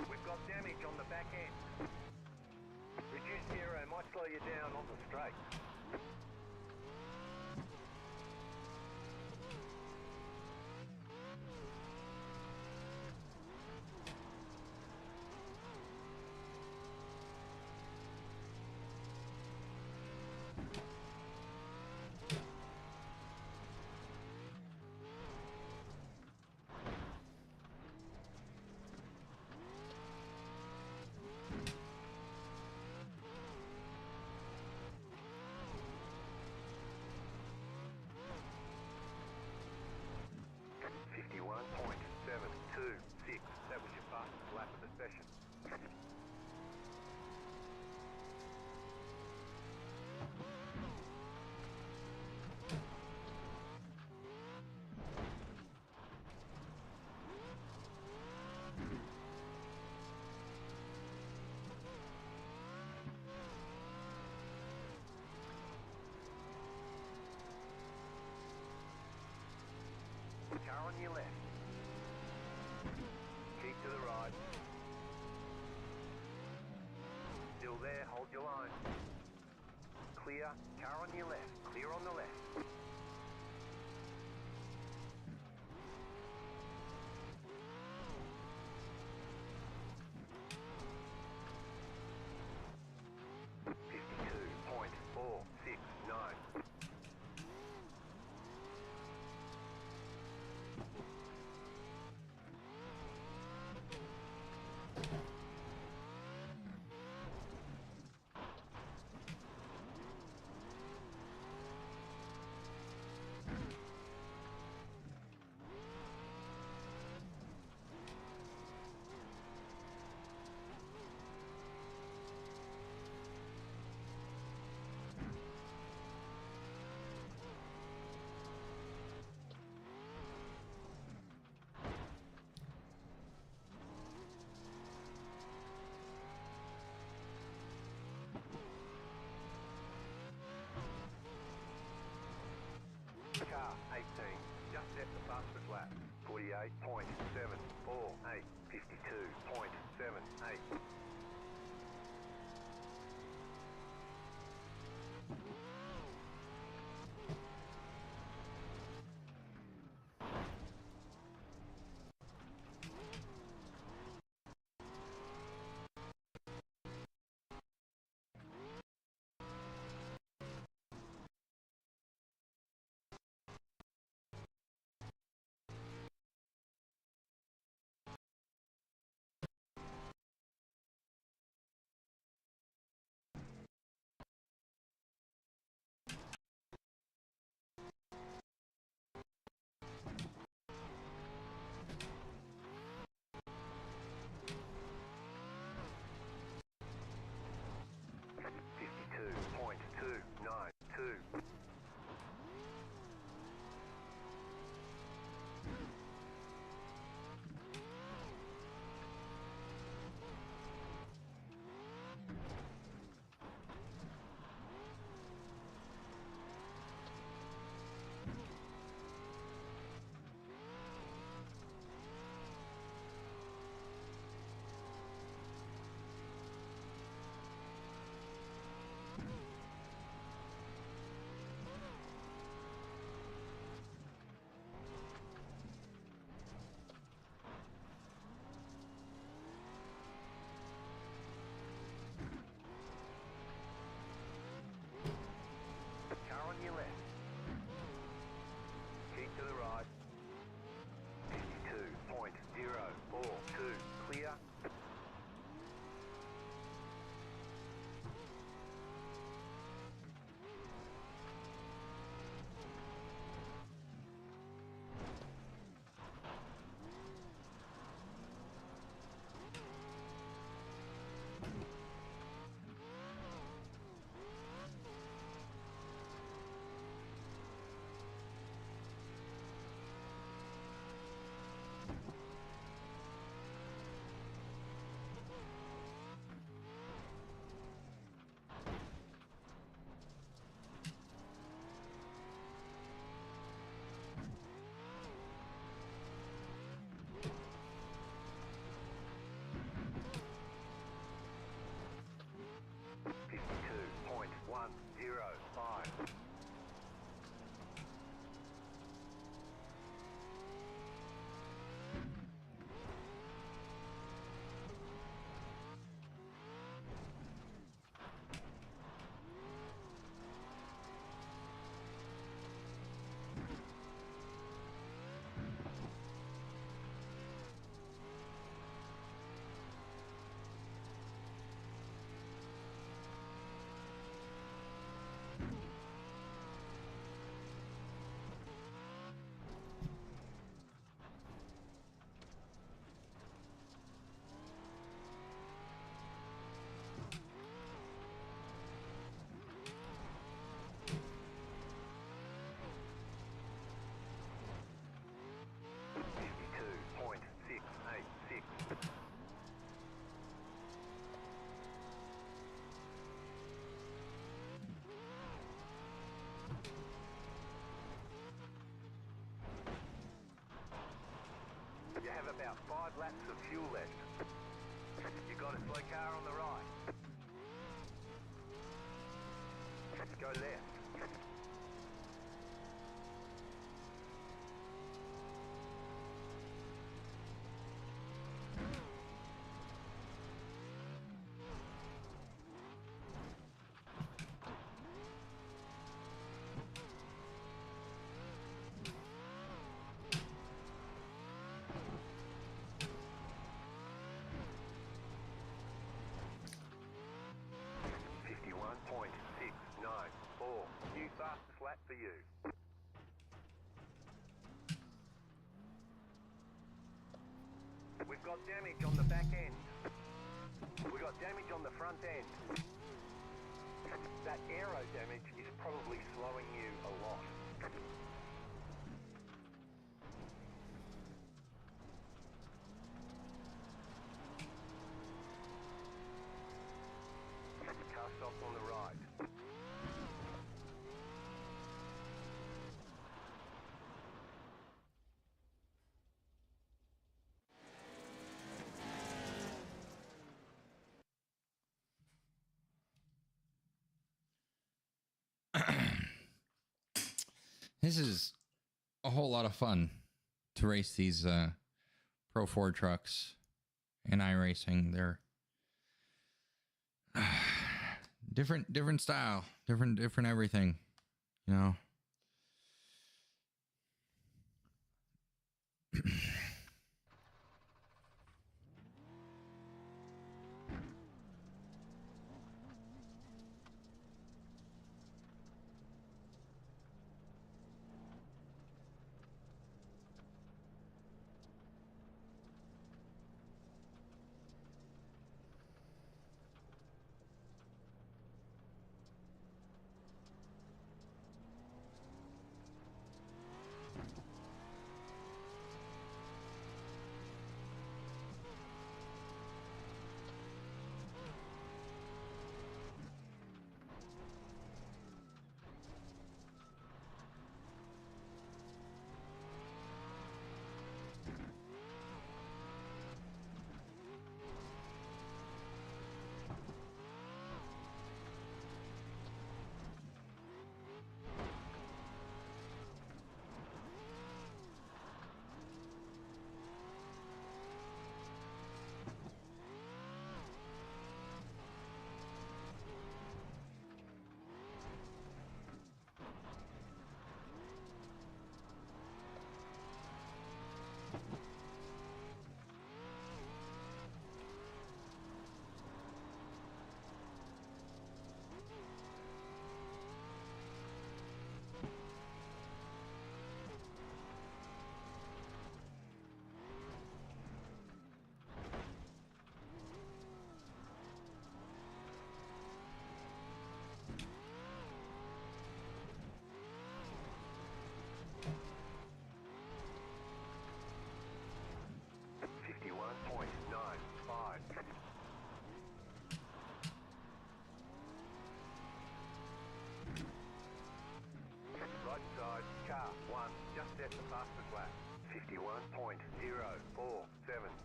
We've got damage on the back end. Reduced aero might slow you down on the straight. That was your fastest lap of the session. Car on your left. Keep to the right. Still there, hold your line. Clear, car on your left. Clear on the left. 58.748. 52.78. You have about 5 laps of fuel left. You got a slow car on the right. Go left. Fastest lap for you. We've got damage on the back end. We've got damage on the front end. That aero damage is probably slowing you a lot. Car stopped on the right. This is a whole lot of fun to race these Pro 4 trucks in iRacing. They're different style, different everything, you know. Right side, car 1, just set the fastest lap. 51.047.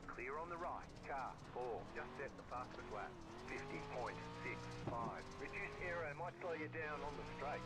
Clear on the right, car 4, just set the fastest lap. 50.65. Reduced aero might slow you down on the straight.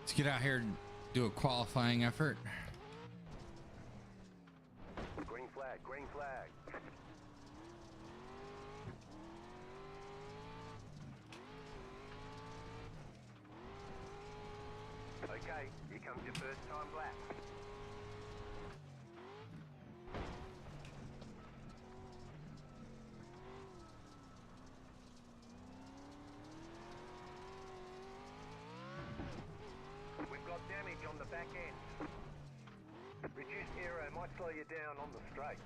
Let's get out here and do a qualifying effort. Green flag, green flag. Okay, here comes your first time lap. We've got damage on the back end. Reduced aero might slow you down on the straight.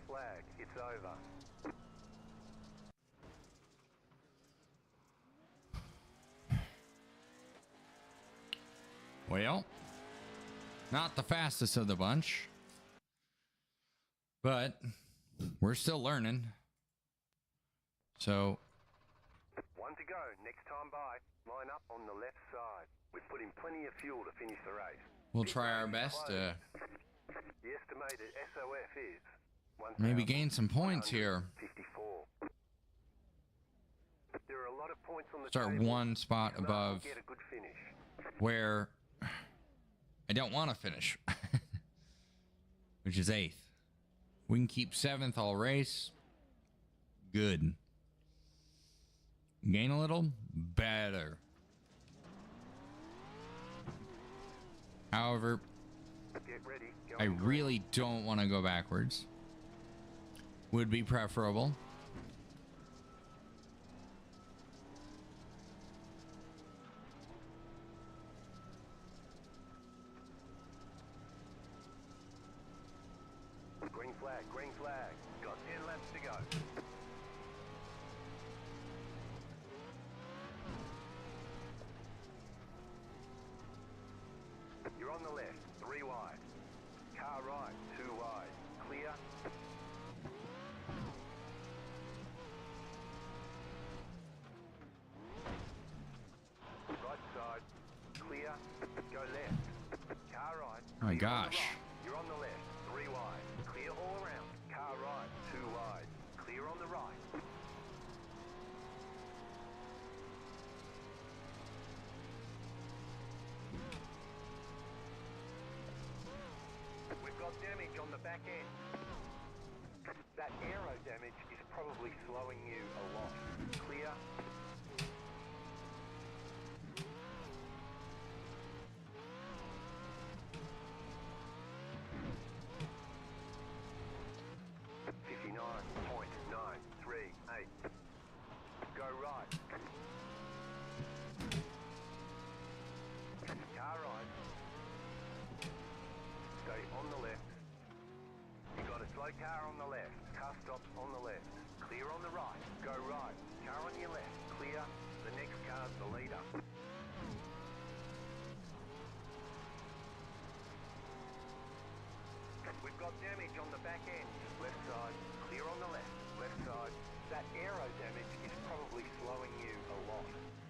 flag. It's over. Well, not the fastest of the bunch, but we're still learning. So, One to go. Next time by, line up on the left side. We've put in plenty of fuel to finish the race. we'll try our best to The estimated SOF is maybe gain some points here. 54. There are a lot of points on the Start table. one spot Come on, above get a good finish. where I don't want to finish, which is 8th. We can keep 7th all race. Good. Gain a little, better. However, Get ready. I Going green. really don't want to go backwards. Would be preferable. Green flag, green flag. Got 10 laps to go. You're on the left, 3 wide. Car right, 2 wide. Clear. Right side, clear. Go left. Car right. Oh my clear on the gosh. right. You're on the left, 3 wide. Clear all around. Car right, 2 wide. Clear on the right. We've got damage on the back end. That aero damage is probably slowing you a lot. Clear. Go right. Car right. Stay on the left. You got a slow car on the left. Car stops on the left. Clear on the right. Go right. Car on your left. Clear. The next car's the leader. We've got damage on the back end. Left side. Clear on the left. Left side. That aero damage is probably slowing you a lot.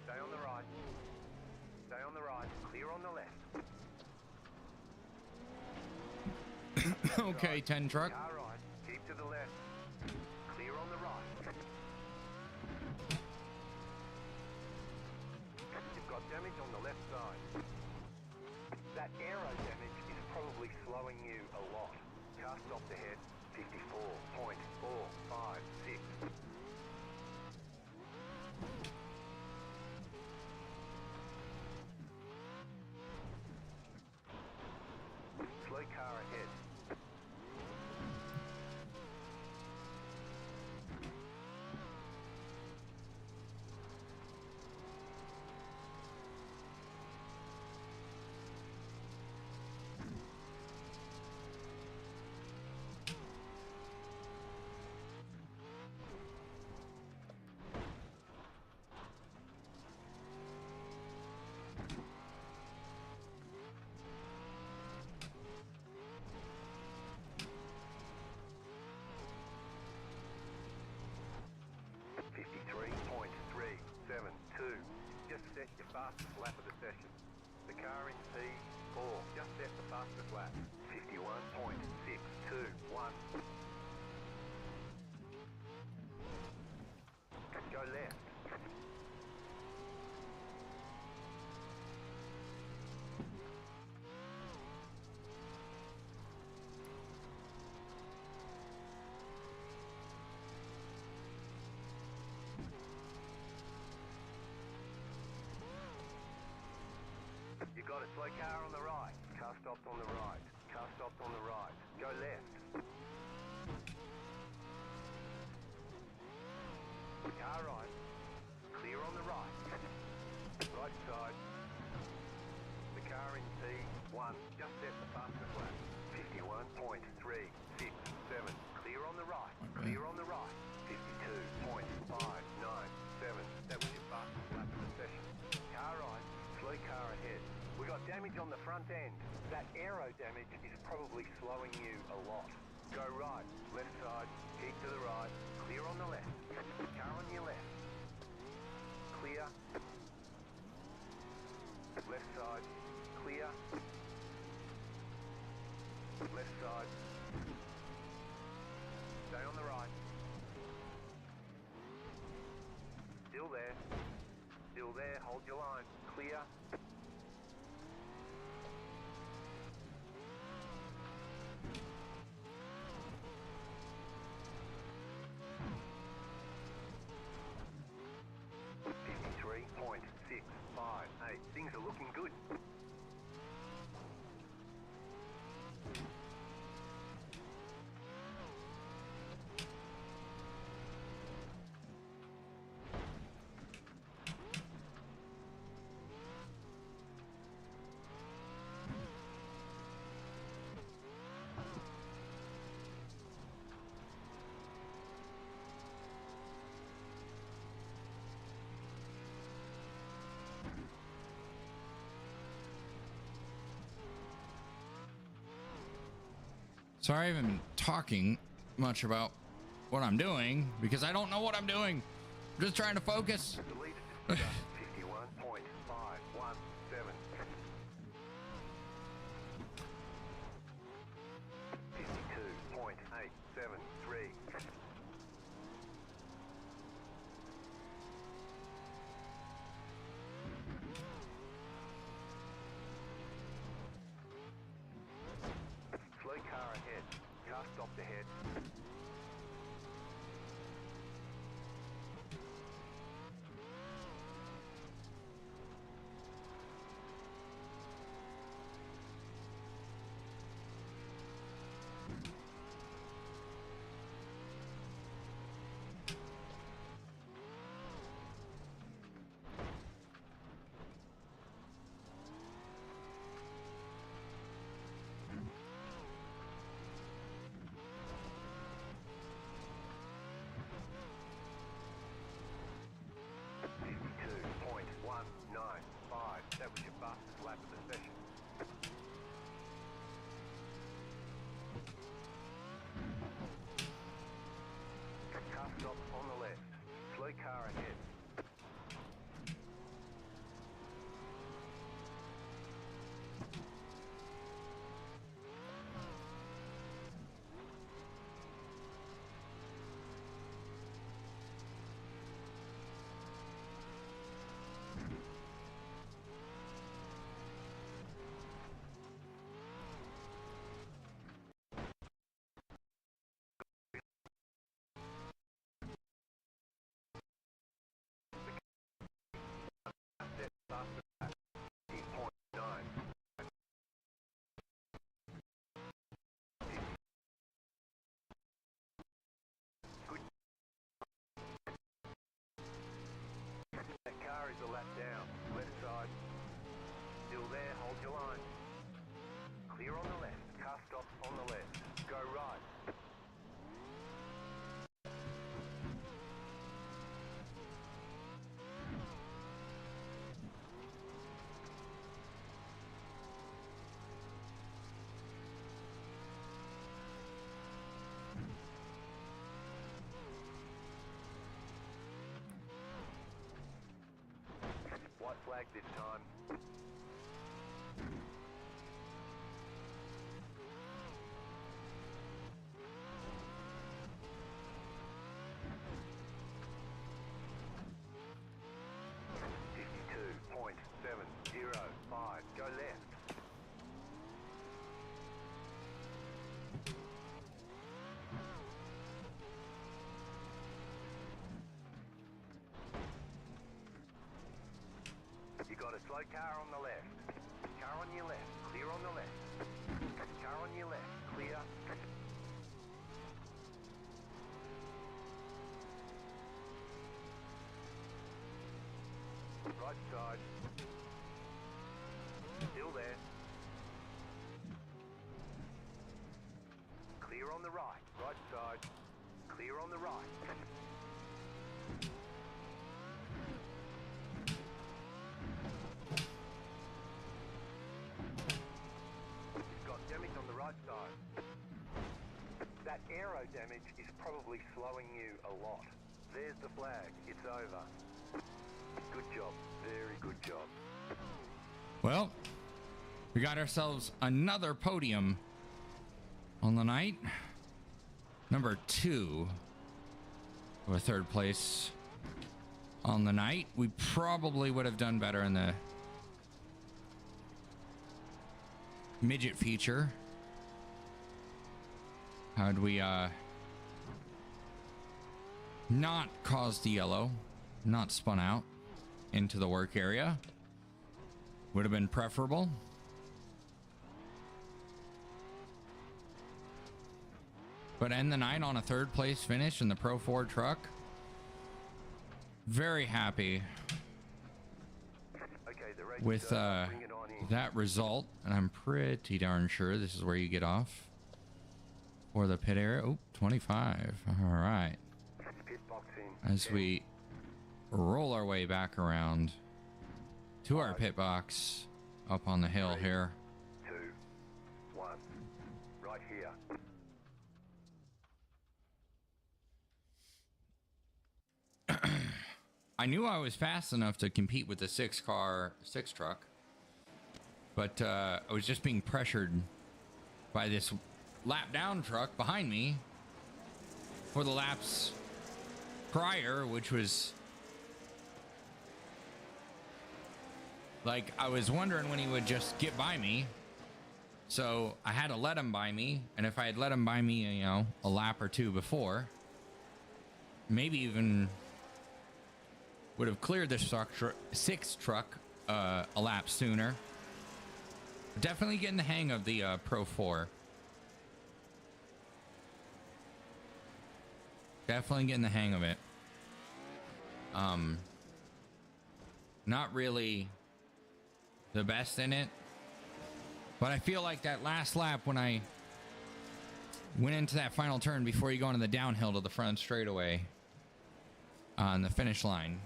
Stay on the right. Stay on the right. Clear on the left. Okay, 10 truck. Car right. Keep to the left. Clear on the right. You've got damage on the left side. That aero damage is probably slowing you a lot. Car stopped ahead. 54.456. Slow car ahead. Just set your fastest lap of the session. The car in P4 just set the fastest lap. 51.621. Go left. You got a slow car on the right. Car stopped on the right. Car stopped on the right. Go left. Car right. Clear on the right. Right side. The car in P1 just set the fastest lap. 51.367. Clear on the right. damage on the front end. That aero damage is probably slowing you a lot. Go right, left side, keep to the right, clear on the left. Car on your left. Clear. Left side, clear. Left side. Stay on the right. Still there. Still there, hold your line. Clear. Things are looking good. Sorry, I haven't been talking much about what I'm doing because I don't know what I'm doing. I'm just trying to focus. The leader just 51.517. 52.873. Slow car ahead. Car stopped ahead. That was your fastest lap of the session. Car stop on the left. Slow car ahead. That car is a lap down. Left side. Still there, hold your line. Clear on the left. Car stop on the left. Go right. White flag this time. .705. Go left. You got a slow car on the left. Car on your left. Clear on the left. Car on your left. Clear. Right side. Still there. Clear on the right. Right side. Clear on the right. right side. That aero damage is probably slowing you a lot. There's the flag. It's over. Good job. Very good job. Well, we got ourselves another podium on the night. Number 2. Or 3rd place on the night. We probably would have done better in the midget feature. How'd we not caused the yellow, not spun out into the work area? Would have been preferable. But end the night on a 3rd place finish in the Pro 4 truck. Very happy Okay, the race with bring it on in. that result. And I'm pretty darn sure this is where you get off for the pit area. Oh, 25. All right. Pit box in. As we roll our way back around to our pit box up on the hill here. 2, 1. Right here. I knew I was fast enough to compete with the 6 truck, but I was just being pressured by this lap down truck behind me for the laps prior, which was like, I was wondering when he would just get by me. So I had to let him by me. And if I had let him by me, you know, a lap or 2 before, maybe even would have cleared this 6 truck a lap sooner. Definitely getting the hang of the Pro 4. Definitely getting the hang of it. Not really the best in it, but I feel like that last lap when I went into that final turn before you go into the downhill to the front straightaway on the finish line,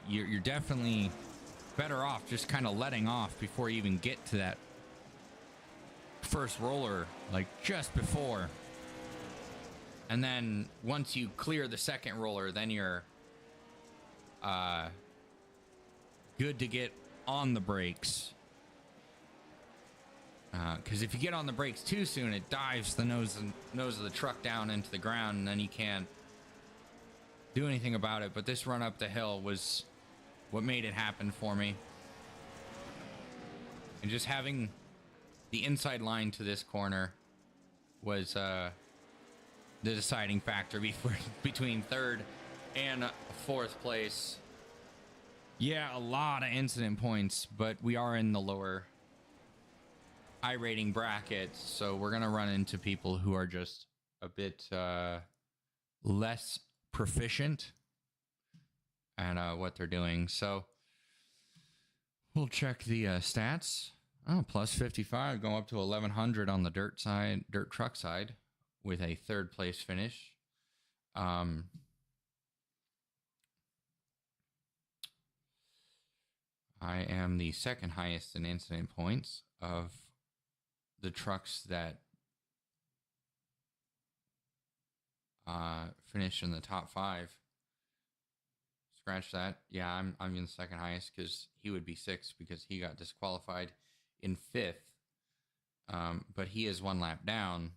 you're definitely better off just kind of letting off before you even get to that first roller, like just before. And then once you clear the second roller, then you're good to get on the brakes. Because if you get on the brakes too soon, it dives the nose of the truck down into the ground, and then you can't do anything about it. But this run up the hill was what made it happen for me. And just having the inside line to this corner was the deciding factor between 3rd and 4th place. Yeah, a lot of incident points, but we are in the lower I rating bracket, so we're gonna run into people who are just a bit less proficient and what they're doing. So we'll check the stats. Oh, plus 55, going up to 1100 on the dirt truck side with a 3rd place finish. I am the 2nd highest in incident points of the trucks that finished in the top 5. Scratch that. Yeah, I'm in the 2nd highest because he would be 6th because he got disqualified in 5th. But he is 1 lap down.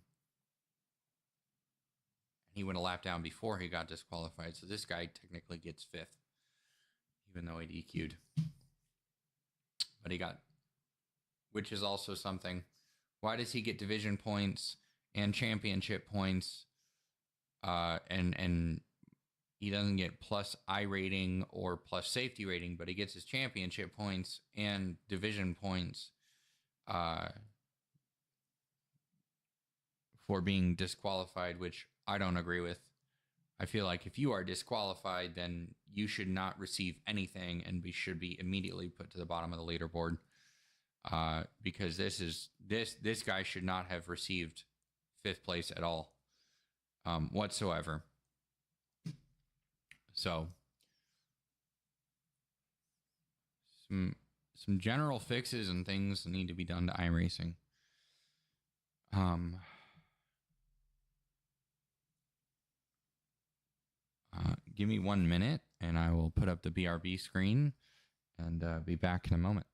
He went a lap down before he got disqualified, so this guy technically gets 5th, even though he DQ'd. But he got, which is also something. Why does he get division points and championship points, and he doesn't get plus I rating or plus safety rating, but he gets his championship points and division points for being disqualified, which I don't agree with. I feel like if you are disqualified, then you should not receive anything and should be immediately put to the bottom of the leaderboard. Because this guy should not have received 5th place at all, whatsoever. So some some general fixes and things need to be done to iRacing. Give me 1 minute and I will put up the BRB screen and be back in a moment.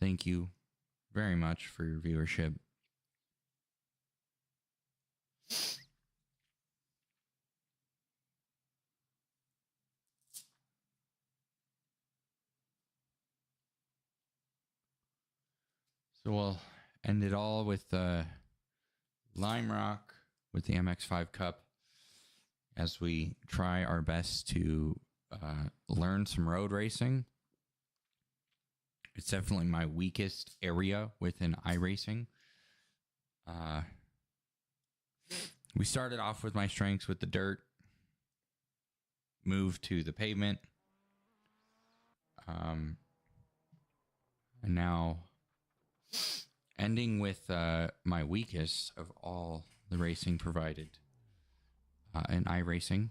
Thank you very much for your viewership. So we'll end it all with Lime Rock with the MX5 Cup as we try our best to learn some road racing. It's definitely my weakest area within iRacing. We started off with my strengths with the dirt, moved to the pavement, and now ending with my weakest of all the racing provided in iRacing.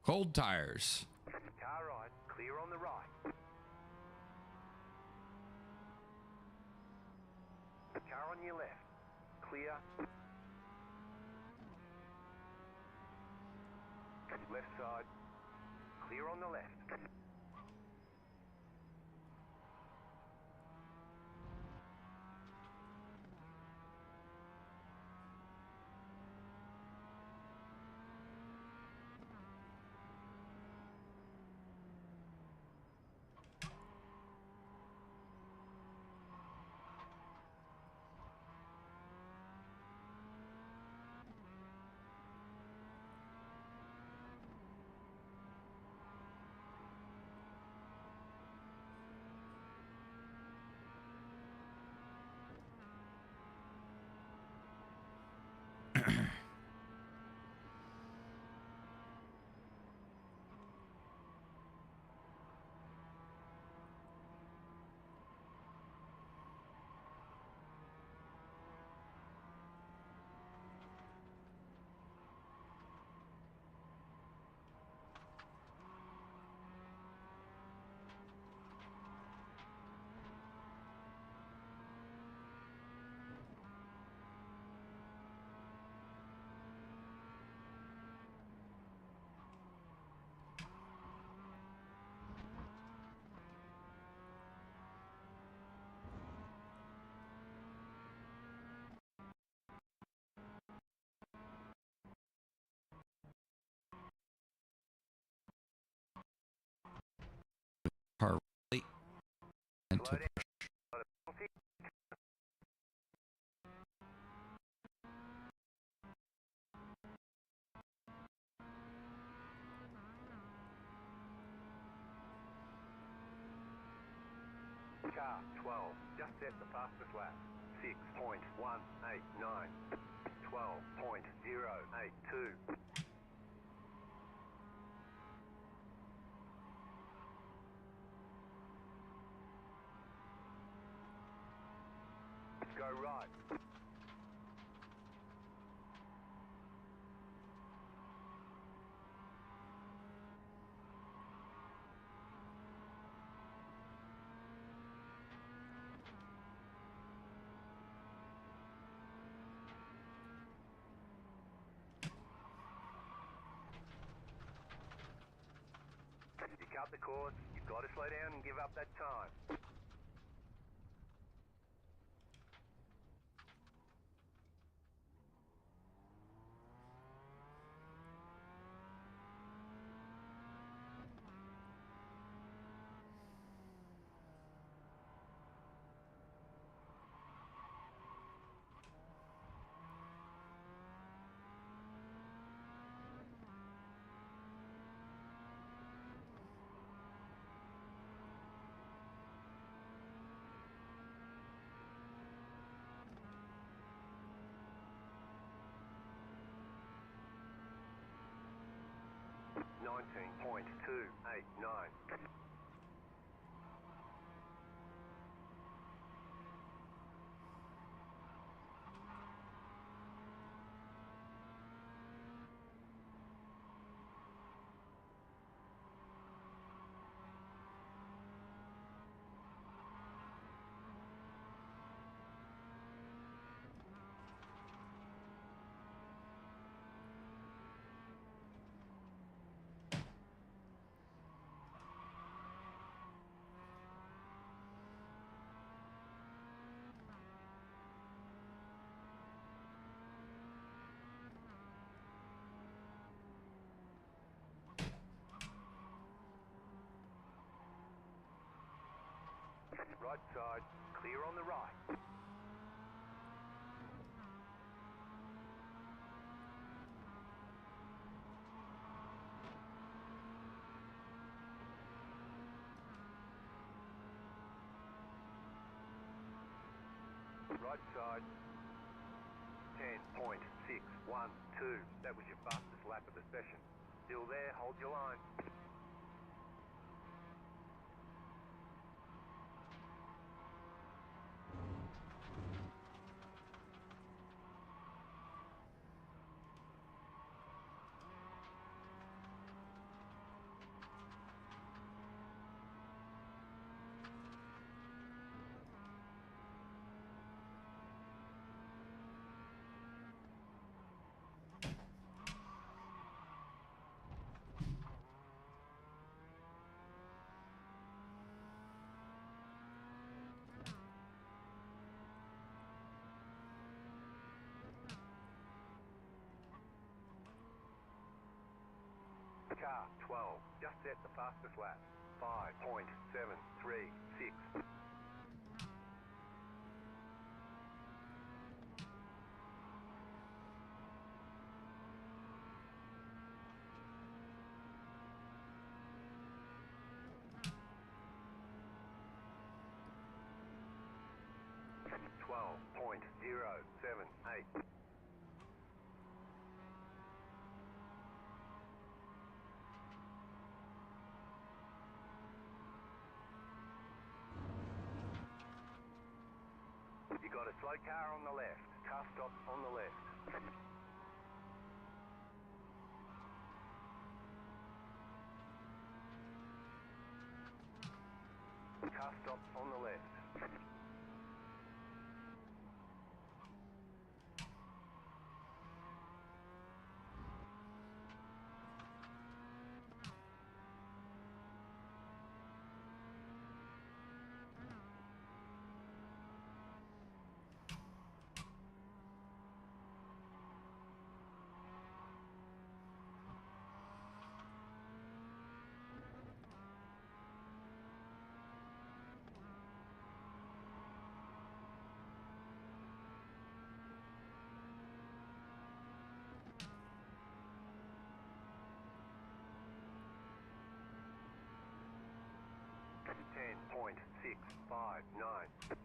Cold tires. Car right, clear on the right. Car on your left, clear. Left side, clear on the left. Car right and to Slow down. Car 12, just set the fastest lap. 6.189. 12.082. Go right. You cut the course, you've got to slow down and give up that time. .289. right side, clear on the right. Right side. 10.612. That was your fastest lap of the session. Still there, hold your line. Car 12, just set the fastest lap. 5.736. $12.078. You got a slow car on the left. Car stop on the left. Car stop on the left. $10.659.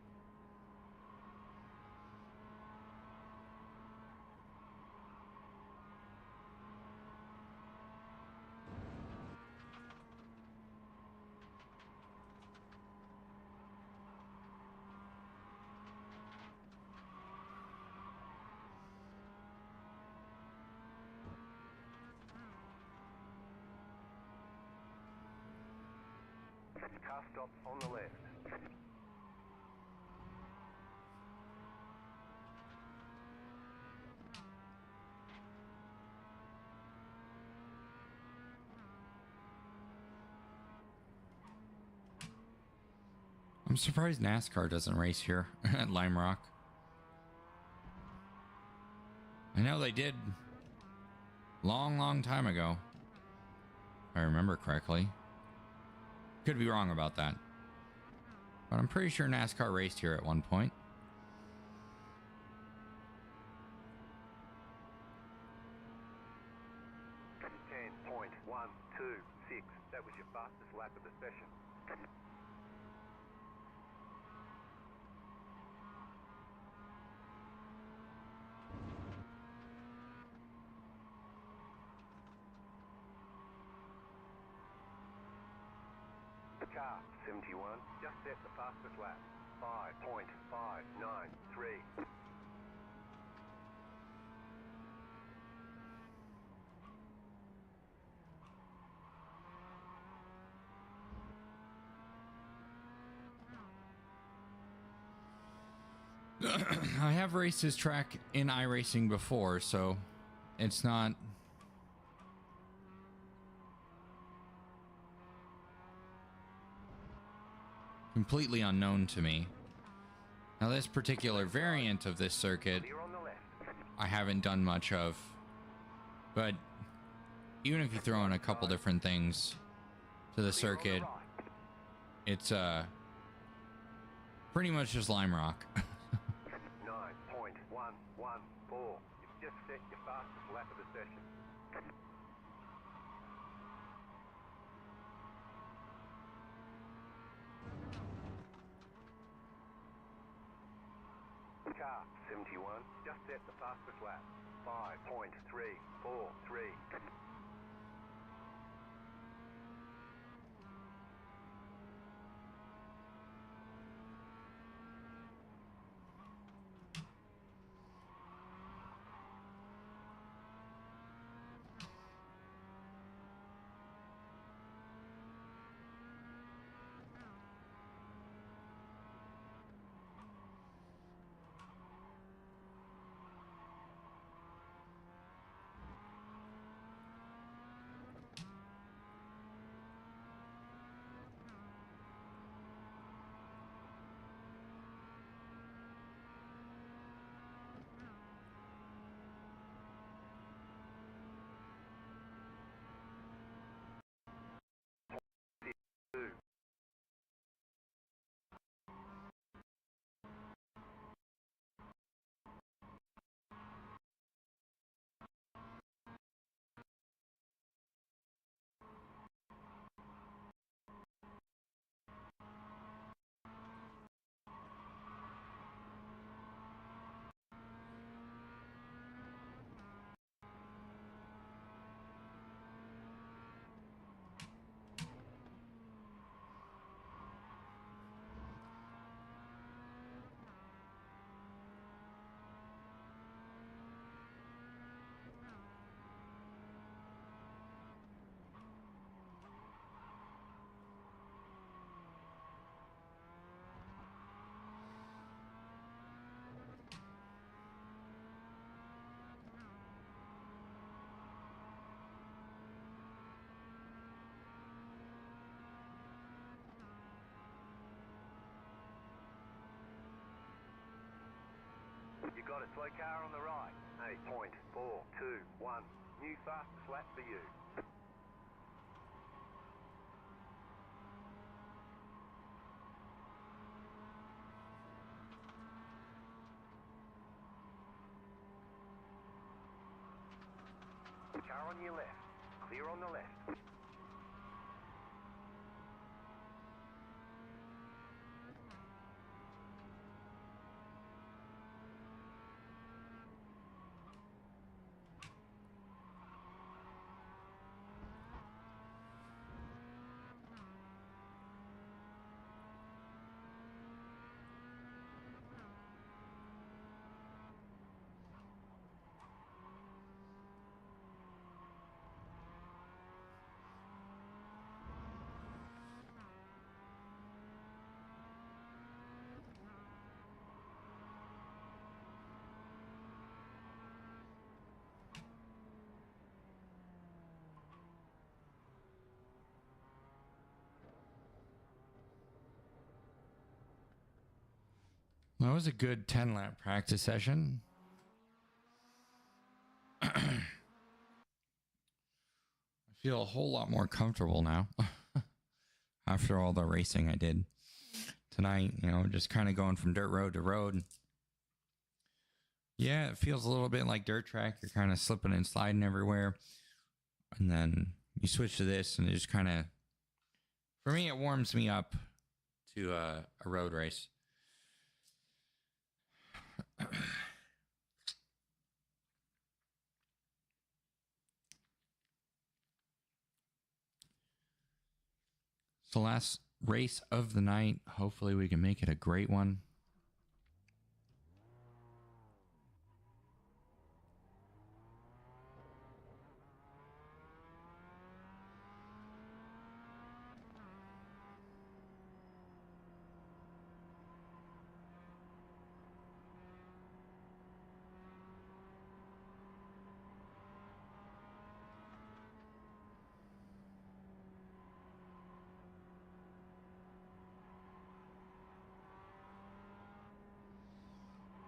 Car stop on the left. I'm surprised NASCAR doesn't race here at Lime Rock. I know they did long time ago, if I remember correctly. Could be wrong about that, but I'm pretty sure NASCAR raced here at one point. $10.126. That was your fastest lap of the session. Car 71, just set the fastest lap. 5.593. I have raced this track in iRacing before, so it's not completely unknown to me. Now, this particular variant of this circuit, Clear on the left. I haven't done much of, but even if you throw in a couple different things to the Clear on the circuit, right. it's Pretty much just lime rock. 9.114. You've just set your fastest lap of the session. Car 71, just set the fastest lap. 5.343. You got a slow car on the right. 8.421. New fastest lap for you. Car on your left. Clear on the left. That was a good 10 lap practice session. I feel a whole lot more comfortable now after all the racing I did tonight, you know, just kind of going from dirt road to road. Yeah, it feels a little bit like dirt track. You're kind of slipping and sliding everywhere. And then you switch to this and it just kind of, for me, it warms me up to a road race. So last race of the night. Hopefully we can make it a great one.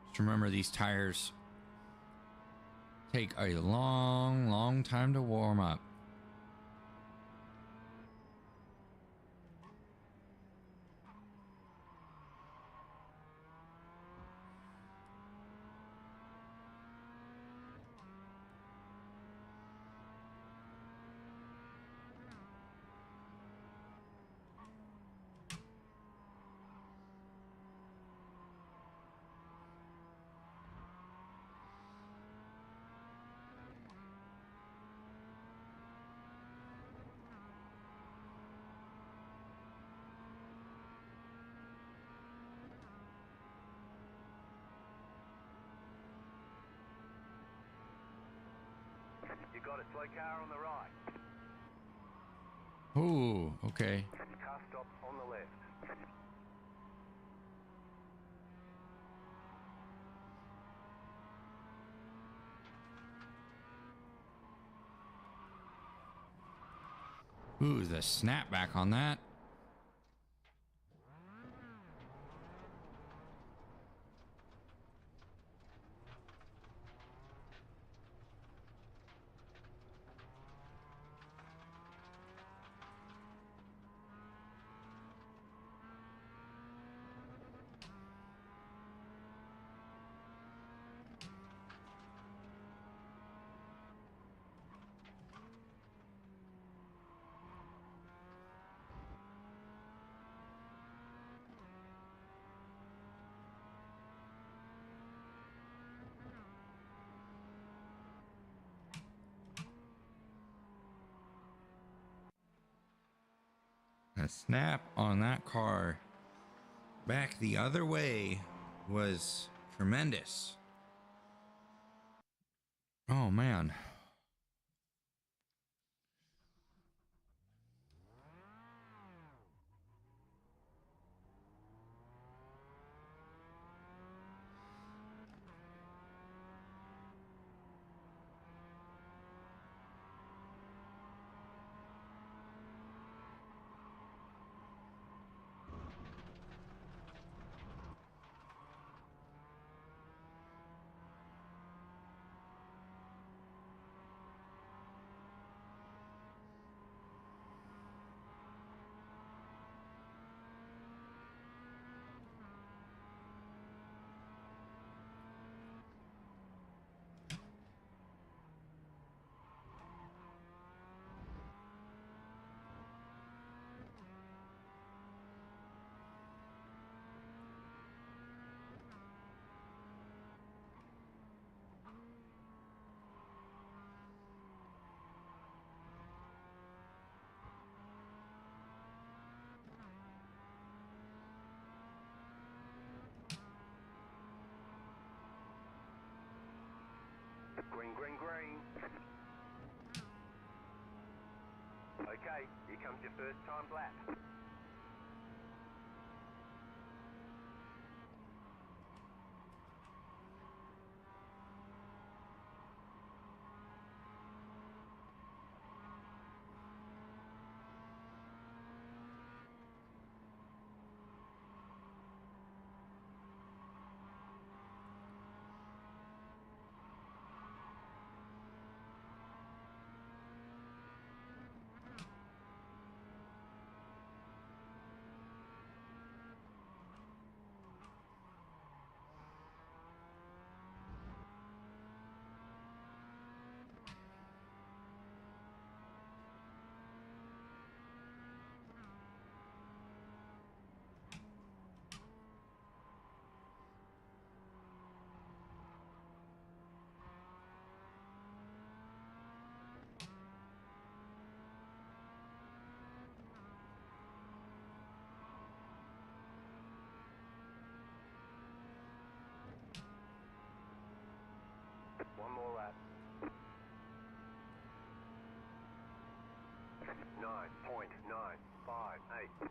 Just remember, these tires take a long, long time to warm up. Got it. Slow car on the right. Ooh, okay. Car stop on the left. Ooh, the snapback on that. A snap on that car back the other way was tremendous. Oh man. Green, green, green. Okay, here comes your first time lap. One more lap. 9.958.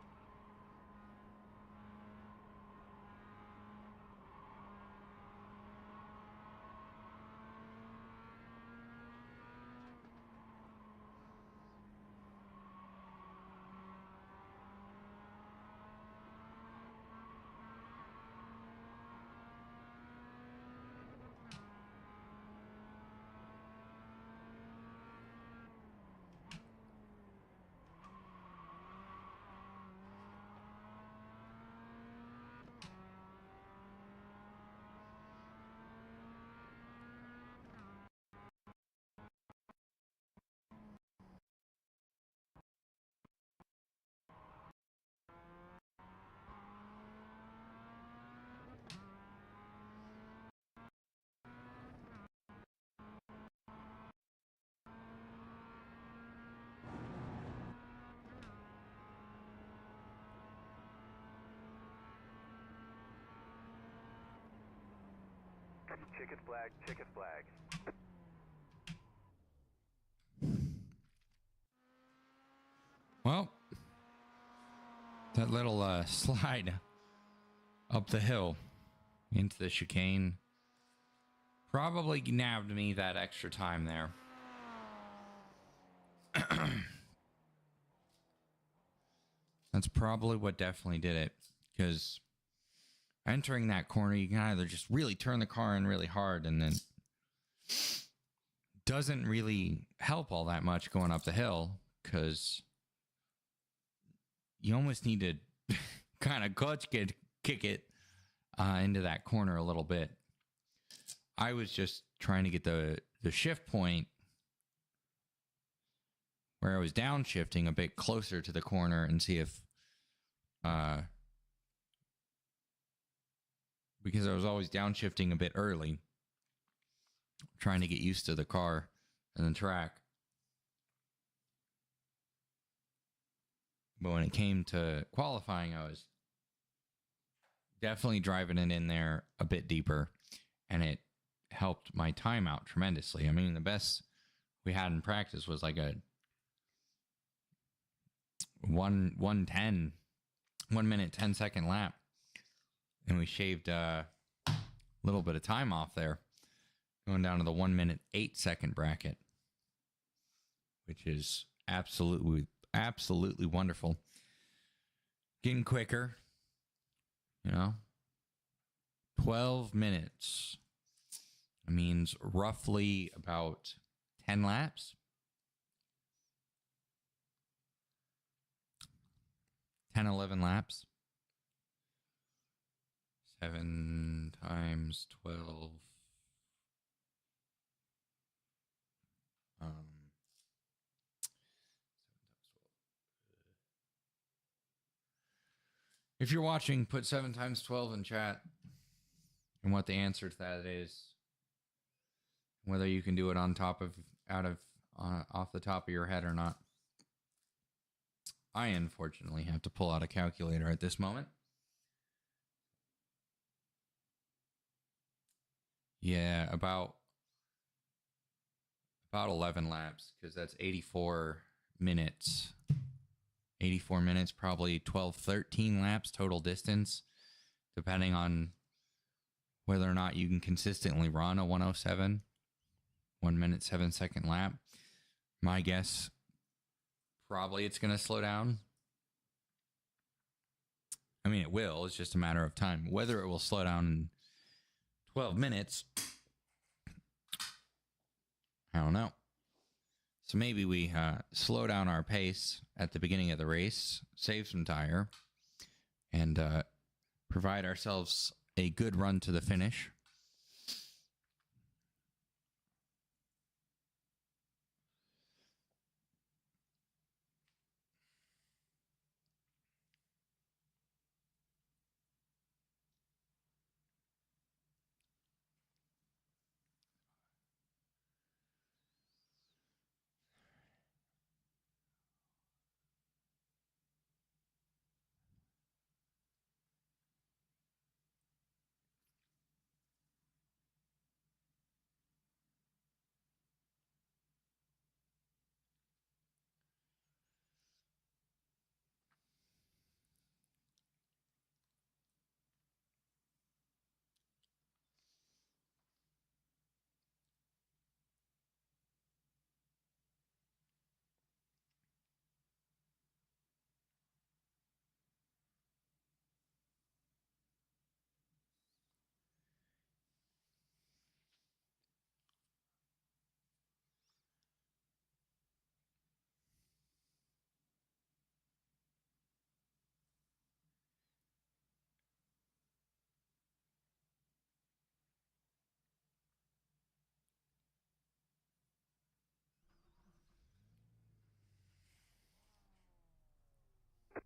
Checkered flag, checkered flag. That little slide up the hill into the chicane probably nabbed me that extra time there. That's probably what definitely did it, because entering that corner, you can either just really turn the car in really hard and then doesn't really help all that much going up the hill, because you almost need to kind of kick it into that corner a little bit. I was just trying to get the shift point where I was downshifting a bit closer to the corner and see if, because I was always downshifting a bit early, trying to get used to the car and the track. But when it came to qualifying, I was definitely driving it in there a bit deeper, and it helped my time out tremendously. I mean, the best we had in practice was like a 1 minute 10 second lap, and we shaved a little bit of time off there, going down to the 1 minute 8 second bracket, which is absolutely wonderful. Getting quicker, 12 minutes means roughly about 10 laps. 10, 11 laps. 7 times 12. If you're watching, put 7 times 12 in chat and what the answer to that is. Whether you can do it off the top of your head or not. I unfortunately have to pull out a calculator at this moment. Yeah, about 11 laps, because that's 84 minutes. 84 minutes, probably 12, 13 laps total distance, depending on whether or not you can consistently run a 107, 1 minute, 7 second lap. My guess, probably it's going to slow down. I mean, it will. It's just a matter of time. Whether it will slow down in 12 minutes, I don't know. So maybe we slow down our pace at the beginning of the race, save some tire, and provide ourselves a good run to the finish.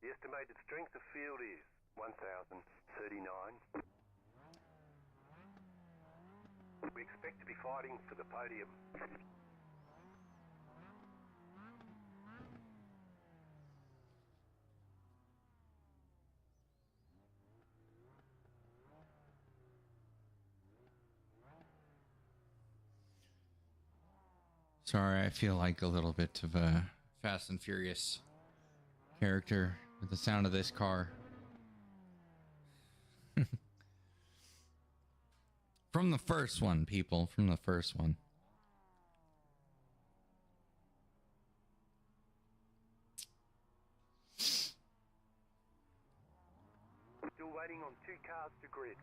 The estimated strength of field is 1,039. We expect to be fighting for the podium. Sorry, I feel like a little bit of a Fast and Furious character with the sound of this car. From the first one, people. From the first one. Still waiting on 2 cars to grid.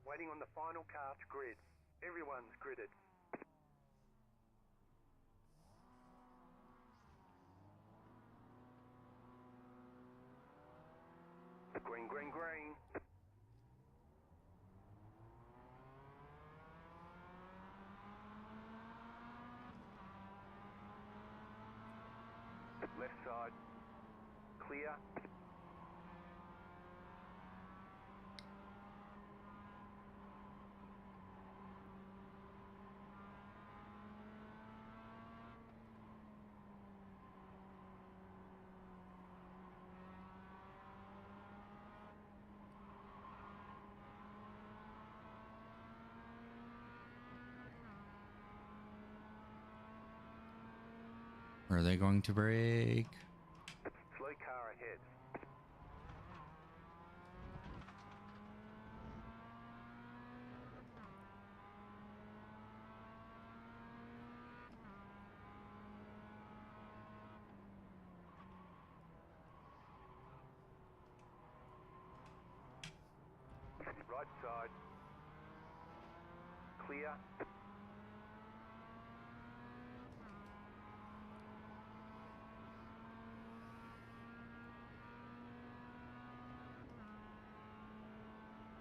Waiting on the final car to grid. Everyone's gridded. Green, green, green. Left side. Clear. Are they going to brake? Slow car ahead. Right side. Clear.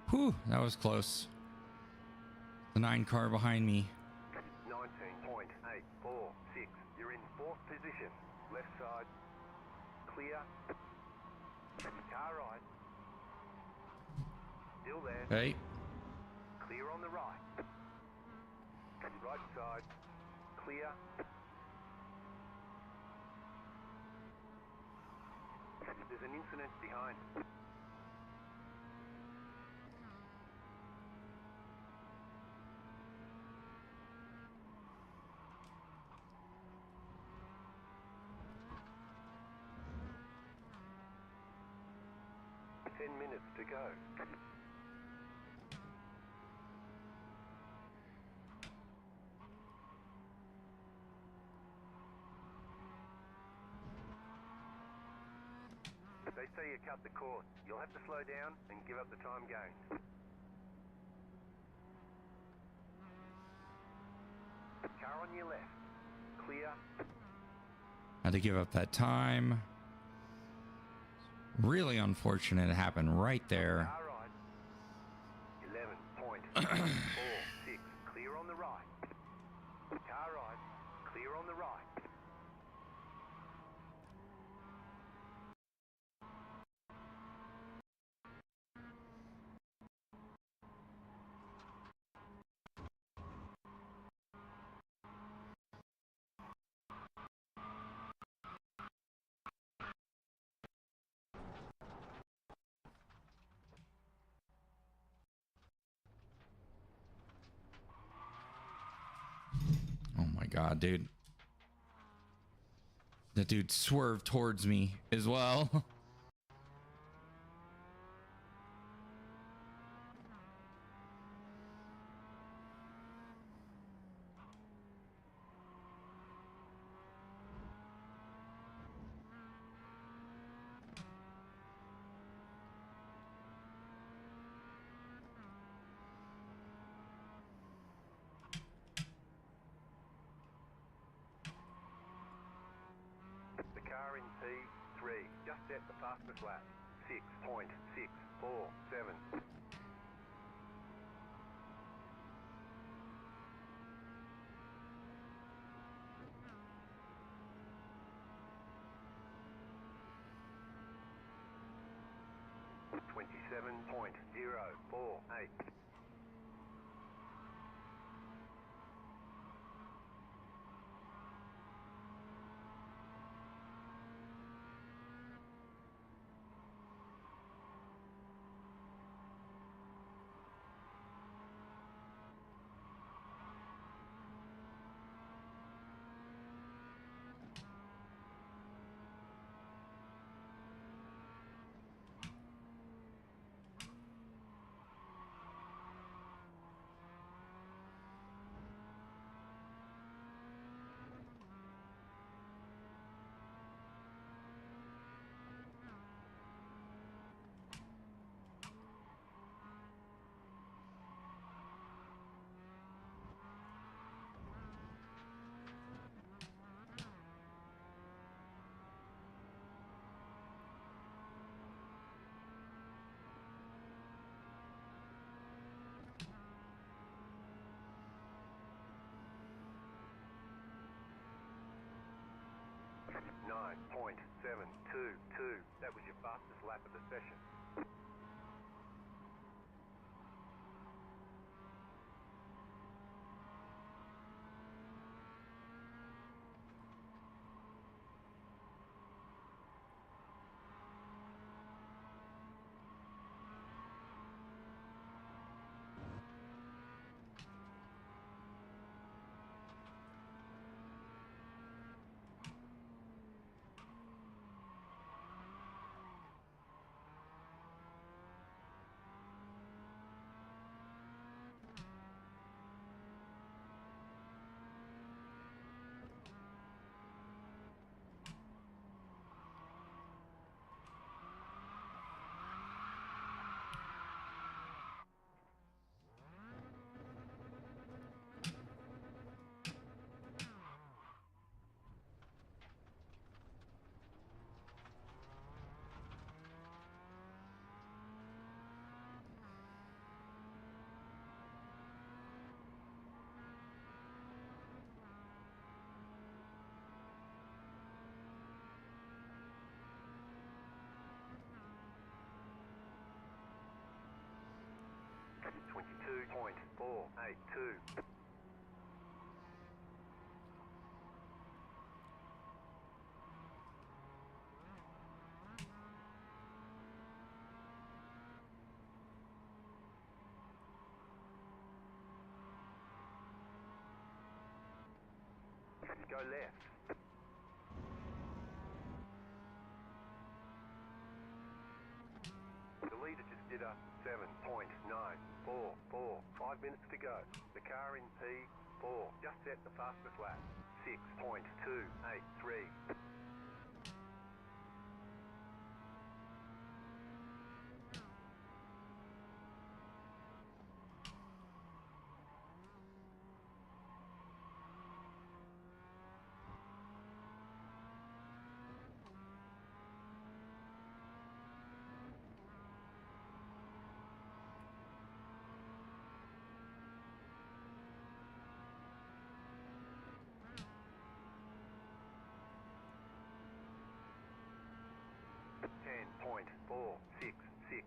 Whew, that was close. The 9 car behind me. 19.846. You're in 4th position. Left side. Clear. Car right. Still there. Hey. Clear on the right. Right side. Clear. There's an incident behind. Minutes to go. They say you cut the course. You'll have to slow down and give up the time gained. Car on your left. Clear. Had to give up that time. Really unfortunate it happened right there. Car right. 11.46. Clear on the right. Car right. Clear on the right. Oh my god, dude. The dude swerved towards me as well. The car in P3 just set the fastest lap. 6.647. .048. 9.722. That was your fastest lap of the session. .482. Go left. The leader just did a 7.944. 5 minutes to go. The car in P4 just set the fastest lap. 6.283. .466.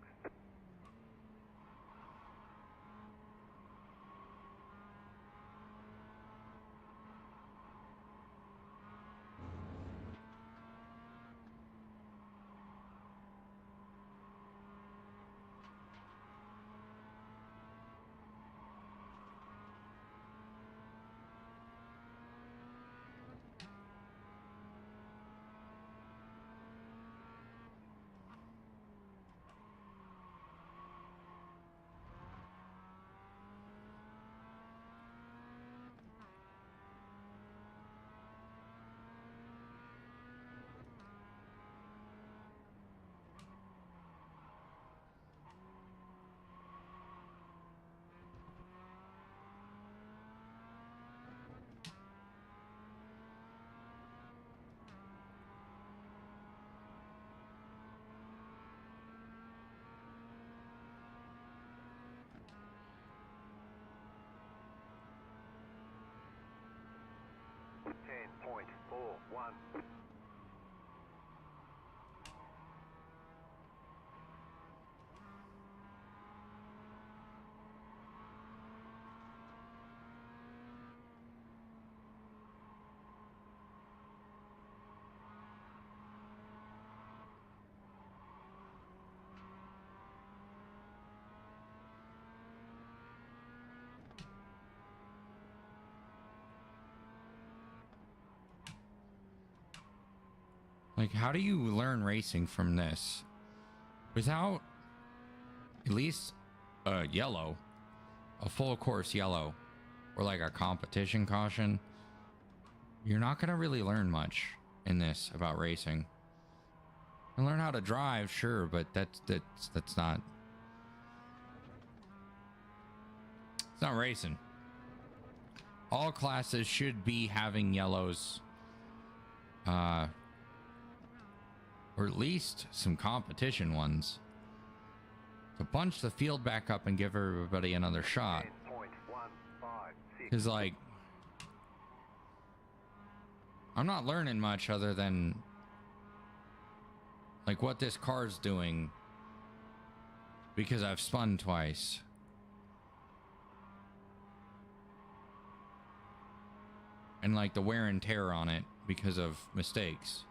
.41. Like, how do you learn racing from this without at least a yellow, a full course yellow, or like a competition caution? You're not gonna really learn much in this about racing. You learn how to drive, sure, but that's not, it's not racing. All classes should be having yellows, or at least some competition ones, to bunch the field back up and give everybody another shot. Because, like, I'm not learning much other than like what this car's doing, because I've spun twice. And like the wear and tear on it because of mistakes.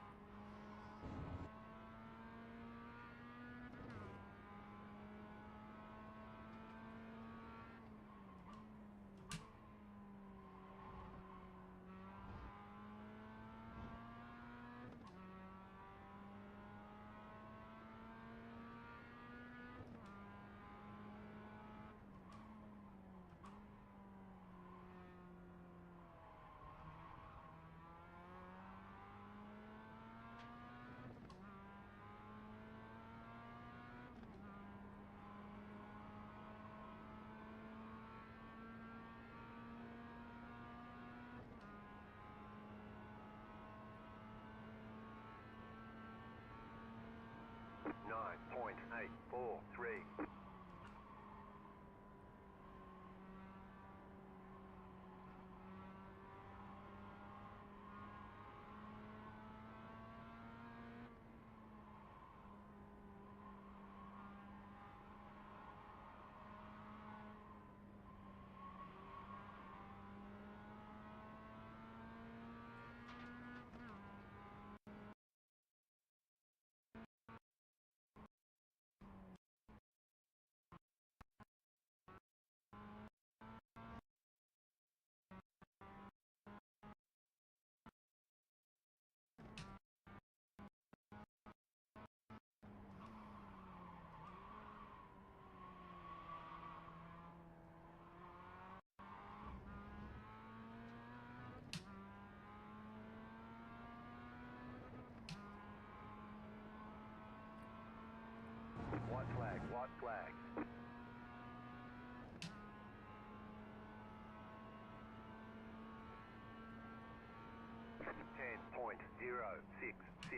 .843. White flag, white flag. .10.066.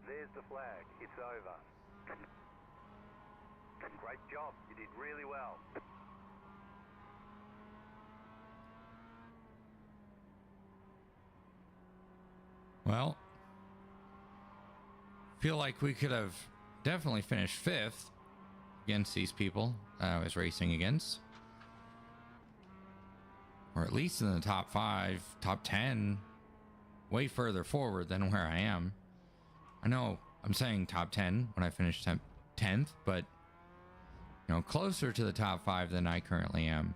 There's the flag. It's over. Great job. You did really well. Well, feel like we could have definitely finished fifth against these people that I was racing against. Or at least in the top 5, top 10, way further forward than where I am. I know I'm saying top 10 when I finish 10th, but you know, closer to the top 5 than I currently am.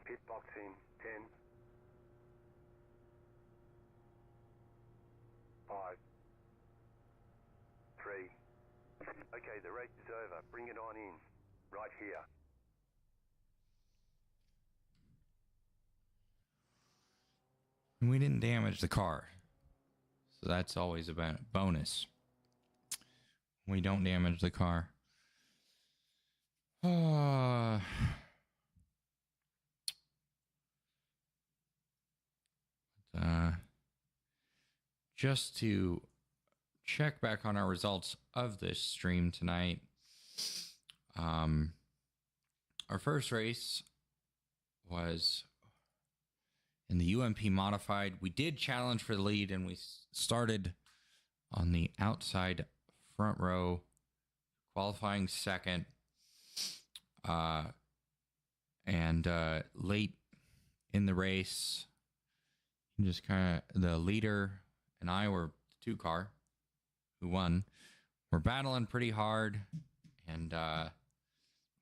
Pit box in 10, 5, 3. Okay, the race is over. Bring it on in. Right here. And we didn't damage the car. So that's always a bonus. We don't damage the car. Just to check back on our results of this stream tonight. Our first race was in the UMP modified. We did challenge for the lead, and we started on the outside front row, qualifying second. And late in the race, just kind of the leader and I were the 2 car who won. We're battling pretty hard, and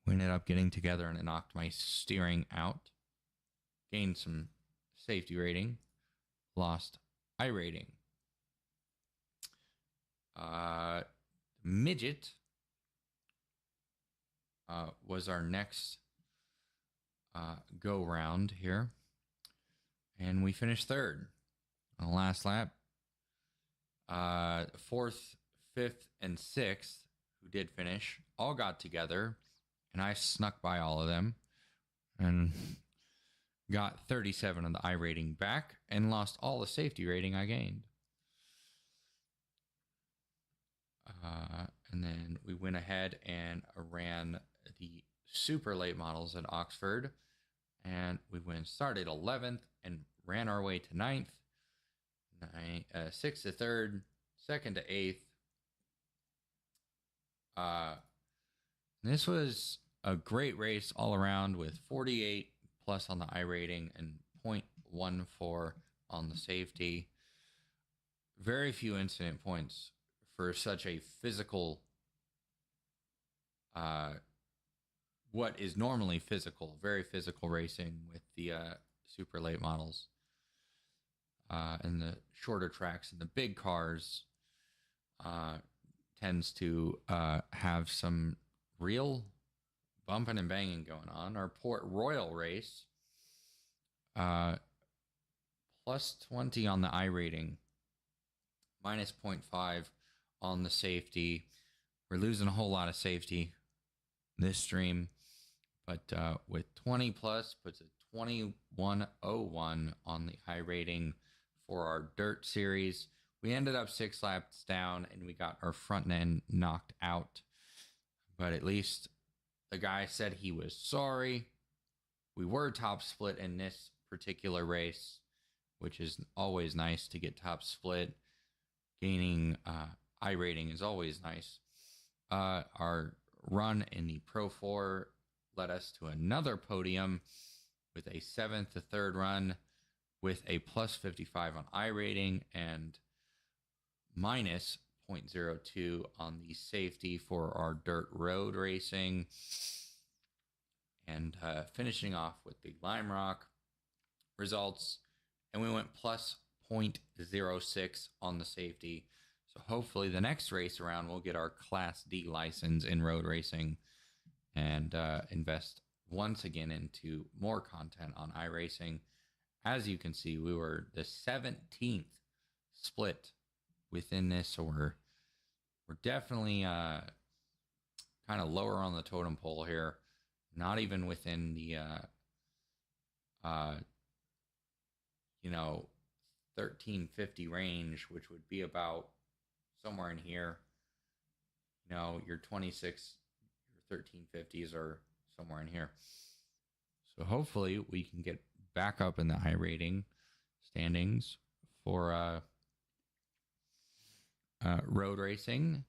we ended up getting together, and it knocked my steering out. Gained some safety rating, lost I rating. Midget was our next go round here, and we finished 3rd on the last lap. 4th, 5th, and 6th, who did finish, all got together, and I snuck by all of them and got 37 on the I rating back and lost all the safety rating I gained. And then we went ahead and ran the super late models at Oxford, and we started 11th and ran our way to 9th, 6th to 3rd, 2nd to 8th. This was a great race all around with 48 plus on the I rating and 0.14 on the safety. Very few incident points for such a physical, what is normally physical, very physical racing with the super late models. And the shorter tracks and the big cars tends to have some real bumping and banging going on. Our Port Royal race, plus 20 on the I rating, minus 0.5 on the safety. We're losing a whole lot of safety this stream, but with 20 plus puts a 2101 on the I rating for our dirt series. We ended up 6 laps down, and we got our front end knocked out, but at least the guy said he was sorry. We were top split in this particular race, which is always nice to get top split. Gaining I rating is always nice. Our run in the Pro 4 led us to another podium with a 7th to 3rd run with a plus 55 on I rating and minus 0.02 on the safety for our dirt road racing. And finishing off with the Lime Rock results, and we went plus 0.06 on the safety. So hopefully the next race around we'll get our Class D license in road racing and invest once again into more content on iRacing. As you can see, we were the 17th split within this, so we're definitely kind of lower on the totem pole here. Not even within the 1350 range, which would be about somewhere in here. Your 26, your 1350s are somewhere in here. So hopefully we can get back up in the high rating standings for road racing.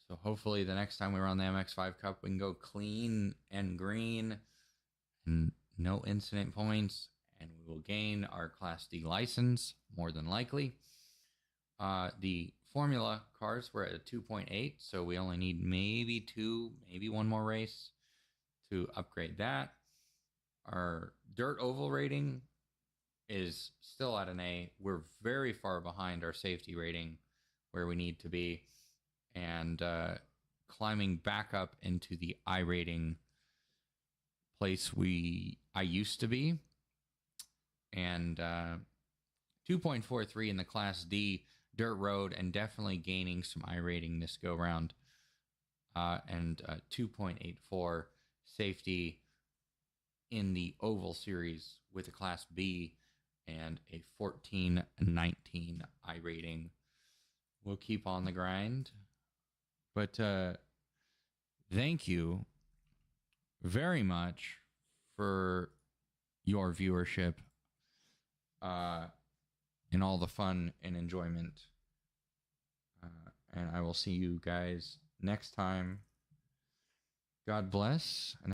So hopefully the next time we run the MX5 Cup, we can go clean and green and no incident points, and we will gain our Class D license, more than likely. The Formula cars were at a 2.8, so we only need maybe one more race to upgrade that. Our Dirt Oval rating is still at an A. We're very far behind our safety rating where we need to be, and climbing back up into the I rating place I used to be. And 2.43 in the Class D dirt road, and definitely gaining some I rating this go round. And 2.84 safety in the oval series with a Class B and a 14.19 I rating. We'll keep on the grind. But thank you very much for your viewership and all the fun and enjoyment. And I will see you guys next time. God bless. And